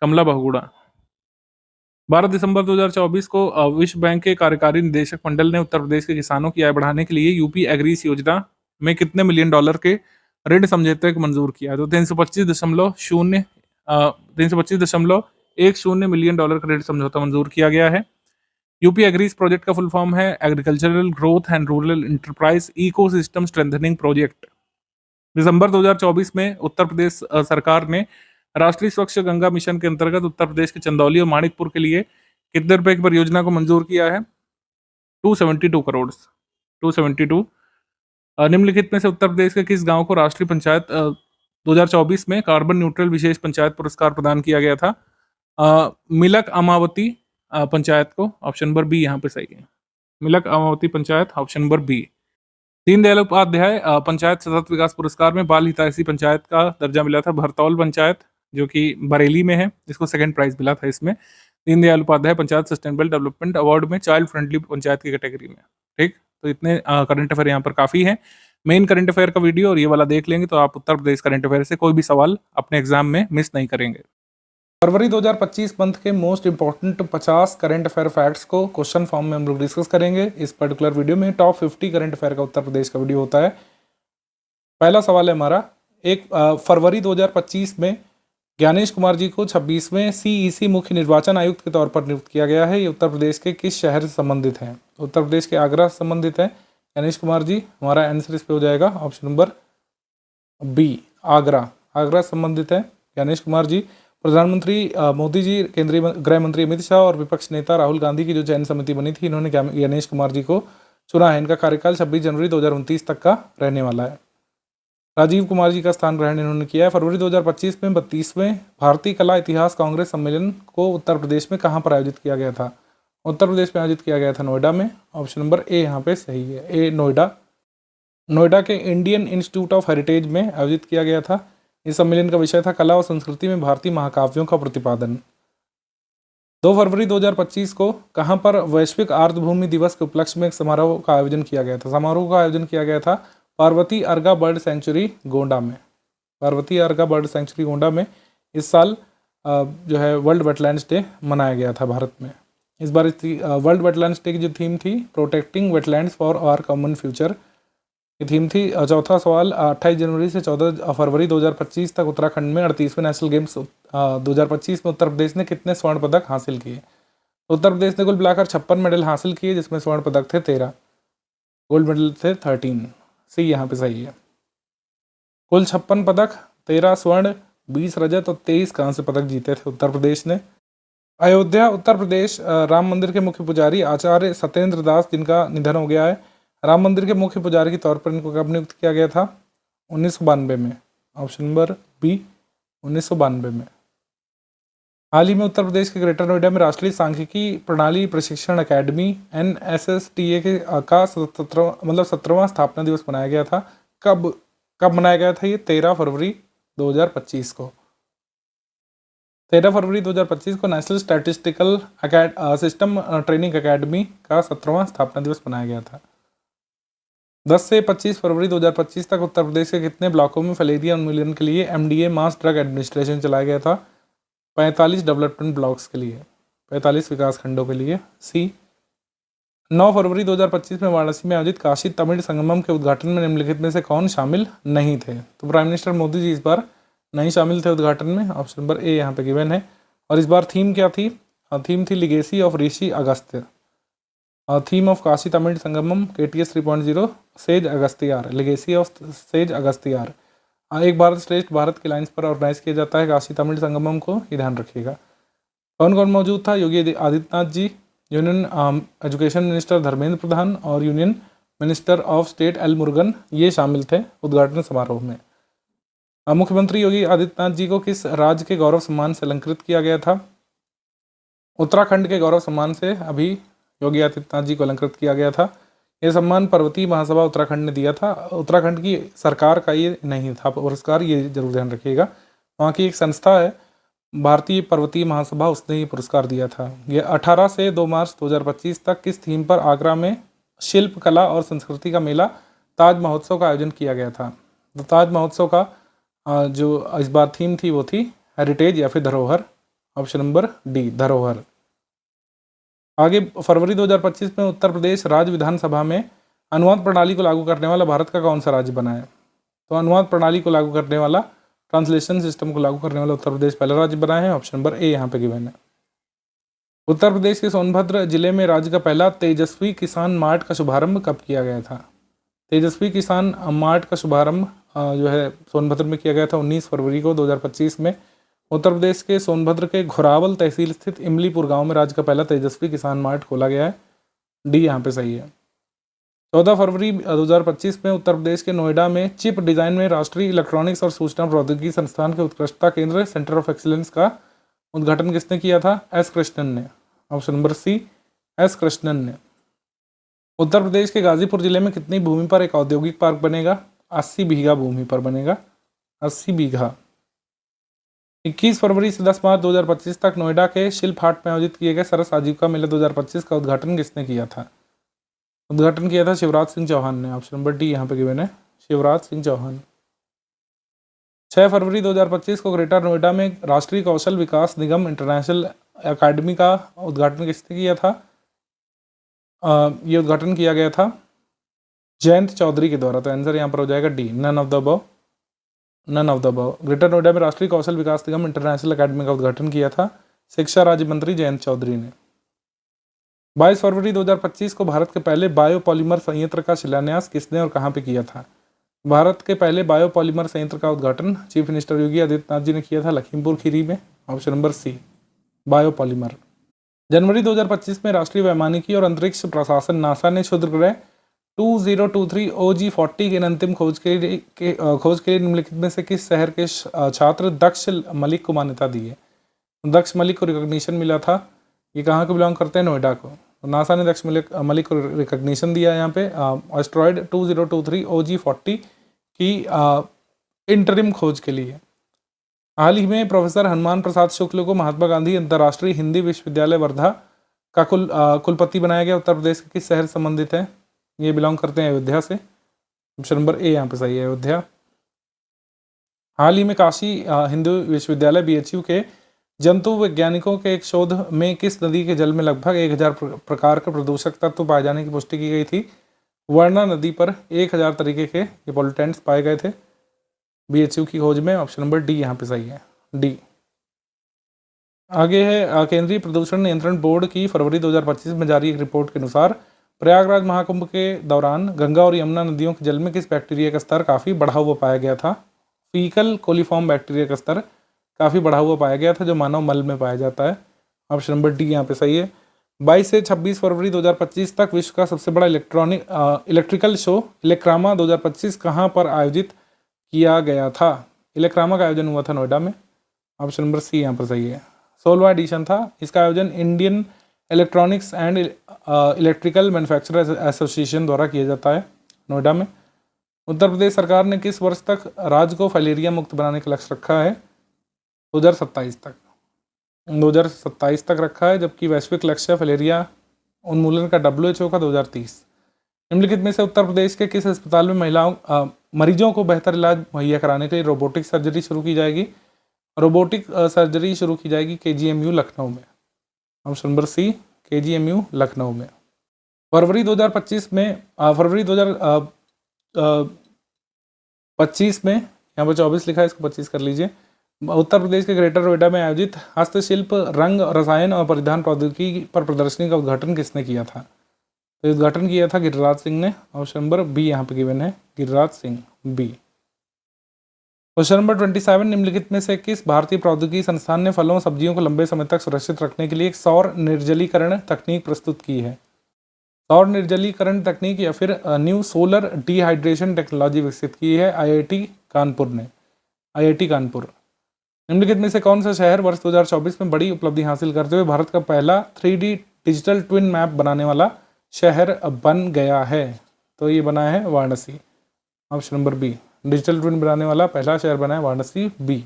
कमला बहुगुणा। 12 दिसंबर 2024 को विश्व बैंक के कार्यकारी निदेशक मंडल ने उत्तर प्रदेश के किसानों की आय बढ़ाने के लिए यूपी एग्रीस योजना में कितने मिलियन डॉलर के ऋण समझौते को मंजूर किया? तो 325.10 मिलियन डॉलर का ऋण समझौता मंजूर किया गया है। यूपी एग्रीस प्रोजेक्ट का फुल फॉर्म है agricultural growth and rural enterprise ecosystem strengthening project. दिसंबर 2024 में उत्तर प्रदेश सरकार ने राष्ट्रीय स्वच्छ गंगा मिशन के अंतर्गत उत्तर प्रदेश के चंदौली और माणिकपुर के लिए कितने रुपए की परियोजना को मंजूर किया है? 272 करोड़, 272। निम्नलिखित में से उत्तर प्रदेश के किस गांव को राष्ट्रीय पंचायत 2024 में कार्बन न्यूट्रल विशेष पंचायत पुरस्कार प्रदान किया गया था? मिलक अमावती पंचायत को, ऑप्शन नंबर बी यहाँ पे सही है। Milak Amawati panchayat, option number B. Deendayal Upadhyay Panchayat Satat Vikas पुरस्कार में बाल हितैषी पंचायत का दर्जा मिला था भरतौल पंचायत, जो कि बरेली में है, इसको सेकंड प्राइज मिला था इसमें। Deendayal Upadhyay panchayat sustainable development award में चाइल्ड फ्रेंडली पंचायत की कैटेगरी में, ठीक। तो इतने करंट अफेयर यहाँ पर काफ़ी है। मेन करंट अफेयर का वीडियो और ये वाला देख लेंगे तो आप उत्तर प्रदेश करंट अफेयर से कोई भी सवाल अपने एग्जाम में मिस नहीं करेंगे। फरवरी 2025 मंथ के most important 50 current affair facts को क्वेश्चन फॉर्म में हम लोग डिस्कस करेंगे। इस पर्टिकुलर वीडियो में टॉप 50 करंट अफेयर का उत्तर प्रदेश का वीडियो होता है। पहला सवाल है हमारा, फरवरी 2025 में ज्ञानेश कुमार जी को 26वें सीईसी मुख्य निर्वाचन आयुक्त के तौर पर नियुक्त किया गया है। ये उत्तर प्रदेश के किस शहर से संबंधित हैं? उत्तर प्रदेश के आगरा से संबंधित है ज्ञानेश कुमार जी। हमारा आंसर इस पे हो जाएगा option number B, Agra. Agra से संबंधित है ज्ञानेश कुमार जी। प्रधानमंत्री मोदी जी, केंद्रीय गृह मंत्री अमित शाह और विपक्ष नेता राहुल गांधी की जो चयन समिति बनी थी, इन्होंने ज्ञानेश कुमार जी को चुना है। इनका कार्यकाल 26 जनवरी 2029 तक का रहने वाला है। राजीव कुमार जी का स्थान ग्रहण इन्होंने किया है। फरवरी 2025 में 32वें भारतीय कला इतिहास कांग्रेस सम्मेलन को उत्तर प्रदेश में कहाँ पर आयोजित किया गया था? उत्तर प्रदेश में आयोजित किया गया था नोएडा में। ऑप्शन नंबर ए यहाँ पे सही है, ए नोएडा। नोएडा के इंडियन इंस्टीट्यूट ऑफ हेरिटेज में आयोजित किया गया था। इस सम्मेलन का विषय था कला और संस्कृति में भारतीय महाकाव्यों का प्रतिपादन। 2 फरवरी 2025 को कहाँ पर वैश्विक आर्द्रभूमि दिवस के उपलक्ष्य में एक समारोह का आयोजन किया गया था? समारोह का आयोजन किया गया था पार्वती अर्गा बर्ड सेंचुरी गोंडा में। पार्वती अर्गा बर्ड सेंचुरी गोंडा में इस साल जो है वर्ल्ड वेटलैंड्स डे मनाया गया था भारत में। इस बार वर्ल्ड वेटलैंड्स डे की जो थीम थी, protecting wetlands for our common future, की थीम थी। चौथा सवाल, 28 जनवरी से 14 फरवरी 2025 तक उत्तराखंड में 38वें नेशनल गेम्स 2025 में उत्तर प्रदेश ने कितने स्वर्ण पदक हासिल किए? उत्तर प्रदेश ने कुल मिलाकर 56 मेडल हासिल किए, जिसमें स्वर्ण पदक थे 13, गोल्ड मेडल थे 13। सी यहाँ पे सही है। कुल 56 पदक, 13 स्वर्ण, 20 रजत और 23 कांस्य पदक जीते थे उत्तर प्रदेश ने। अयोध्या उत्तर प्रदेश राम मंदिर के मुख्य पुजारी आचार्य सत्येंद्र दास, जिनका निधन हो गया है, राम मंदिर के मुख्य पुजारी के तौर पर इनको कब नियुक्त किया गया था? 1992 में। ऑप्शन नंबर बी, 1992 में। हाल ही में उत्तर प्रदेश के ग्रेटर नोएडा में राष्ट्रीय सांख्यिकी प्रणाली प्रशिक्षण अकेडमी NSSTA का 17वां स्थापना दिवस मनाया गया था। कब मनाया गया था ये? 13 फरवरी 2025 को। 13 फरवरी 2025 को national statistical system training academy का 17वां स्थापना दिवस मनाया गया था। 10 से 25 फरवरी 2025 तक उत्तर प्रदेश के कितने ब्लॉकों में फलेरिया उन्मूलन के लिए MDA मास ड्रग एडमिनिस्ट्रेशन चलाया गया था? 45 डेवलपमेंट ब्लॉक्स के लिए, 45 विकास खंडों के लिए। सी। 9 फरवरी 2025 में वाराणसी में आयोजित काशी तमिल संगमम के उद्घाटन में निम्नलिखित में से कौन शामिल नहीं थे? तो प्राइम मिनिस्टर मोदी जी इस बार नहीं शामिल थे उद्घाटन में। ऑप्शन नंबर ए यहाँ पे गिवन है। और इस बार थीम क्या थी? थीम थी legacy of Rishi Agastya. Theme of Kashi Tamil Sangamam KTS 3.0 sage Agastiyar, legacy of sage Agastiyar. Ek Bharat श्रेष्ठ भारत के लाइन्स पर ऑर्गेनाइज किया जाता है काशी तमिल संगमम को, ये ध्यान रखिएगा। कौन कौन मौजूद था? योगी आदित्यनाथ जी, union education minister Dharmendra Pradhan और union minister of state L Murugan, ये शामिल थे उद्घाटन समारोह में। मुख्यमंत्री योगी आदित्यनाथ जी को किस राज्य के गौरव सम्मान से अलंकृत किया गया था? उत्तराखंड के गौरव सम्मान से अभी योगी आदित्यनाथ जी को अलंकृत किया गया था। यह सम्मान पर्वतीय महासभा उत्तराखंड ने दिया था। उत्तराखंड की सरकार का ये नहीं था पुरस्कार, ये जरूर ध्यान रखिएगा। वहाँ की एक संस्था है भारतीय पर्वतीय महासभा, उसने ये पुरस्कार दिया था। ये 18 से 2 मार्च 2025 तक किस थीम पर आगरा में शिल्प कला और संस्कृति का मेला ताज महोत्सव का आयोजन किया गया था? तो ताज महोत्सव का जो इस बार थीम थी वो थी हेरिटेज या फिर धरोहर। ऑप्शन नंबर डी, धरोहर। आगे फरवरी 2025 में उत्तर प्रदेश राज्य विधानसभा में अनुवाद प्रणाली को लागू करने वाला भारत का कौन सा राज्य बना है? तो अनुवाद प्रणाली को लागू करने वाला, ट्रांसलेशन सिस्टम को लागू करने वाला उत्तर प्रदेश पहला राज्य बना है। ऑप्शन नंबर ए यहाँ पे गिवन है। उत्तर प्रदेश के सोनभद्र जिले में राज्य का पहला तेजस्वी किसान मार्ट का शुभारंभ कब किया गया था? तेजस्वी किसान मार्ट का शुभारंभ जो है सोनभद्र में किया गया था 19 फरवरी को 2025 में। उत्तर प्रदेश के सोनभद्र के घोरावल तहसील स्थित इमलीपुर गांव में राज्य का पहला तेजस्वी किसान मार्ट खोला गया है। डी यहाँ पे सही है। 14 फरवरी 2025 में उत्तर प्रदेश के नोएडा में चिप डिजाइन में राष्ट्रीय इलेक्ट्रॉनिक्स और सूचना प्रौद्योगिकी संस्थान के उत्कृष्टता केंद्र सेंटर ऑफ एक्सीलेंस का उद्घाटन किसने किया था? एस कृष्णन ने। Option number C, S Krishnan ने। उत्तर प्रदेश के गाजीपुर जिले में कितनी भूमि पर एक औद्योगिक पार्क बनेगा? 80 बीघा भूमि पर बनेगा, 80 बीघा। 21 फरवरी से 10 मार्च 2025 तक नोएडा के शिल्प हाट में आयोजित किए गए सरस आजीविका मेला 2025 का उद्घाटन किसने किया था? उद्घाटन किया था शिवराज सिंह चौहान ने। ऑप्शन नंबर डी यहाँ पे गिवन है, शिवराज सिंह चौहान। 6 फरवरी 2025 को ग्रेटर नोएडा में राष्ट्रीय कौशल विकास निगम इंटरनेशनल एकेडमी का उद्घाटन किसने किया था? ये उद्घाटन किया गया था जयंत चौधरी के द्वारा। तो आंसर यहाँ पर हो जाएगा D, none of the above. Greater Noida में राष्ट्रीय कौशल विकास निगम इंटरनेशनल एकेडमी का उद्घाटन किया था शिक्षा राज्य मंत्री जयंत चौधरी ने। 22 फरवरी 2025 को भारत के पहले बायोपॉलीमर संयंत्र का शिलान्यास किसने और कहाँ पे किया था? भारत के पहले बायोपॉलीमर संयंत्र का उद्घाटन चीफ मिनिस्टर योगी आदित्यनाथ जी ने किया था लखीमपुर खीरी में। Option number C, biopolymer. जनवरी 2025 में राष्ट्रीय वैमानिकी और अंतरिक्ष प्रशासन नासा ने क्षुद्रग्रह 2023 OG40 की अंतिम खोज के लिए निम्नलिखित में से किस शहर के छात्र दक्ष मलिक को मान्यता दी है? दक्ष मलिक को रिकॉग्निशन मिला था। ये कहाँ को बिलोंग करते हैं? नोएडा को। तो नासा ने दक्ष मलिक को रिकॉग्निशन दिया यहाँ पे एस्ट्रॉयड 2023 OG40 की इंटरिम खोज के लिए। हाल ही में प्रोफेसर हनुमान प्रसाद शुक्ल को महात्मा गांधी अंतर्राष्ट्रीय हिंदी विश्वविद्यालय वर्धा का कुलपति बनाया गया। उत्तर प्रदेश के किस शहर से संबंधित है? ये बिलोंग करते हैं अयोध्या से। ऑप्शन नंबर ए यहाँ पे सही है, अयोध्या। हाल ही में काशी हिंदू विश्वविद्यालय BHU के जंतु वैज्ञानिकों के एक शोध में किस नदी के जल में लगभग 1000 प्रकार के प्रदूषक तत्व पाए जाने की पुष्टि की गई थी? वर्णा नदी पर 1000 तरीके के ये पॉल्यूटेंट्स पाए गए थे BHU की खोज में। ऑप्शन नंबर डी यहाँ पे सही है, डी। आगे है केंद्रीय प्रदूषण नियंत्रण बोर्ड की फरवरी 2025 में जारी एक रिपोर्ट के अनुसार प्रयागराज महाकुंभ के दौरान गंगा और यमुना नदियों के जल में किस बैक्टीरिया का स्तर काफ़ी बढ़ा हुआ पाया गया था? फीकल कोलीफॉर्म बैक्टीरिया का स्तर काफ़ी बढ़ा हुआ पाया गया था जो मानव मल में पाया जाता है। ऑप्शन नंबर डी यहाँ पे सही है। 22 से 26 फरवरी 2025 तक विश्व का सबसे बड़ा इलेक्ट्रिकल शो इलेक्ट्रामा 2025 कहाँ पर आयोजित किया गया था? इलेक्ट्रामा का आयोजन हुआ था नोएडा में। ऑप्शन नंबर सी यहाँ पर सही है। 16वां एडिशन था। इसका आयोजन Indian electronics and electrical manufacturers association द्वारा किया जाता है नोएडा में। उत्तर प्रदेश सरकार ने किस वर्ष तक राज्य को फाइलेरिया मुक्त बनाने का लक्ष्य रखा है? 2027 तक। 2027 तक रखा है, जबकि वैश्विक लक्ष्य फाइलेरिया उन्मूलन का WHO का 2030। निम्नलिखित में से उत्तर प्रदेश के किस अस्पताल में मरीजों को बेहतर इलाज मुहैया कराने के लिए रोबोटिक सर्जरी शुरू की जाएगी? रोबोटिक सर्जरी शुरू की जाएगी KGMU लखनऊ में। Option number C, KGMU Lucknow में। फरवरी 2025 में फरवरी 2025 में यहाँ पर 24 लिखा है, इसको 25 कर लीजिए। उत्तर प्रदेश के ग्रेटर नोएडा में आयोजित हस्तशिल्प, रंग, रसायन और परिधान प्रौद्योगिकी पर प्रदर्शनी का उद्घाटन किसने किया था? तो उद्घाटन किया था गिरिराज सिंह ने। ऑप्शन नंबर बी यहाँ पे गिवन है, Giriraj Singh, B. Question number 27, निम्नलिखित में से किस भारतीय प्रौद्योगिकी संस्थान ने फलों सब्जियों को लंबे समय तक सुरक्षित रखने के लिए एक सौर निर्जलीकरण तकनीक प्रस्तुत की है? सौर निर्जलीकरण तकनीक या फिर न्यू सोलर डिहाइड्रेशन टेक्नोलॉजी विकसित की है IIT कानपुर ने। IIT कानपुर। निम्नलिखित में से कौन सा शहर वर्ष 2024 में बड़ी उपलब्धि हासिल करते हुए भारत का पहला 3D डिजिटल ट्विन मैप बनाने वाला शहर बन गया है? तो ये बना है Varanasi. Option number B, digital twin बनाने वाला पहला शहर बना है वाराणसी, बी।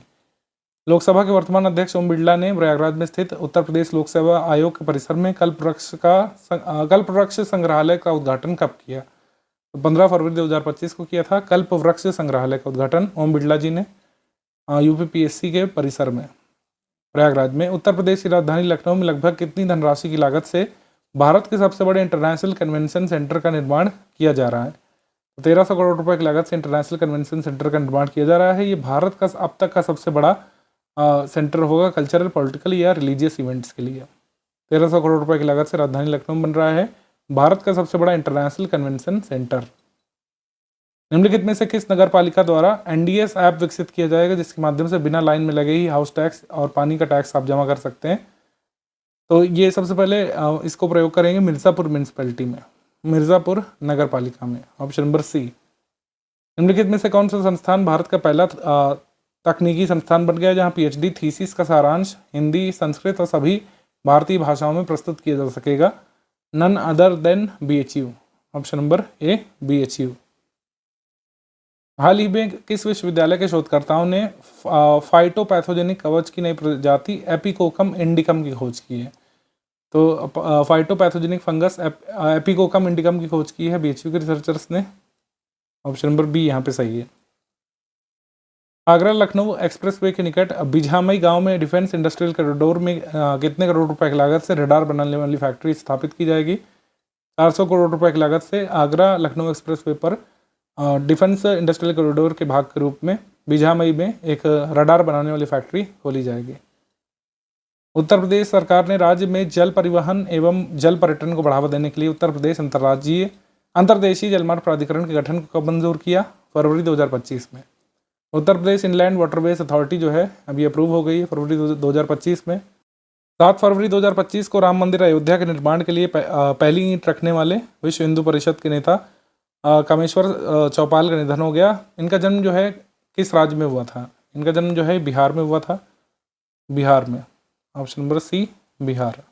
लोकसभा के वर्तमान अध्यक्ष ओम बिरला ने प्रयागराज में स्थित उत्तर प्रदेश लोक सेवा आयोग के परिसर में कल्पवृक्ष संग्रहालय का उद्घाटन कब किया? तो 15 फरवरी 2025 को किया था कल्पवृक्ष संग्रहालय का उद्घाटन ओम बिरला जी ने UPPSC के परिसर में प्रयागराज में। उत्तर प्रदेश की राजधानी लखनऊ में लगभग कितनी धनराशि की लागत से भारत के सबसे बड़े इंटरनेशनल कन्वेंशन सेंटर का निर्माण किया जा रहा है? 1300 करोड़ रुपए की लागत से इंटरनेशनल कन्वेंशन सेंटर का निर्माण किया जा रहा है। ये भारत का अब तक का सबसे बड़ा सेंटर होगा कल्चरल, पॉलिटिकल या रिलीजियस इवेंट्स के लिए। 1300 करोड़ रुपए की लागत से राजधानी लखनऊ बन रहा है भारत का सबसे बड़ा इंटरनेशनल कन्वेंशन सेंटर। निम्नलिखित में से किस नगर पालिका द्वारा NDS ऐप विकसित किया जाएगा जिसके माध्यम से बिना लाइन में लगे ही हाउस टैक्स और पानी का टैक्स आप जमा कर सकते हैं? तो ये सबसे पहले इसको प्रयोग करेंगे मिर्ज़ापुर म्यूनसिपैलिटी में, मिर्ज़ापुर नगर पालिका में। Option number C. निम्नलिखित में से कौन सा संस्थान भारत का पहला तकनीकी संस्थान बन गया जहां PhD थीसिस का सारांश हिंदी, संस्कृत और सभी भारतीय भाषाओं में प्रस्तुत किया जा सकेगा? None other than BHU। Option number A, BHU। हाल ही में किस विश्वविद्यालय के शोधकर्ताओं ने फाइटोपैथोजेनिक कवच की नई प्रजाति एपिकोकम इंडिकम की खोज की है? तो फाइटोपैथोजेनिक फंगस एपिकोकम इंडिकम की खोज की है BHU के रिसर्चर्स ने। ऑप्शन नंबर बी यहाँ पे सही है। आगरा लखनऊ एक्सप्रेसवे के निकट बिझामई गांव में डिफेंस इंडस्ट्रियल कॉरिडोर में कितने करोड़ रुपए की लागत से रडार बनाने वाली फैक्ट्री स्थापित की जाएगी? 400 करोड़ रुपए की लागत से आगरा लखनऊ एक्सप्रेसवे पर डिफेंस इंडस्ट्रियल कॉरिडोर के भाग के रूप में बिझामई में एक रडार बनाने वाली फैक्ट्री खोली जाएगी। उत्तर प्रदेश सरकार ने राज्य में जल परिवहन एवं जल पर्यटन को बढ़ावा देने के लिए उत्तर प्रदेश अंतर्देशीय जलमार्ग प्राधिकरण के गठन को कब मंजूर किया? फरवरी 2025 में। Uttar Pradesh inland waterways authority जो है अभी अप्रूव हो गई है फरवरी 2025 में। 7 फरवरी 2025 को राम मंदिर अयोध्या के निर्माण के लिए पहली ईंट रखने वाले विश्व हिंदू परिषद के नेता कामेश्वर चौपाल का निधन हो गया। इनका जन्म जो है किस राज्य में हुआ था? इनका जन्म जो है बिहार में हुआ था, बिहार में। ऑप्शन नंबर सी बिहार।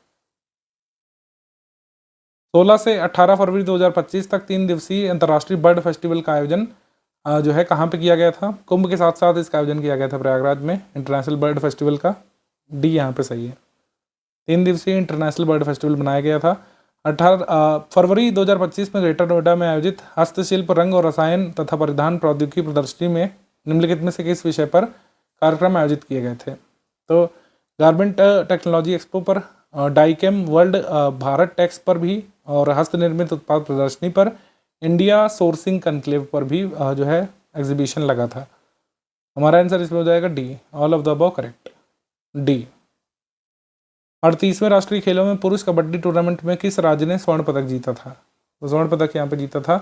16 से 18 फरवरी 2025 तक 3 दिवसीय अंतर्राष्ट्रीय बर्ड फेस्टिवल का आयोजन जो है कहाँ पे किया गया था? कुंभ के साथ साथ इसका आयोजन किया गया था प्रयागराज में, इंटरनेशनल बर्ड फेस्टिवल का। डी यहाँ पे सही है। 3 दिवसीय इंटरनेशनल बर्ड फेस्टिवल बनाया गया था। 18 फरवरी 2025 में ग्रेटर नोएडा में आयोजित हस्तशिल्प, रंग और रसायन तथा परिधान प्रौद्योगिकी प्रदर्शनी में निम्नलिखित में से किस विषय पर कार्यक्रम आयोजित किए गए थे? तो गारमेंट टेक्नोलॉजी एक्सपो पर, डाइकेम वर्ल्ड भारत टेक्स पर भी, और हस्त निर्मित उत्पाद प्रदर्शनी पर, इंडिया सोर्सिंग कनक्लेव पर भी जो है एग्जीबिशन लगा था। हमारा आंसर इसमें हो जाएगा D, all of the above correct, D. 38वें राष्ट्रीय खेलों में पुरुष कबड्डी टूर्नामेंट में किस राज्य ने स्वर्ण पदक जीता था? तो स्वर्ण पदक यहाँ पे जीता था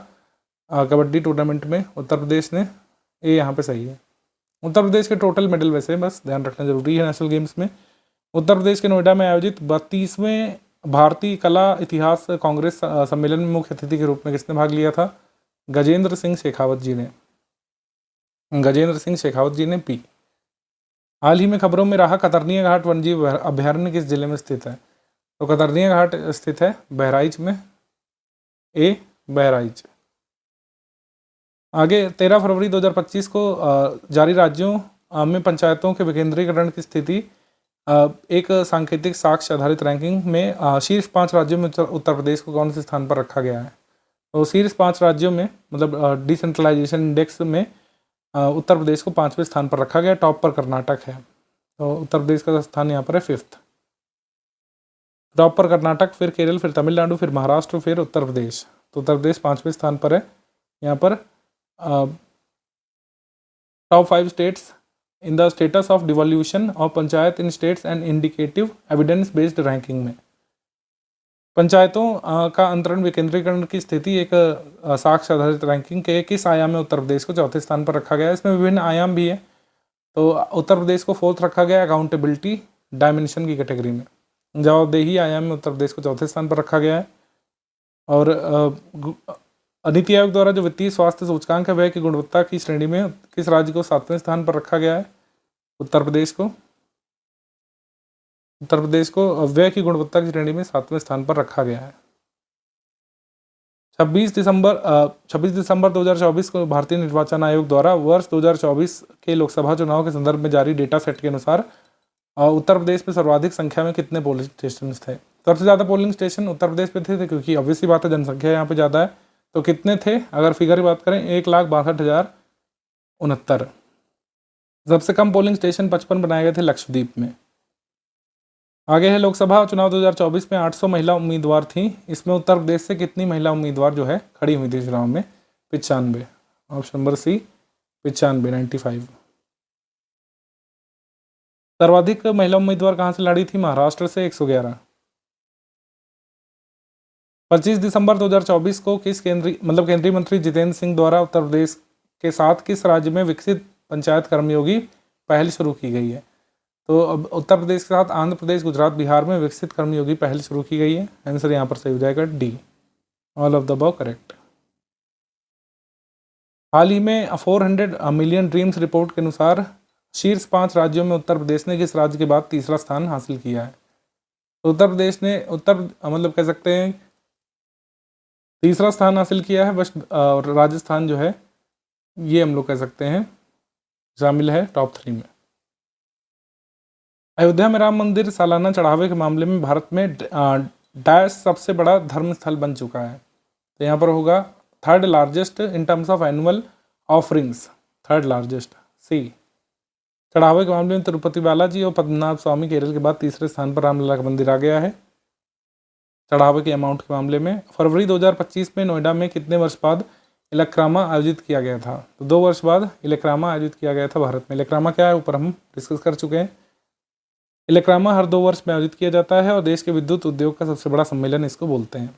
कबड्डी टूर्नामेंट में उत्तर प्रदेश ने। ये यहाँ पे सही है। उत्तर प्रदेश के टोटल मेडल वैसे बस ध्यान रखना जरूरी है नेशनल गेम्स में। उत्तर प्रदेश के नोएडा में आयोजित 32वें भारतीय कला इतिहास कांग्रेस सम्मेलन में मुख्य अतिथि के रूप में किसने भाग लिया था? गजेंद्र सिंह शेखावत जी ने। गजेंद्र सिंह शेखावत जी ने पी। हाल ही में खबरों में रहा कतरनिया घाट वन्यजीव अभयारण्य किस जिले में स्थित है? तो कतरनिया घाट स्थित है बहराइच में। ए बहराइच। आगे 13 फरवरी 2025 को जारी राज्यों में पंचायतों के विकेंद्रीकरण की स्थिति एक सांकेतिक साक्ष्य आधारित रैंकिंग में शीर्ष 5 राज्यों में उत्तर प्रदेश को कौन से स्थान पर रखा गया है? तो शीर्ष 5 राज्यों में मतलब डिसेंट्रलाइजेशन इंडेक्स में उत्तर प्रदेश को 5वें स्थान पर रखा गया। टॉप पर कर्नाटक है, तो उत्तर प्रदेश का स्थान यहाँ पर है 5th। टॉप पर कर्नाटक, फिर केरल, फिर तमिलनाडु, फिर महाराष्ट्र, फिर उत्तर प्रदेश। तो उत्तर प्रदेश 5वें स्थान पर है। यहाँ पर top 5 states in the status of devolution of panchayat in states and indicative evidence based ranking में पंचायतों का अंतरण विकेंद्रीकरण की स्थिति एक साक्ष्य आधारित रैंकिंग के किस आयाम में उत्तर प्रदेश को 4थे स्थान पर रखा गया है? इसमें विभिन्न आयाम भी है। तो उत्तर प्रदेश को 4th रखा गया अकाउंटेबिलिटी डायमेंशन की कैटेगरी में। जवाबदेही आयाम में उत्तर प्रदेश को 4थे स्थान पर रखा गया है। और नीति आयोग द्वारा जो वित्तीय स्वास्थ्य सूचकांक है वह की गुणवत्ता की श्रेणी में किस राज्य को 7वें स्थान पर रखा गया है? उत्तर प्रदेश को। उत्तर प्रदेश को व्यय की गुणवत्ता की श्रेणी में 7वें स्थान पर रखा गया है। 26 दिसंबर 2024 को भारतीय निर्वाचन आयोग द्वारा वर्ष 2024 के लोकसभा चुनाव के संदर्भ में जारी डेटा सेट के अनुसार उत्तर प्रदेश में सर्वाधिक संख्या में कितने पोलिंग स्टेशन थे? सबसे ज़्यादा पोलिंग स्टेशन उत्तर प्रदेश में थे क्योंकि ऑब्वियसली बात है जनसंख्या यहाँ पे ज़्यादा है। तो कितने थे अगर फिगर की बात करें? 1,62,069। सबसे कम पोलिंग स्टेशन 55 बनाए गए थे लक्षद्वीप में। आगे है लोकसभा चुनाव 2024 में 800 महिला उम्मीदवार थीं। इसमें उत्तर प्रदेश से कितनी महिला उम्मीदवार जो है खड़ी हुई थी चुनाव में? 95। Option number C 95, 95। सर्वाधिक महिला उम्मीदवार कहां से लड़ी थी? महाराष्ट्र से 111। 25 दिसंबर 2024 को किस केंद्रीय मंत्री जितेंद्र सिंह द्वारा उत्तर प्रदेश के साथ किस राज्य में विकसित पंचायत कर्मयोगी पहल शुरू की गई है? तो अब उत्तर प्रदेश के साथ आंध्र प्रदेश, गुजरात, बिहार में विकसित कर्मयोगी पहल शुरू की गई है। आंसर यहाँ पर सही हो जाएगा D, all of the above correct. हाल ही में 400 मिलियन ड्रीम्स रिपोर्ट के अनुसार शीर्ष 5 राज्यों में उत्तर प्रदेश ने किस राज्य के बाद तीसरा स्थान हासिल किया है? तो उत्तर प्रदेश ने कह सकते हैं तीसरा स्थान हासिल किया है। बस राजस्थान जो है ये हम लोग कह सकते हैं शामिल है टॉप 3 में। अयोध्या में राम मंदिर सालाना चढ़ावे के मामले में भारत में डैश सबसे बड़ा धर्म स्थल बन चुका है? तो यहाँ पर होगा third largest in terms of annual offerings, third largest. C, चढ़ावे के मामले में तिरुपति बालाजी और पद्मनाभ स्वामी केरल के बाद तीसरे स्थान पर रामलला का मंदिर आ गया है चढ़ावे के अमाउंट के मामले में। फरवरी 2025 में नोएडा में कितने वर्ष बाद इलेक्रामा आयोजित किया गया था? तो 2 वर्ष बाद इलेक्रामा आयोजित किया गया था भारत में। इलेक्रामा क्या है ऊपर हम डिस्कस कर चुके हैं। इलेक्रामा हर 2 वर्ष में आयोजित किया जाता है और देश के विद्युत उद्योग का सबसे बड़ा सम्मेलन इसको बोलते हैं।